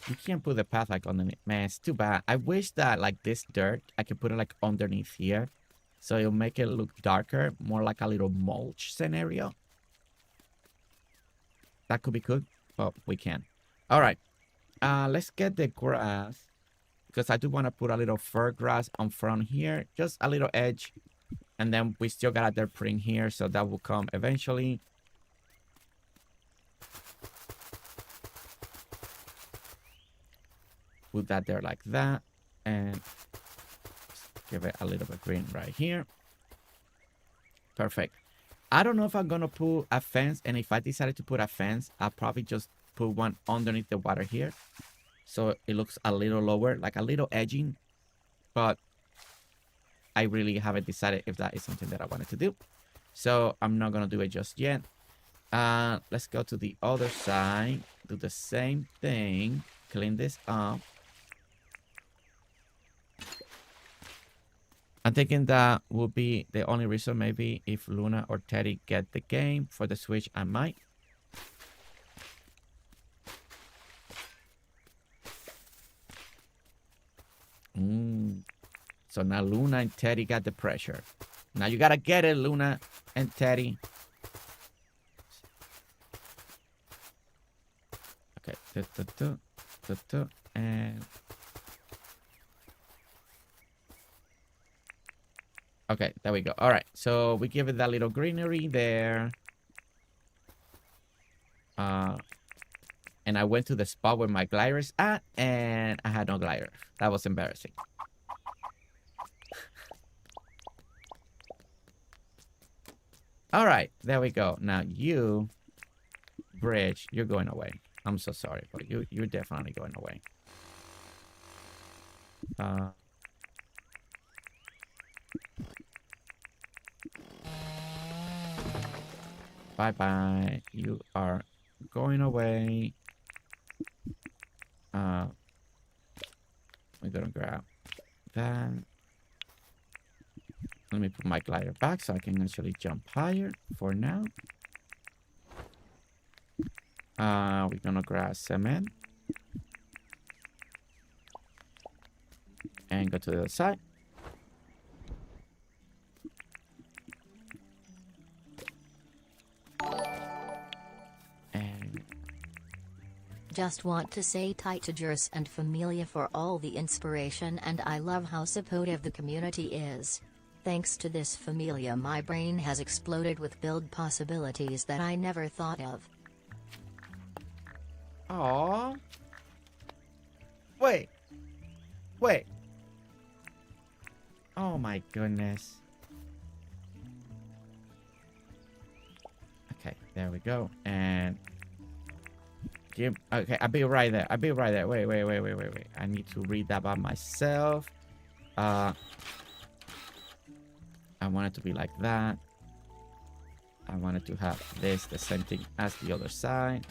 [SPEAKER 2] You can't put the path like underneath. Man, it's too bad. I wish that like this dirt, I could put it like underneath here. So it'll make it look darker, more like a little mulch scenario. That could be good, but we can. All right. Let's get the grass. Because I do want to put a little fir grass on front here. Just a little edge. And then we still got a dirt print here. So that will come eventually. Put that there like that. And give it a little bit green right here. Perfect. I don't know if I'm going to put a fence. And if I decided to put a fence, I'll probably just put one underneath the water here. So it looks a little lower, like a little edging. But I really haven't decided if that is something that I wanted to do. So I'm not going to do it just yet. Let's go to the other side. Do the same thing. Clean this up. I'm thinking that will be the only reason. Maybe if Luna or Teddy get the game for the Switch, I might. So now Luna and Teddy got the pressure. Now you gotta get it, Luna and Teddy. Okay. And okay, there we go. All right, so we give it that little greenery there. And I went to the spot where my glider is at, and I had no glider. That was embarrassing. All right, there we go. Now you, Bridge, you're going away. I'm so sorry, but you're definitely going away. Bye-bye. You are going away. We're gonna grab that. Let me put my glider back so I can actually jump higher for now. We're gonna grab cement. And go to the other side.
[SPEAKER 3] Just want to say tight to Gers and Familia for all the inspiration, and I love how supportive the community is. Thanks to this Familia, my brain has exploded with build possibilities that I never thought of.
[SPEAKER 2] Aww. Wait. Wait. Oh my goodness. Okay, there we go. And okay, I'll be right there. I'll be right there. Wait. I need to read that by myself. I want it to be like that. I wanted to have this the same thing as the other side.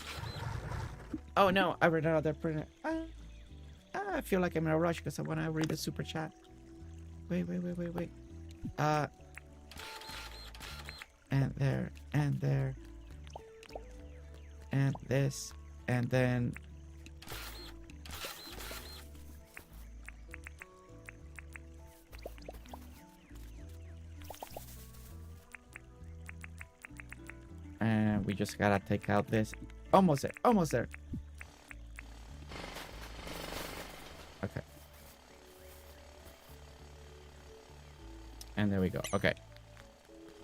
[SPEAKER 2] Oh no, I read another printer. I feel like I'm in a rush because I want to read the super chat. Wait. And there. and this, and then and we just gotta take out this. Almost there, almost there. Okay. And there we go. Okay.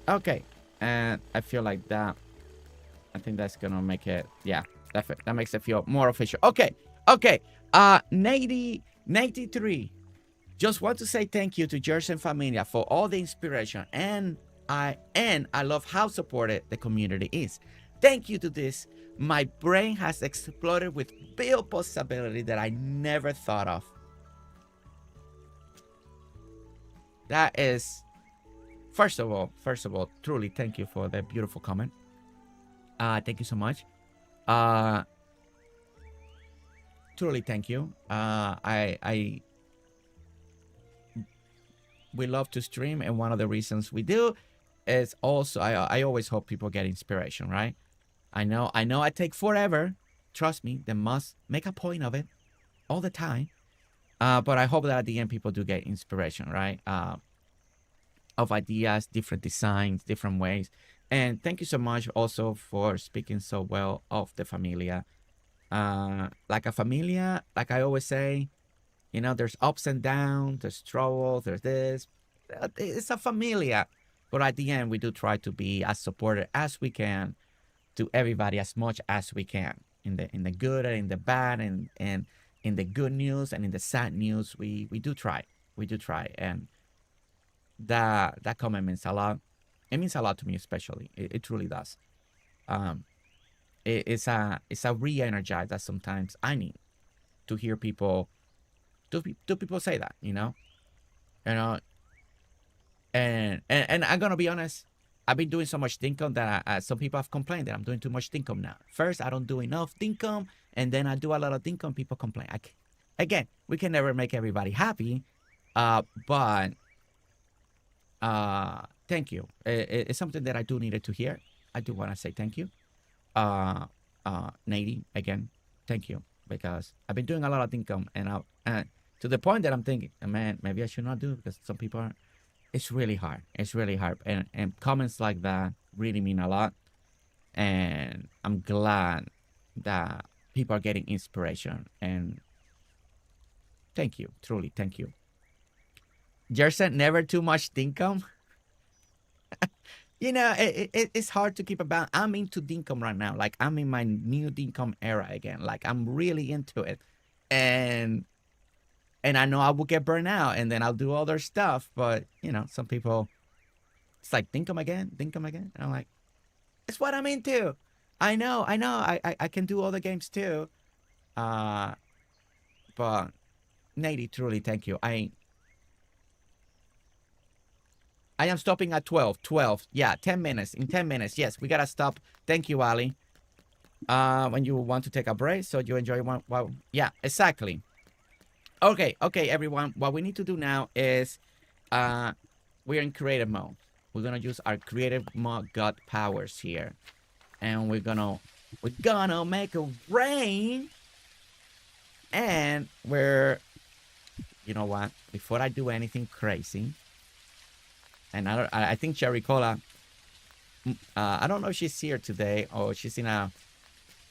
[SPEAKER 2] Okay. And I feel like that. I think that's gonna make it. Yeah. That makes it feel more official. Okay. Okay. 93. Just want to say thank you to Gerse and Familia for all the inspiration, and I love how supported the community is. Thank you to this, my brain has exploded with build possibility that I never thought of. That is, first of all, truly thank you for the beautiful comment. Thank you so much. Truly thank you. We love to stream, and one of the reasons we do is also I always hope people get inspiration, right? I know I take forever. Trust me, they must make a point of it all the time. But I hope that at the end people do get inspiration, right? Of ideas, different designs, different ways. And thank you so much also for speaking so well of the Familia. Like a Familia, like I always say, you know, there's ups and downs, there's trouble, there's this. It's a Familia. But at the end, we do try to be as supportive as we can to everybody as much as we can. In the good and in the bad, and in the good news and in the sad news, we do try. We do try. And that comment means a lot. It means a lot to me, especially. It truly does. It's a re-energize that sometimes I need to hear people. Do people say that, you know? And I'm gonna be honest. I've been doing so much Dinkum that some people have complained that I'm doing too much Dinkum now. First, I don't do enough Dinkum, and then I do a lot of Dinkum. People complain. Again, we can never make everybody happy, but thank you. It's something that I do needed to hear. I do want to say thank you. Nady, again, thank you, because I've been doing a lot of Dinkum, and to the point that I'm thinking, man, maybe I should not do it, because some people are. It's really hard. It's really hard. And comments like that really mean a lot. And I'm glad that people are getting inspiration. And thank you. Truly, thank you. Gerse, never too much Dinkum. You know, it's hard to keep a balance. I'm into Dinkum right now. Like, I'm in my new Dinkum era again. Like, I'm really into it. And I know I will get burned out, and then I'll do other stuff. But, you know, some people, it's like, Dinkum again. And I'm like, it's what I'm into. I know. I can do other games too. But, Nady, truly, thank you. I am stopping at 12. Yeah, 10 minutes. In 10 minutes. Yes, we got to stop. Thank you, Alli. When you want to take a break, so you enjoy one. Well, yeah, exactly. Okay, everyone. What we need to do now is we're in creative mode. We're gonna use our creative mode god powers here. And we're gonna make it rain. And you know what? Before I do anything crazy, and I think Cherry Cola, I don't know if she's here today or she's in a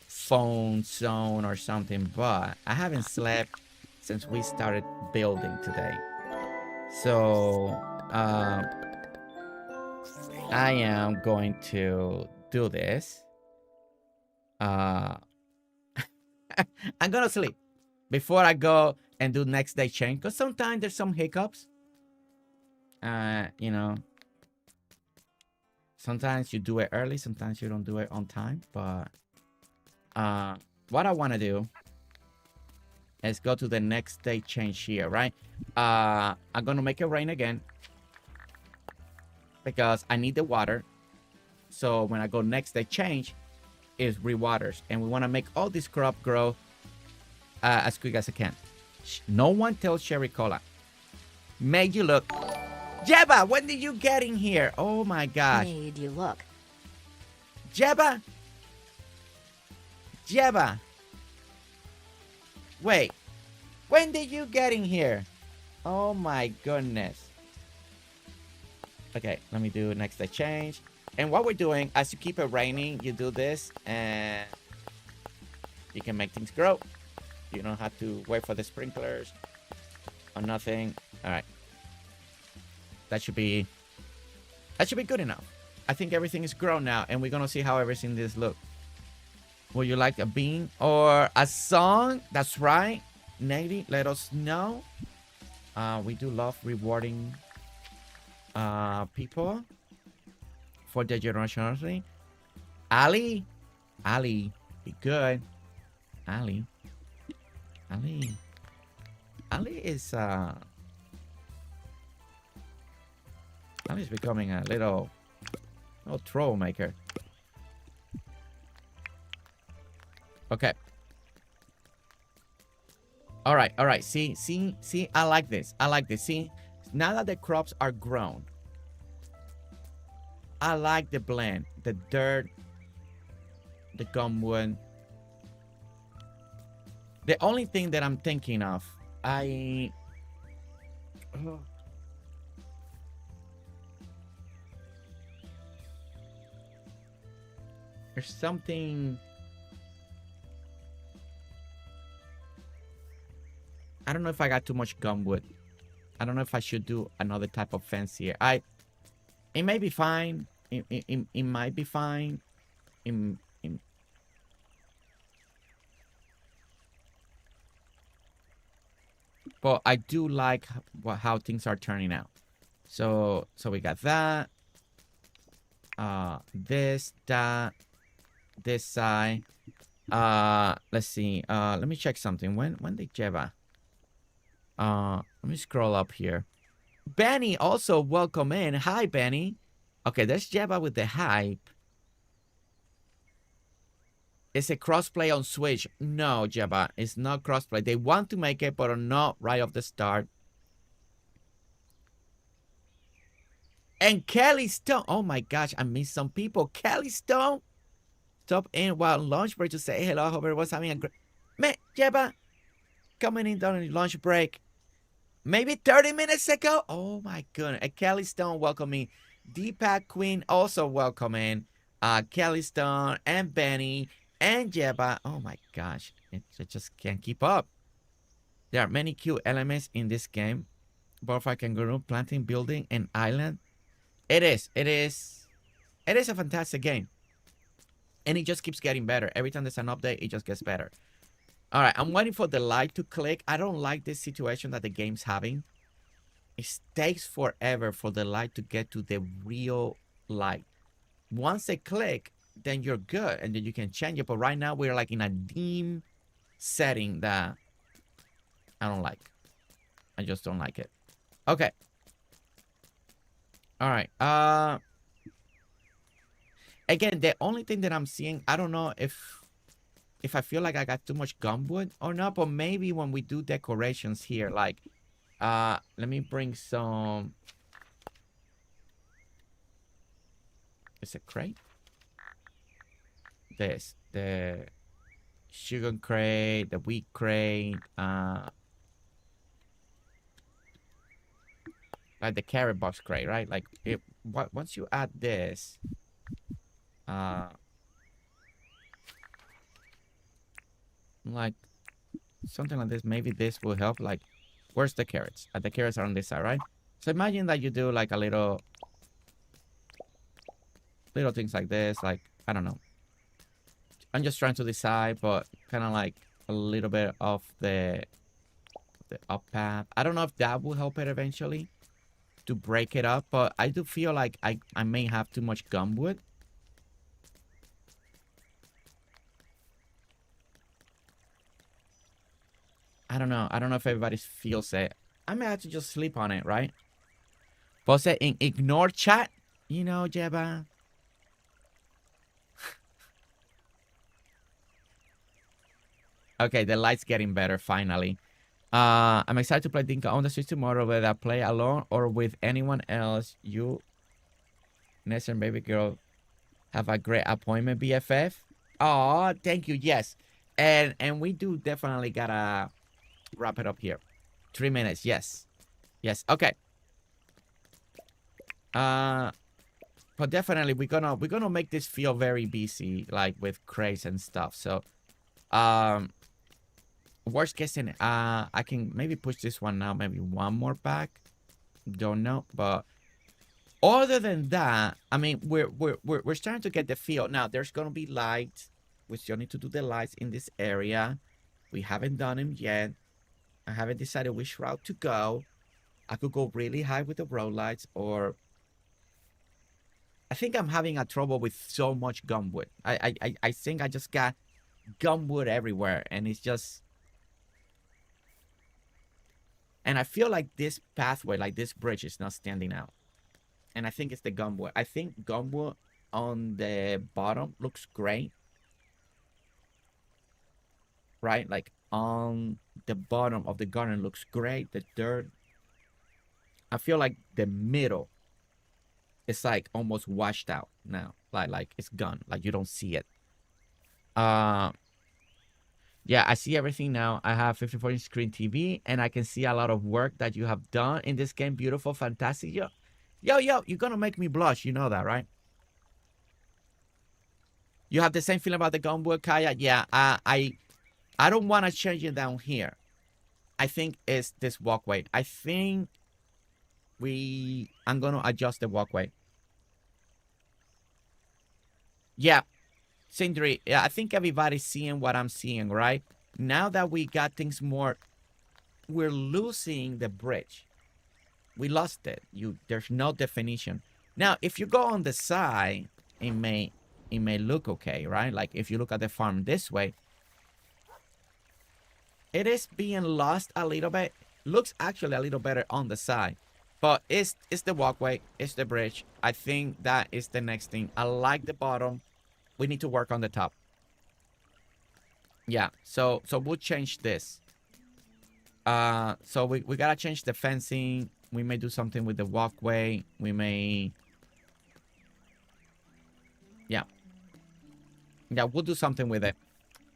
[SPEAKER 2] phone zone or something, but I haven't slept since we started building today. So I am going to do this. I'm gonna sleep before I go and do next day change, because sometimes there's some hiccups. You know, sometimes you do it early, sometimes you don't do it on time. But what I want to do, let's go to the next day change here, right? I'm gonna make it rain again because I need the water. So when I go next day change, is rewaters, and we want to make all this crop grow as quick as I can. No one tells Cherry Cola. Made you look. Jeba, when did you get in here? Oh my gosh.
[SPEAKER 3] Made you look.
[SPEAKER 2] Jeba. Jeba. Wait. When did you get in here? Oh my goodness. Okay, let me do next exchange. And what we're doing, as you keep it raining, you do this and you can make things grow. You don't have to wait for the sprinklers or nothing. All right. That should be good enough. I think everything is grown now, and we're gonna see how everything this look. Would you like a bean or a song? That's right. Nady, let us know. We do love rewarding people for their generosity. Alli, be good. Alli is Alli's becoming a little troublemaker. Okay. All right. See, I like this. See, now that the crops are grown, I like the blend, the dirt, the gumwood. The only thing that I'm thinking of, there's something. I don't know if I got too much gumwood. I don't know if I should do another type of fence here. It may be fine. It might be fine. But I do like how things are turning out. So we got that. This, that, this side. Let's see. Let me check something. When did Jeba? Let me scroll up here. Benny also welcome in. Hi, Benny. Okay, there's Jeba with the hype. It's a crossplay on Switch. No, Jeba, it's not crossplay. They want to make it, but not right off the start. And Kelly Stone. Oh my gosh, I missed some people. Kelly Stone. Stop in while lunch break to say hello. Hope everyone's having a great... Man, Jeba, coming in during lunch break. Maybe 30 minutes ago. Oh my goodness. Kelly Stone welcoming. Deepak Queen also welcoming. Kelly Stone and Benny and Jeba. Oh my gosh. It just can't keep up. There are many cute elements in this game. Butterfly, kangaroo, planting, building, and island. It is a fantastic game. And it just keeps getting better. Every time there's an update, it just gets better. All right, I'm waiting for the light to click. I don't like this situation that the game's having. It takes forever for the light to get to the real light. Once they click, then you're good, and then you can change it. But right now, we're like in a dim setting that I don't like. I just don't like it. Okay. All right. Again, the only thing that I'm seeing, I don't know if I feel like I got too much gumwood or not, but maybe when we do decorations here, like, let me bring some. Is it crate? The sugar crate, the wheat crate, like the carrot box crate, right? Like, once you add this, like something like this, maybe this will help. Like, where's the carrots? The carrots are on this side, right? So imagine that you do like a little things like this. Like, I don't know, I'm just trying to decide, but kind of like a little bit of the up path. I don't know if that will help it eventually to break it up, but I do feel like I may have too much gumwood. I don't know. I don't know if everybody feels it. I may have to just sleep on it, right? But say ignore chat. You know, Jeba. Okay, the light's getting better finally. I'm excited to play Dinkum on the Switch tomorrow, whether I play alone or with anyone else. You, Ness and baby girl, have a great appointment, BFF. Oh, thank you. Yes. And we do definitely gotta wrap it up here. 3 minutes. Yes. Yes. Okay. Uh but definitely we're gonna make this feel very busy, like with craze and stuff. So um worst case in I can maybe push this one now, maybe one more back. Don't know. But other than that, I mean, we're starting to get the feel. Now there's gonna be lights. We still need to do the lights in this area. We haven't done them yet. I haven't decided which route to go. I could go really high with the road lights, or I think I'm having a trouble with so much gumwood. I think I just got gumwood everywhere, and it's just, and I feel like this pathway, like this bridge, is not standing out. And I think it's the gumwood. I think gumwood on the bottom looks great, right? Like on the bottom of the garden looks great. The dirt. I feel like the middle is like almost washed out now. Like it's gone. Like you don't see it. Yeah, I see everything now. I have 54-inch screen TV, and I can see a lot of work that you have done in this game. Beautiful, fantastic. Yo, you're gonna make me blush. You know that, right? You have the same feeling about the gumwood, Kaya? Yeah, I don't want to change it down here. I think it's this walkway. I think I'm gonna adjust the walkway. Yeah, Sindri, yeah, I think everybody's seeing what I'm seeing, right? Now that we got things more, we're losing the bridge. We lost it. There's no definition. Now, if you go on the side, it may look okay, right? Like if you look at the farm this way, it is being lost a little bit. Looks actually a little better on the side. But it's the walkway, it's the bridge. I think that is the next thing. I like the bottom. We need to work on the top. Yeah, so we'll change this. So we gotta change the fencing. We may do something with the walkway. We may... Yeah, we'll do something with it.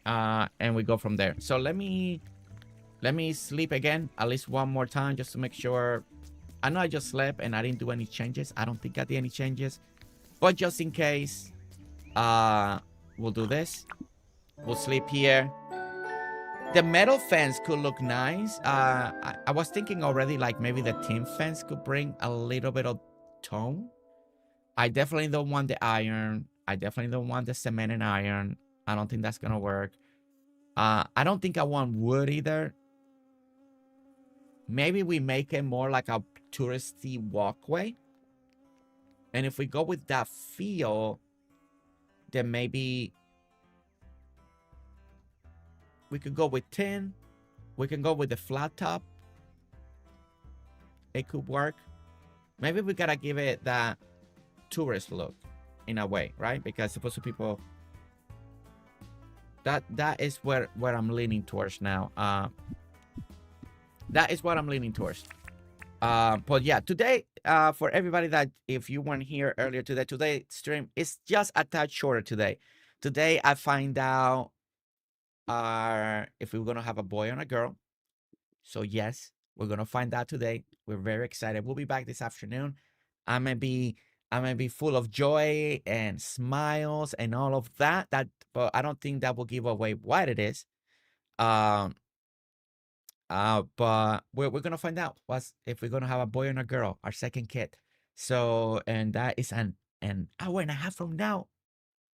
[SPEAKER 2] And we go from there. So let me sleep again at least one more time just to make sure. I know I just slept and I didn't do any changes. I don't think I did any changes, but just in case, we'll do this. We'll sleep here. The metal fence could look nice. I was thinking already, like maybe the tin fence could bring a little bit of tone. I definitely don't want the iron. I definitely don't want the cement and iron. I don't think that's gonna work. I don't think I want wood either. Maybe we make it more like a touristy walkway. And if we go with that feel, then maybe we could go with tin. We can go with the flat top. It could work. Maybe we gotta give it that tourist look in a way, right? Because supposed to people... That is where I'm leaning towards now. That is what I'm leaning towards. But yeah, today, for everybody that if you weren't here earlier today, today's stream is just a touch shorter today. Today I find out if we're gonna have a boy and a girl. So yes, we're gonna find out today. We're very excited. We'll be back this afternoon. I'm gonna be full of joy and smiles and all of that. But I don't think that will give away what it is. But we're gonna find out if we're gonna have a boy and a girl, our second kid. So, and that is an hour and a half from now.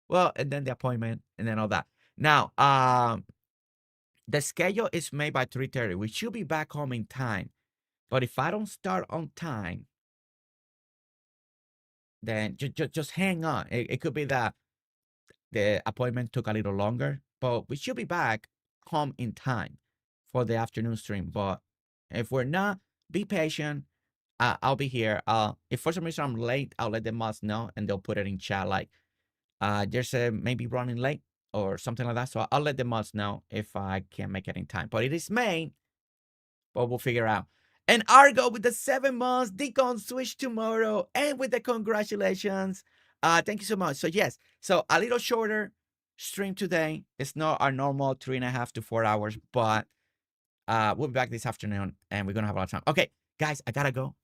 [SPEAKER 2] Well, and then the appointment and then all that. Now, the schedule is made by 3:30. We should be back home in time. But if I don't start on time, then just hang on. It could be that the appointment took a little longer, but we should be back home in time for the afternoon stream. But if we're not, be patient. I'll be here. If for some reason I'm late, I'll let the mods know and they'll put it in chat like there's a maybe running late or something like that. So I'll let the mods know if I can't make it in time. But it is May, but we'll figure out. And Argo with the 7 months, Deacon switch tomorrow, and with the congratulations. Thank you so much. So yes, so a little shorter, stream today. It's not our normal 3.5 to 4 hours, but we'll be back this afternoon, and we're gonna have a lot of time. Okay, guys, I gotta go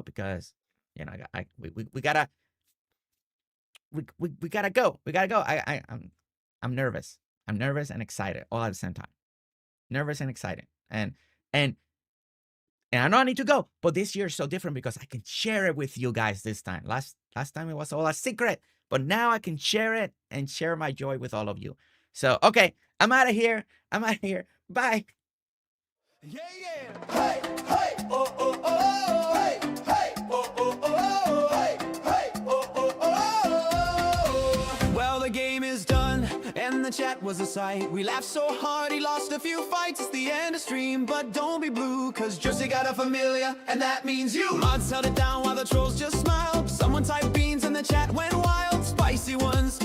[SPEAKER 2] because you know we gotta go. I'm nervous. I'm nervous and excited all at the same time. Nervous and excited, and I know I need to go, but this year is so different because I can share it with you guys this time. Last time it was all a secret, but now I can share it and share my joy with all of you. So, okay, I'm out of here. Bye.
[SPEAKER 1] Yeah, yeah. Hey, hey, oh, oh, oh. Hey, hey, oh, oh, oh. Hey, hey, oh, oh, oh. Well, the game is done, and the chat was a sight. We laughed so hard, he lost a few fights. It's the end of stream, but don't be blue, cause Jersey got a Familia, and that means you. Mods held it down while the trolls just smiled. Someone typed beans, and the chat went wild. Spicy ones.